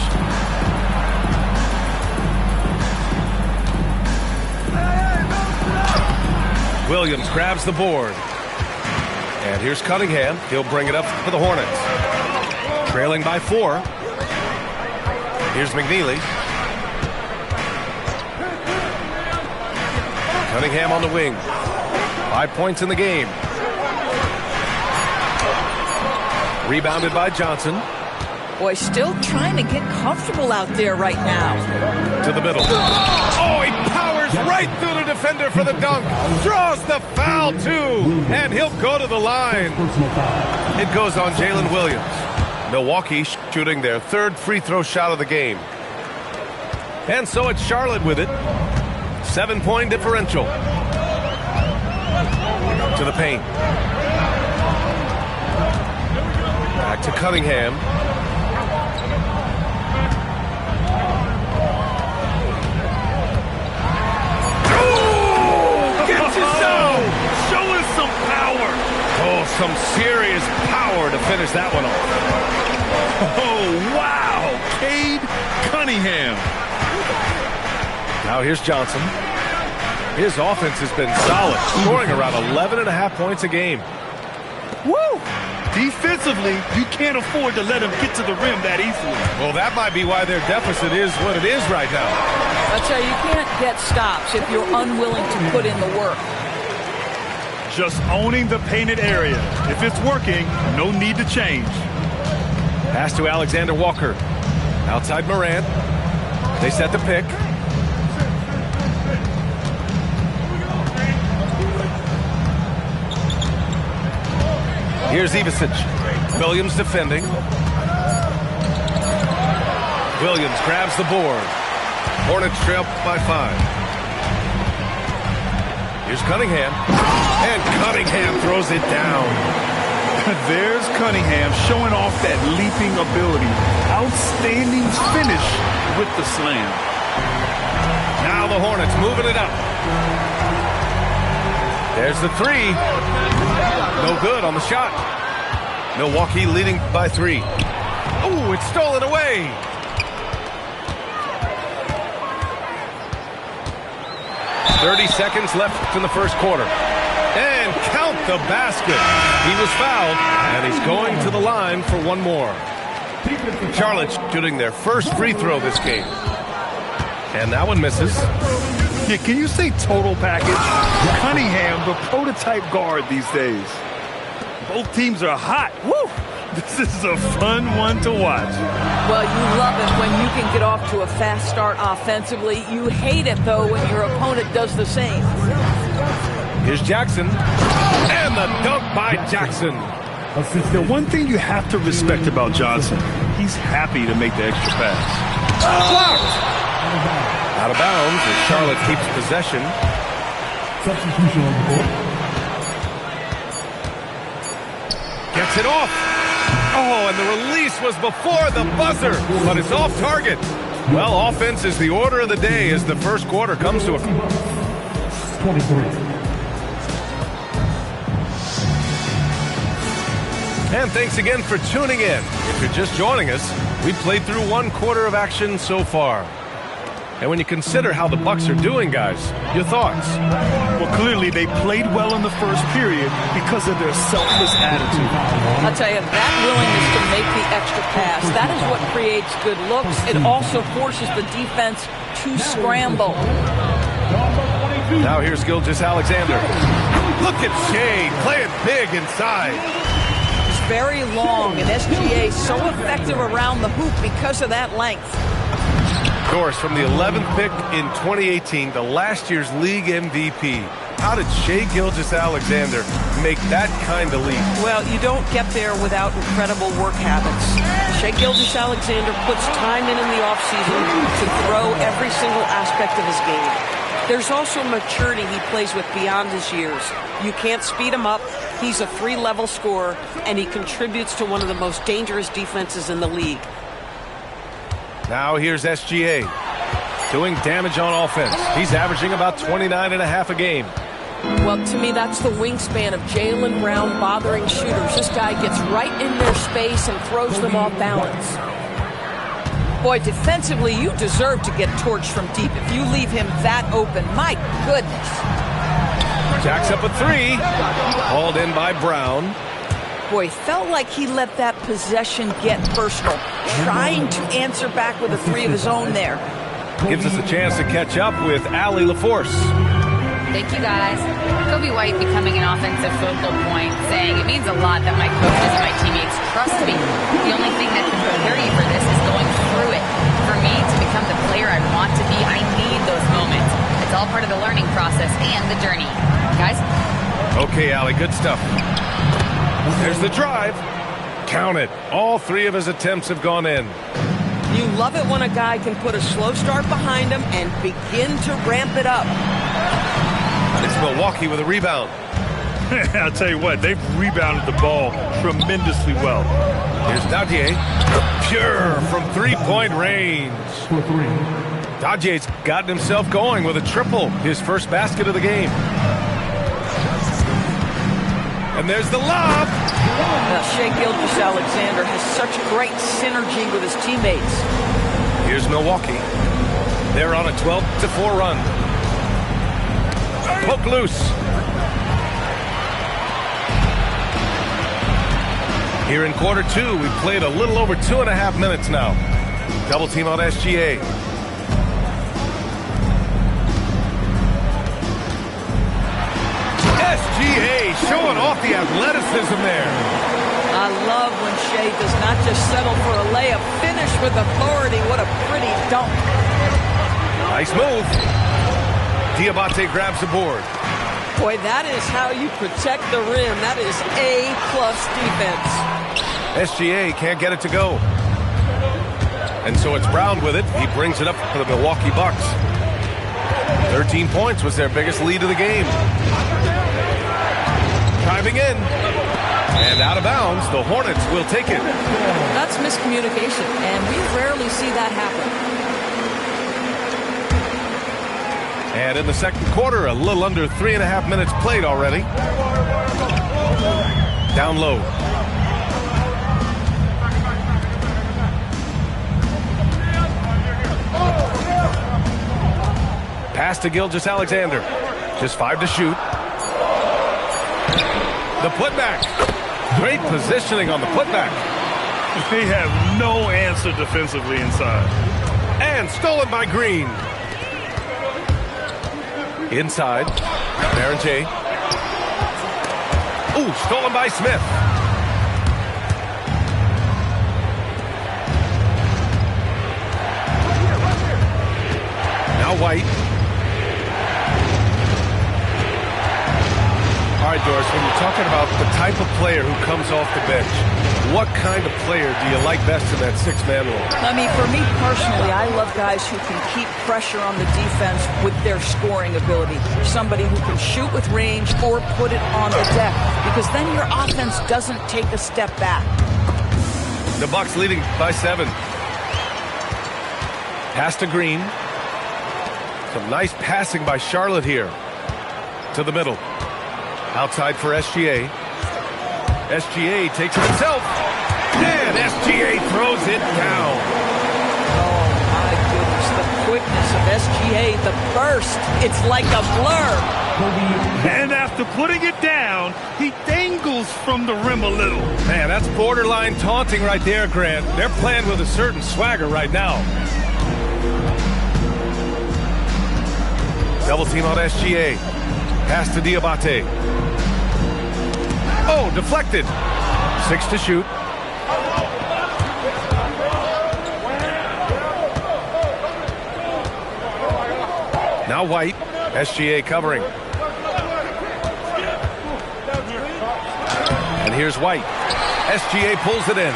Williams grabs the board. And here's Cunningham. He'll bring it up for the Hornets. Trailing by 4. Here's McNeely. Cunningham on the wing. 5 points in the game. Rebounded by Johnson. Boy, still trying to get comfortable out there right now. To the middle. Oh, he powers right through the defender for the dunk. Draws the foul, too. And he'll go to the line. It goes on Jalen Williams. Milwaukee shooting their 3rd free throw shot of the game. And so it's Charlotte with it. 7-point differential. To the paint. Back to Cunningham. Oh! Gets his zone! Showing some power. Oh, some serious power to finish that one off. Oh, wow. Cade Cunningham. Now here's Johnson. His offense has been solid, scoring around 11.5 points a game. Woo! Defensively, you can't afford to let him get to the rim that easily. Well, that might be why their deficit is what it is right now. That's how you can't get stops if you're unwilling to put in the work. Just owning the painted area. If it's working, no need to change. Pass to Alexander Walker. Outside Morant. They set the pick. Here's Ivisic. Williams defending. Williams grabs the board. Hornets trail by 5. Here's Cunningham. And Cunningham throws it down. There's Cunningham showing off that leaping ability. Outstanding finish with the slam. Now the Hornets moving it up. There's the 3. No good on the shot. Milwaukee leading by 3. Oh, it's stolen away. 30 seconds left in the first quarter. And count the basket. He was fouled, and he's going to the line for one more. Charlotte shooting their first free throw this game. And that one misses. Yeah, can you say total package? Cunningham, the prototype guard these days. Both teams are hot. Woo! This is a fun one to watch. Well, you love it when you can get off to a fast start offensively. You hate it, though, when your opponent does the same. Here's Jackson. And the dunk by Jackson. The one thing you have to respect about Johnson, he's happy to make the extra pass. Blocked! Out of bounds as Charlotte keeps possession. Substitution on the board. Gets it off. Oh, and the release was before the buzzer, but it's off target. Well, offense is the order of the day as the first quarter comes to a 23. And thanks again for tuning in. If you're just joining us, we've played through one quarter of action so far. And when you consider how the Bucks are doing, guys, your thoughts? Well, clearly they played well in the first period because of their selfless attitude. I'll tell you, that willingness to make the extra pass, that is what creates good looks. It also forces the defense to scramble. Now here's Gilgeous-Alexander. Look at Shea playing big inside. It's very long, and SGA so effective around the hoop because of that length. Of course, from the 11th pick in 2018, the last year's league MVP. How did Shea Gilgeous-Alexander make that kind of leap? Well, you don't get there without incredible work habits. Shea Gilgeous-Alexander puts time in the offseason to grow every single aspect of his game. There's also maturity he plays with beyond his years. You can't speed him up. He's a 3-level scorer, and he contributes to one of the most dangerous defenses in the league. Now here's SGA doing damage on offense. He's averaging about 29.5 a game. Well, to me, that's the wingspan of Jaylen Brown bothering shooters. This guy gets right in their space and throws them off balance. Boy, defensively, you deserve to get torched from deep if you leave him that open. My goodness. Jacks up a 3. Hauled in by Brown. Boy, felt like he let that possession get personal, trying to answer back with a 3 of his own there. Gives us a chance to catch up with Allie LaForce. Thank you, guys. Kobe White becoming an offensive focal point, saying it means a lot that my coaches and my teammates trust me. The only thing that can prepare you for this is going through it. For me to become the player I want to be, I need those moments. It's all part of the learning process and the journey. Guys? Okay, Allie, good stuff. There's the drive. Count it. All 3 of his attempts have gone in. You love it when a guy can put a slow start behind him and begin to ramp it up. It's Milwaukee with a rebound. I'll tell you what, they've rebounded the ball tremendously well. Here's Dadier. Pure from 3-point range. Dadier's gotten himself going with a triple. His first basket of the game. And there's the lob. Shea Gilgeous-Alexander has such great synergy with his teammates. Here's Milwaukee. They're on a 12-4 run. Poke loose. Here in quarter 2, we've played a little over 2.5 minutes now. Double team on SGA. SGA showing off the athleticism there. I love when Shea does not just settle for a layup. Finish with authority. What a pretty dunk. Nice move. Diabate grabs the board. Boy, that is how you protect the rim. That is A-plus defense. SGA can't get it to go. And so it's Brown with it. He brings it up for the Milwaukee Bucks. 13 points was their biggest lead of the game. Driving in. And out of bounds, the Hornets will take it. That's miscommunication, and we rarely see that happen. And in the second quarter, a little under 3.5 minutes played already. Down low. Pass to Gilgeous-Alexander. Just 5 to shoot. The putback. Great positioning on the putback. They have no answer defensively inside. And stolen by Green. Inside. Baron J. Ooh, stolen by Smith. Now White. All right, Doris, when you're talking about the type of player who comes off the bench, what kind of player do you like best in that six-man role? I mean, for me personally, I love guys who can keep pressure on the defense with their scoring ability. Somebody who can shoot with range or put it on the deck, because then your offense doesn't take a step back. The Bucks leading by 7. Pass to Green. Some nice passing by Charlotte here. To the middle. Outside for SGA. SGA takes it himself. And SGA throws it down. Oh, my goodness. The quickness of SGA, the burst. It's like a blur. And after putting it down, he dangles from the rim a little. Man, that's borderline taunting right there, Grant. They're playing with a certain swagger right now. Double team on SGA. Pass to Diabate. Oh, deflected. 6 to shoot. Now White. SGA covering. And here's White. SGA pulls it in.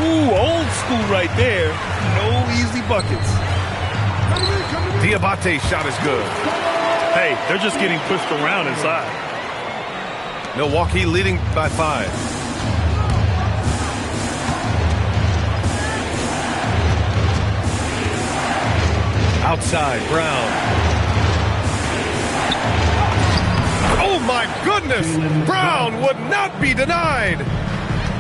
Ooh, old school right there. No easy buckets. Diabate shot is good. Hey, they're just getting pushed around inside. Milwaukee leading by 5. Outside, Brown. Oh my goodness! Brown would not be denied.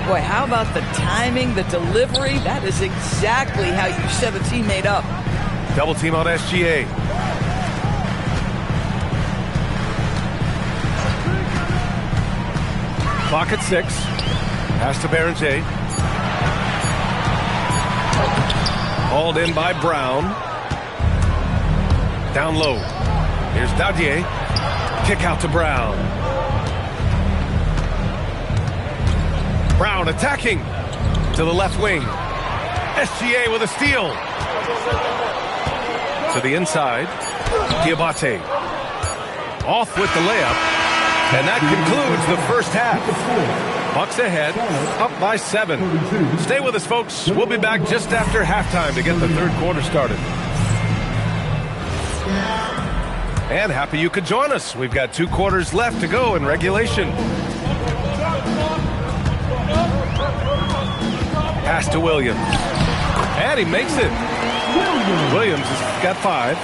Boy, how about the timing, the delivery? That is exactly how you set a teammate up. Double team on SGA. Clock at 6. Pass to Baron J. Hauled in by Brown. Down low. Here's Dadier. Kick out to Brown. Brown attacking to the left wing. SGA with a steal. To the inside. Diabate. Off with the layup. And that concludes the first half. Bucks ahead, up by 7. Stay with us, folks. We'll be back just after halftime to get the third quarter started. And happy you could join us. We've got 2 quarters left to go in regulation. Pass to Williams. And he makes it. Williams has got 5.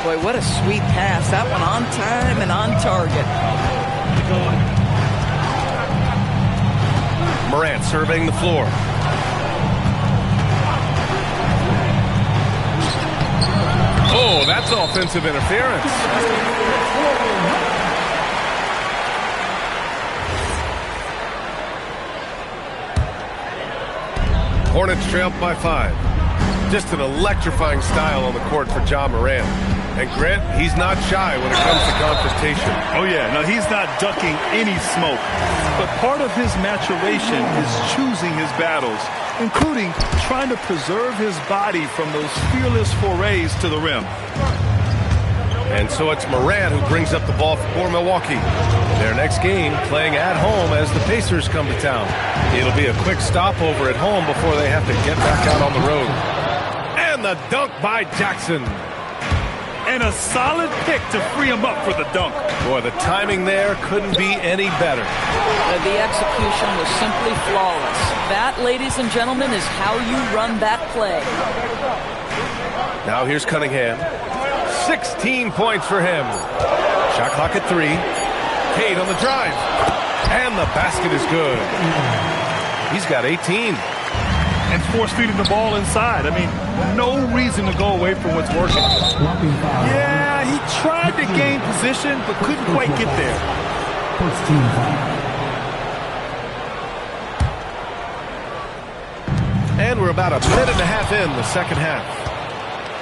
Boy, what a sweet pass. That one on time and on target. Morant surveying the floor. Oh, that's offensive interference. Hornets trail by 5. Just an electrifying style on the court for Ja Morant. And Grant, he's not shy when it comes to confrontation. Oh yeah, no, he's not ducking any smoke. But part of his maturation is choosing his battles, including trying to preserve his body from those fearless forays to the rim. And so it's Morant who brings up the ball for Milwaukee. Their next game playing at home as the Pacers come to town. It'll be a quick stopover at home before they have to get back out on the road. And the dunk by Jackson. And a solid pick to free him up for the dunk. Boy, the timing there couldn't be any better. The execution was simply flawless. That, ladies and gentlemen, is how you run that play. Now here's Cunningham. 16 points for him. Shot clock at 3. Cade on the drive. And the basket is good. He's got 18. and force-feeding the ball inside. I mean, no reason to go away from what's working. Yeah, he tried to gain position, but couldn't quite get there. First team foul. And we're about a minute and a half in the second half.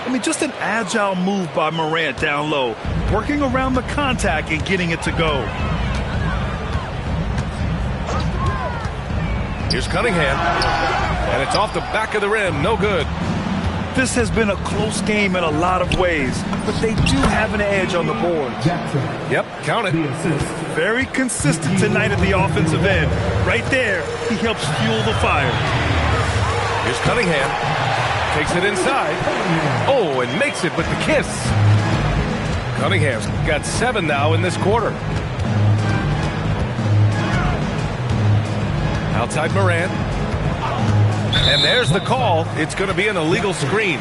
I mean, just an agile move by Morant down low, working around the contact and getting it to go. Here's Cunningham, and it's off the back of the rim. No good. This has been a close game in a lot of ways, but they do have an edge on the board. Yep, count it. Very consistent tonight at the offensive end. Right there, he helps fuel the fire. Here's Cunningham. Takes it inside. Oh, and makes it with the kiss. Cunningham's got 7 now in this quarter. Outside Morant. And there's the call. It's going to be an illegal screen.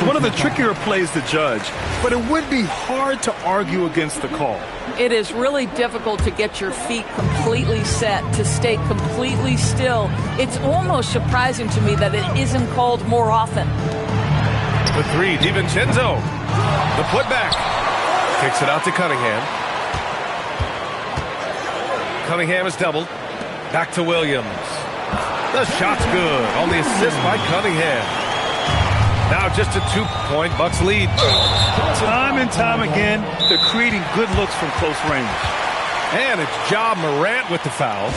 One of the trickier plays to judge, but it would be hard to argue against the call. It is really difficult to get your feet completely set, to stay completely still. It's almost surprising to me that it isn't called more often. The three, DiVincenzo. The putback. Kicks it out to Cunningham. Cunningham is doubled. Back to Williams. The shot's good on the assist by Cunningham. Now just a 2-point Bucks lead. Time and time again, they're creating good looks from close range. And it's Ja Morant with the foul.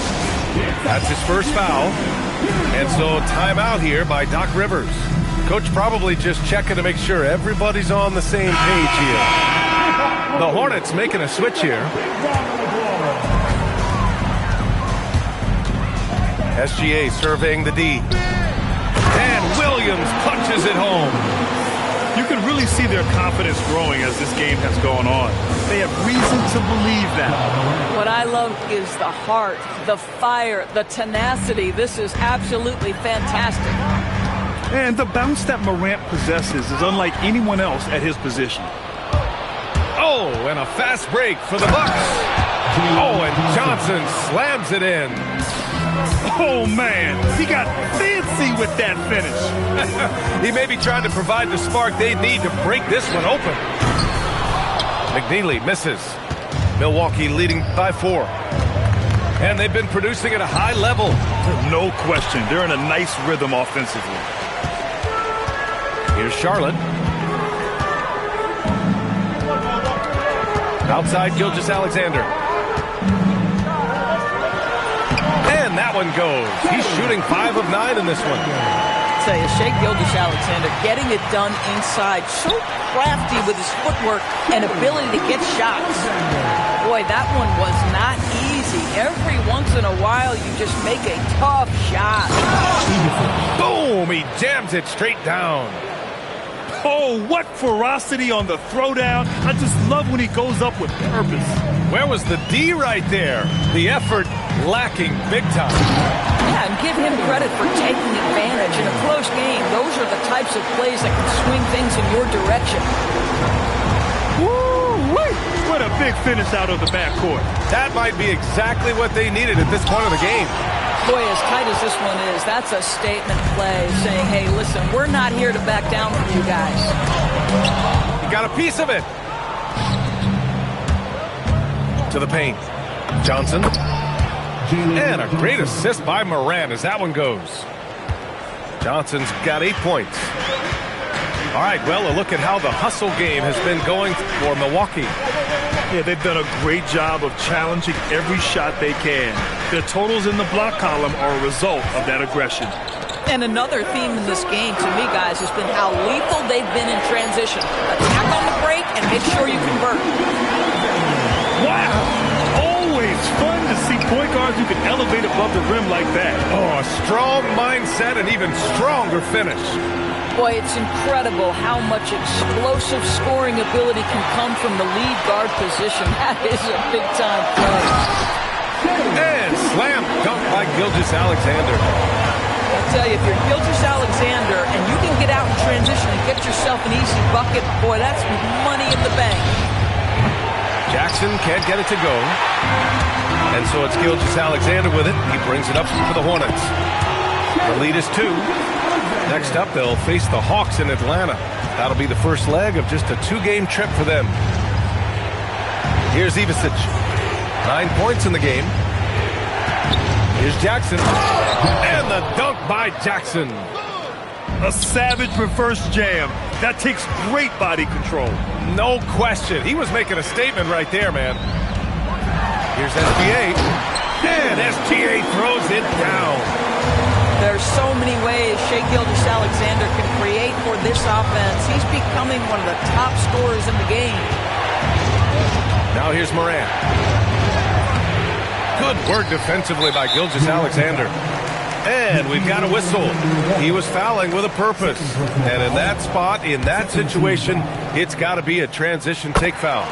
That's his first foul. And so timeout here by Doc Rivers. Coach probably just checking to make sure everybody's on the same page here. The Hornets making a switch here. SGA surveying the D. And Williams punches it home. You can really see their confidence growing as this game has gone on. They have reason to believe that. What I love is the heart, the fire, the tenacity. This is absolutely fantastic. And the bounce that Morant possesses is unlike anyone else at his position. Oh, and a fast break for the Bucks. Oh, and Johnson slams it in. Oh, man, he got fancy with that finish. He may be trying to provide the spark they need to break this one open. McNeely misses. Milwaukee leading by 4. And they've been producing at a high level. No question. They're in a nice rhythm offensively. Here's Charlotte. Outside Gilgeous-Alexander. And that one goes. He's shooting 5 of 9 in this one. I tell you, Shai Gilgeous-Alexander getting it done inside, so crafty with his footwork and ability to get shots. Boy, that one was not easy. Every once in a while, you just make a tough shot. Boom! He jams it straight down. Oh, what ferocity on the throwdown. I just love when he goes up with purpose. Where was the D right there? The effort lacking big time. Yeah, and give him credit for taking advantage. In a close game, those are the types of plays that can swing things in your direction. Woo-wee! What a big finish out of the backcourt. That might be exactly what they needed at this point of the game. Boy, as tight as this one is, that's a statement play saying, hey, listen, we're not here to back down from you guys. You got a piece of it. To the paint. Johnson. And a great assist by Morant as that one goes. Johnson's got 8 points. All right, well, a look at how the hustle game has been going for Milwaukee. Yeah, they've done a great job of challenging every shot they can. Their totals in the block column are a result of that aggression. And another theme in this game, to me, guys, has been how lethal they've been in transition. Attack on the break and make sure you convert. Wow! Always fun to see point guards who can elevate above the rim like that. Oh, a strong mindset and even stronger finish. Boy, it's incredible how much explosive scoring ability can come from the lead guard position. That is a big-time play. And slam dunk by Gilgeous-Alexander. I tell you, if you're Gilgeous-Alexander and you can get out in transition and get yourself an easy bucket, boy, that's money in the bank. Jackson can't get it to go. And so it's Gilgeous-Alexander with it. He brings it up for the Hornets. The lead is 2. Next up, they'll face the Hawks in Atlanta. That'll be the first leg of just a 2-game trip for them. Here's Ivisic. 9 points in the game. Here's Jackson. And the dunk by Jackson. A savage reverse jam. That takes great body control. No question. He was making a statement right there, man. Here's SGA. And SGA throws it down. There's so many ways Shai Gilgeous-Alexander can create for this offense. He's becoming one of the top scorers in the game. Now here's Morant. Good work defensively by Gilgeous-Alexander. And we've got a whistle. He was fouling with a purpose. And in that spot, in that situation, it's got to be a transition take foul.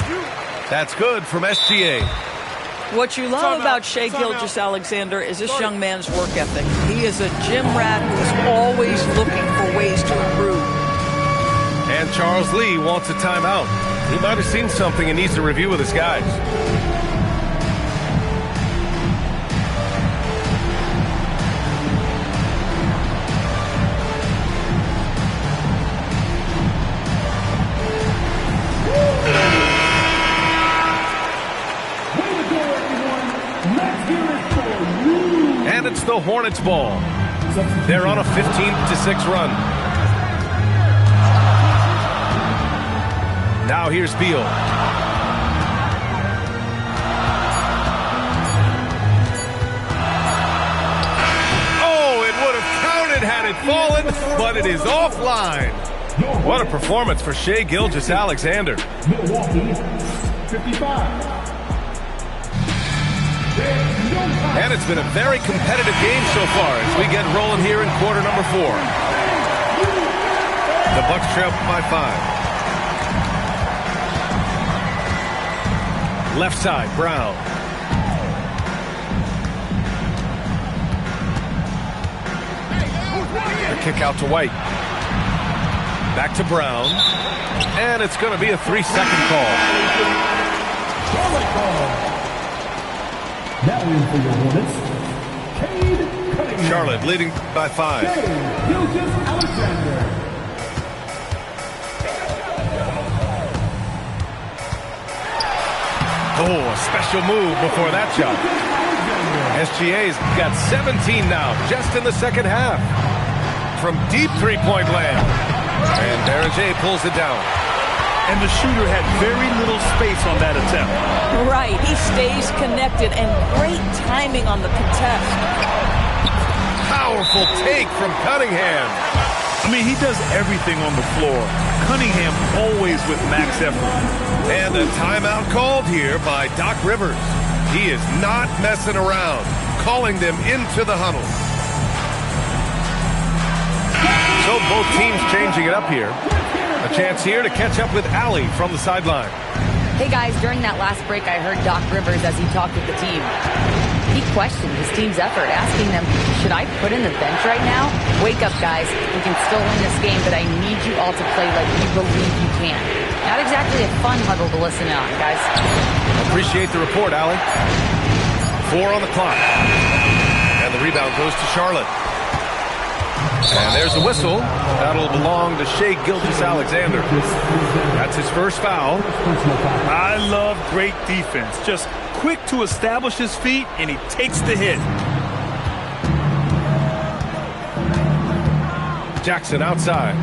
That's good from SGA. What you love about Shai Gilgeous-Alexander is this young man's work ethic. He is a gym rat who's always looking for ways to improve. And Charles Lee wants a timeout. He might have seen something and needs to review with his guys. And it's the Hornets ball. They're on a 15-6 run. Now here's Beal. Oh, it would have counted had it fallen, but it is offline. What a performance for Shai Gilgeous-Alexander. Milwaukee, 55. And it's been a very competitive game so far as we get rolling here in quarter number 4. The Bucks trail by 5. Left side, Brown. The kick out to White. Back to Brown. And it's going to be a 3-second call. Now in for your Hornets, Cade Cunningham. Charlotte leading by 5. Shai Gilgeous-Alexander. Oh, a special move before that shot. SGA's got 17 now, just in the second half. From deep three-point land. And Barrage pulls it down. And the shooter had very little space on that attempt. Right, he stays connected and great timing on the contest. Powerful take from Cunningham. I mean, he does everything on the floor. Cunningham always with max effort. And a timeout called here by Doc Rivers. He is not messing around, calling them into the huddle. So both teams changing it up here. A chance here to catch up with Allie from the sideline. Hey guys, during that last break, I heard Doc Rivers as he talked with the team. He questioned his team's effort, asking them, should I put in the bench right now? Wake up, guys. We can still win this game, but I need you all to play like you believe you can. Not exactly a fun huddle to listen on, guys. Appreciate the report, Allie. 4 on the clock. And the rebound goes to Charlotte. And there's the whistle. That'll belong to Shai Gilgeous-Alexander. That's his first foul. I love great defense. Just quick to establish his feet, and he takes the hit. Jackson outside.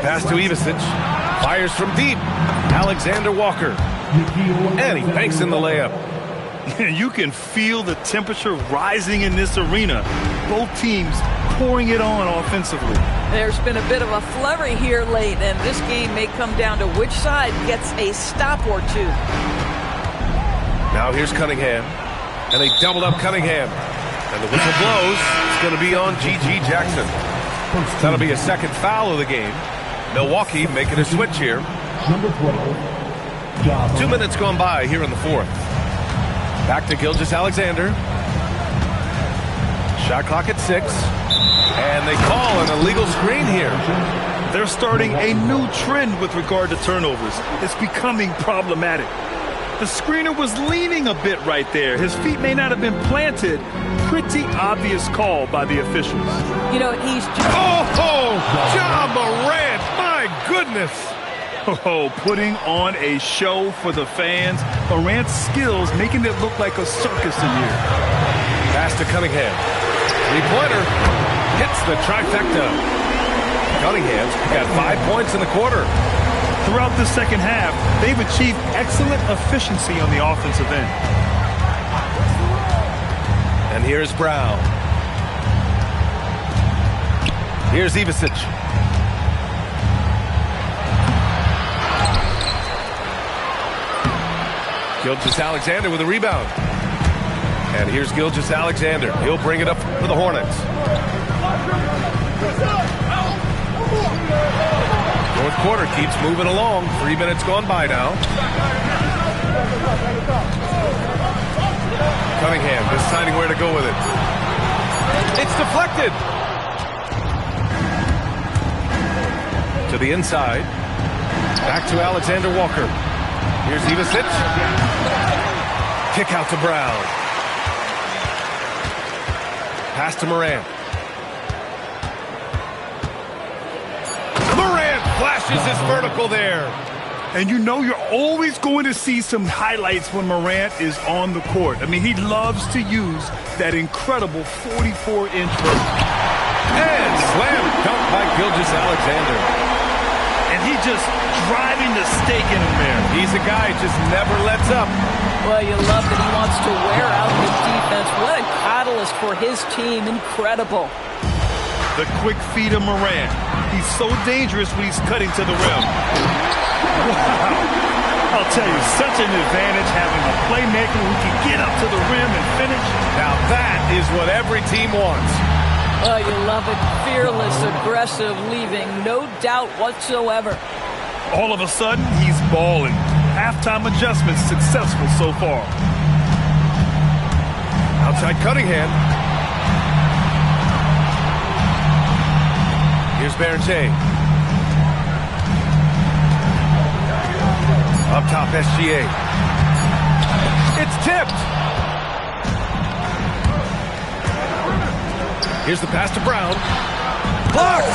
Pass to Ivisic. Fires from deep. Alexander Walker. And he banks in the layup. You can feel the temperature rising in this arena. Both teams pouring it on offensively. There's been a bit of a flurry here late, and this game may come down to which side gets a stop or two. Now here's Cunningham. And they doubled up Cunningham. And the whistle blows. It's going to be on G.G. Jackson. That'll be a second foul of the game. Milwaukee making a switch here. Number 12. 2 minutes gone by here in the fourth. Back to Gilgeous-Alexander. Shot clock at 6. And they call an illegal screen here. They're starting a new trend with regard to turnovers. It's becoming problematic. The screener was leaning a bit right there. His feet may not have been planted. Pretty obvious call by the officials. You know, he's just... Oh, Ja Morant, my goodness. Oh, putting on a show for the fans. Morant's skills making it look like a circus in here. Pass to Cunningham. Three-pointer. Hits the trifecta. Cunningham's got 5 points in the quarter. Throughout the second half, they've achieved excellent efficiency on the offensive end. And here's Brown. Here's Ivisic. Gilgeous-Alexander with a rebound. And here's Gilgeous-Alexander. He'll bring it up for the Hornets. Fourth quarter keeps moving along. 3 minutes gone by now. Cunningham deciding where to go with it. It's deflected. To the inside. Back to Alexander Walker. Here's Ivisic. Kick out to Brown. Pass to Morant. Morant flashes his vertical there. And you know you're always going to see some highlights when Morant is on the court. I mean, he loves to use that incredible 44-inch vertical. And slam dunk by Gilgeous-Alexander. And he just driving the stake in him there. He's a guy who just never lets up. Well, you love that he wants to wear out his defense. What a catalyst for his team. Incredible. The quick feed of Morant. He's so dangerous when he's cutting to the rim. Wow. I'll tell you, such an advantage having a playmaker who can get up to the rim and finish. Now that is what every team wants. Oh, you love it. Fearless, aggressive, leaving no doubt whatsoever. All of a sudden, he's balling. Halftime adjustments successful so far. Outside Cunningham. Here's Berger. Up top, SGA. It's tipped. Here's the pass to Brown. Blocked.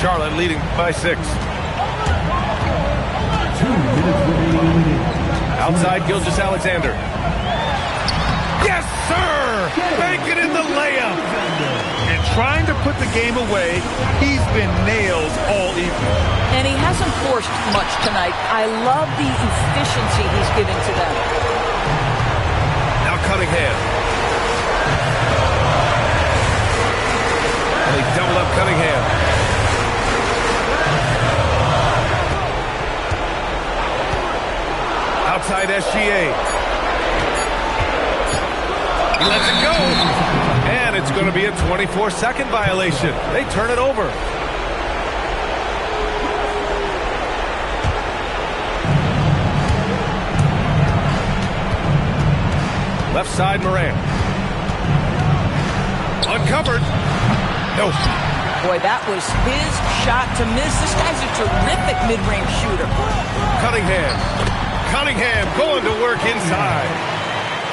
Charlotte leading by 6. 2 minutes remaining. Outside Gilgeous-Alexander. Yes, sir! Bank it in the layup. And trying to put the game away, he's been nailed all evening. And he hasn't forced much tonight. I love the efficiency he's giving to them. Now Cunningham. They double up Cunningham. Outside SGA. He lets it go. And it's going to be a 24-second violation. They turn it over. Left side, Morant. Uncovered. No. Boy, that was his shot to miss. This guy's a terrific mid-range shooter. Cunningham going to work inside.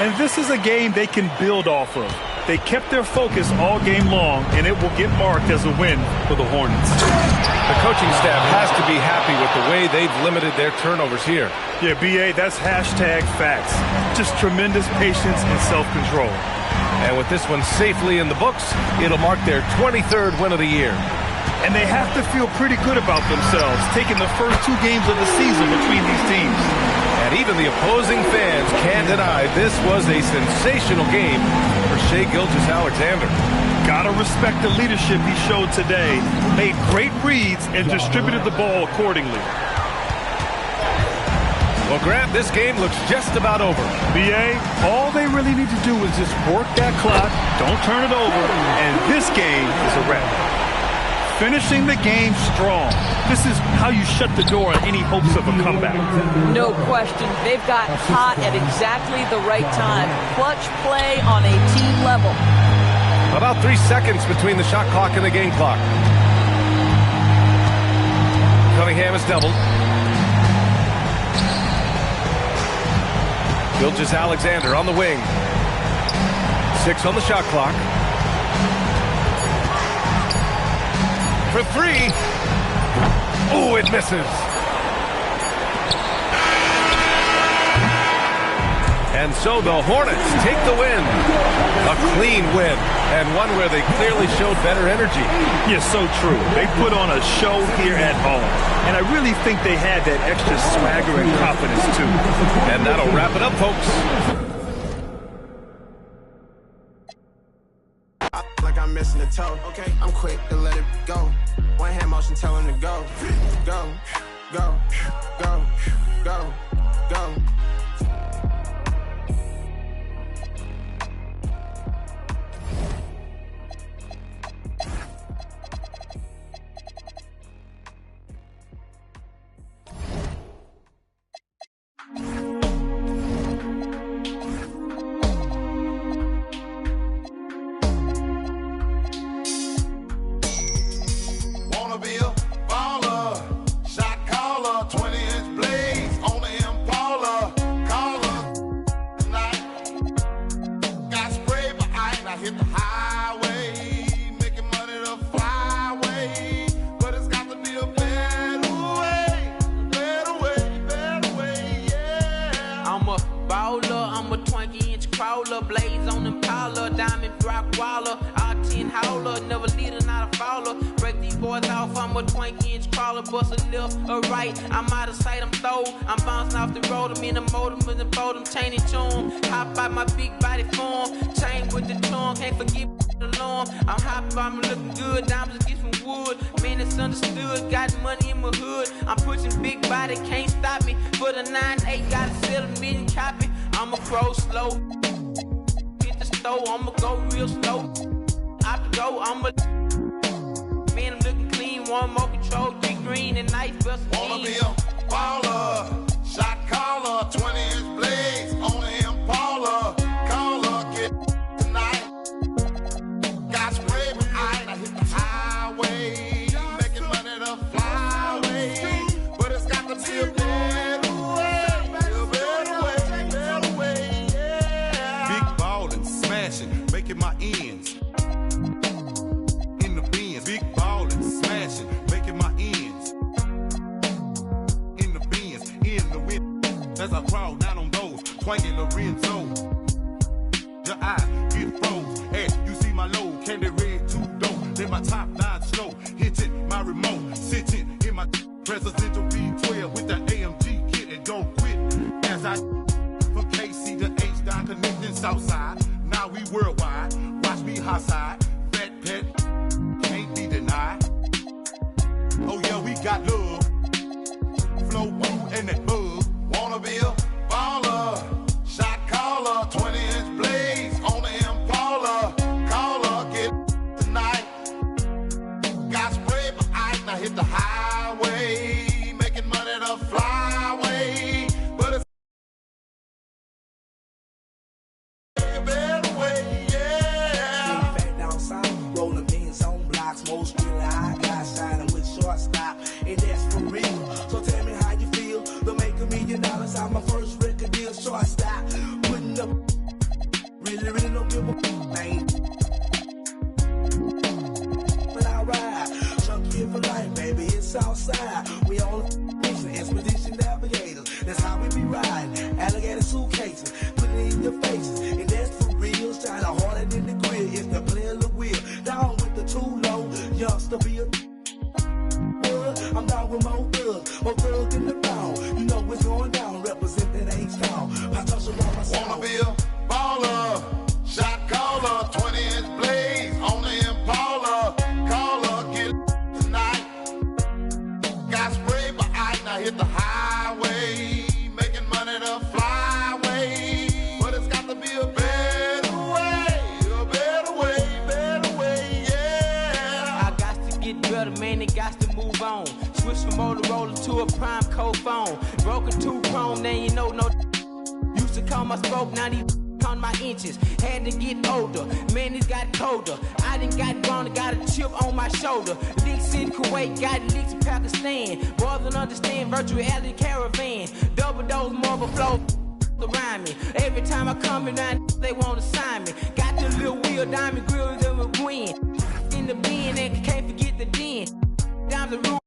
And this is a game they can build off of. They kept their focus all game long, and it will get marked as a win for the Hornets. The coaching staff has to be happy with the way they've limited their turnovers here. Yeah, B.A., that's hashtag facts. Just tremendous patience and self-control. And with this one safely in the books, it'll mark their 23rd win of the year. And they have to feel pretty good about themselves, taking the first 2 games of the season between these teams. And even the opposing fans can't deny this was a sensational game for Shai Gilgeous-Alexander. Gotta respect the leadership he showed today. Made great reads and distributed the ball accordingly. Well, Grant, this game looks just about over. B.A., all they really need to do is just work that clock, don't turn it over, and this game is a wrap. Finishing the game strong. This is how you shut the door on any hopes of a comeback. No question. They've got hot at exactly the right time. Clutch play on a team level. About 3 seconds between the shot clock and the game clock. Cunningham is doubled. Gilgeous-Alexander on the wing. 6 on the shot clock. For 3. Oh, it misses. And so the Hornets take the win. A clean win, and one where they clearly showed better energy. Yes, so true. They put on a show here at home, and I really think they had that extra swagger and confidence, too. And that'll wrap it up, folks. Like I'm missing a toe, okay? I'm quick to let it go. One hand motion tell him to go. Go, go, go, go, go. Blaze on them collar, diamond rock waller, R10 howler, never leader, not a follower. Break these boys off, I'm a 20-inch crawler, bust a left or right. I'm out of sight, I'm throw. I'm bouncing off the road, I'm in the motor, with the bodum, chain and charm. Hop out my big body form, chain with the charm, can't forget the alarm. I'm hot, I'm looking good, diamonds get some wood. Man, it's understood, got money in my hood. I'm pushing big body, can't stop me. For the 9-8, gotta sell a million copy. I'ma grow slow. I'ma go real slow. I go, I'm man, I'm looking clean. One more control, 3 green and nice bust. Wanna be a baller, shot caller, 20-inch blades on the Impala. Caller, get tonight. Got spray, but I hit the highway, making money to fly away. But it's got to be a better way, a better way, better way, yeah. Big ballin', smashing, making my ends. In the Benz, big ballin', smashing, making my ends. In the Benz, in the wind. As I crawl down on those, twanging Lorenzo. Your eyes get froze, and you see my low, candy red, 2 dope. Then my top 9 slow, hitting my remote, sitting in my presidential V12 with the AMG kit and don't quit. As I from KC to H down connecting Southside. Now we worldwide. Watch me hot side. Fat pet can't be denied. Oh yeah, we got love. Flow woo and that bug. Wanna be a baller, shot caller, 20-inch blades on the Impala. Caller, get tonight. Got spray, but I now hit the highway, making money to fly away. But it's a better way, yeah. Back down south, rolling beans on blocks, most really I got shining with shortstop, and that's for real. So tell me how you feel. To make $1 million out my first record deal, shortstop, putting up. Really don't give a thing. When I ride, chunky for life, baby, it's outside. We on the expedition navigators. That's how we be riding. Alligator suitcases, put it in your faces, and that's for real. Shine harder than the grill. If the player look weird, down with the too low, youngster be a. I'm down with more thugs in the town. You know what's going down. Represent that H-Town. I touch around my sound. Wanna be a baller, shot caller, 20-inch blades on the Impala. Caller, get tonight. Got spray, but I now hit the highway, making money to fly away. But it's got to be a better way, yeah. I got to get better, man, it got to move on. Switch from Motorola to a prime code phone. Broken 2 chrome, then you know no. Used to call my stroke, now these on my inches. Had to get older, man, it got colder. I done got grown, got a chip on my shoulder. Licks in Kuwait, got licks in Pakistan. Boys don't understand virtual reality caravan. Double dose, marble flow. around me. Every time I come around, they want to sign me. Got the little wheel, diamond grills of a win. In the bin, and can't forget the den. Down the room.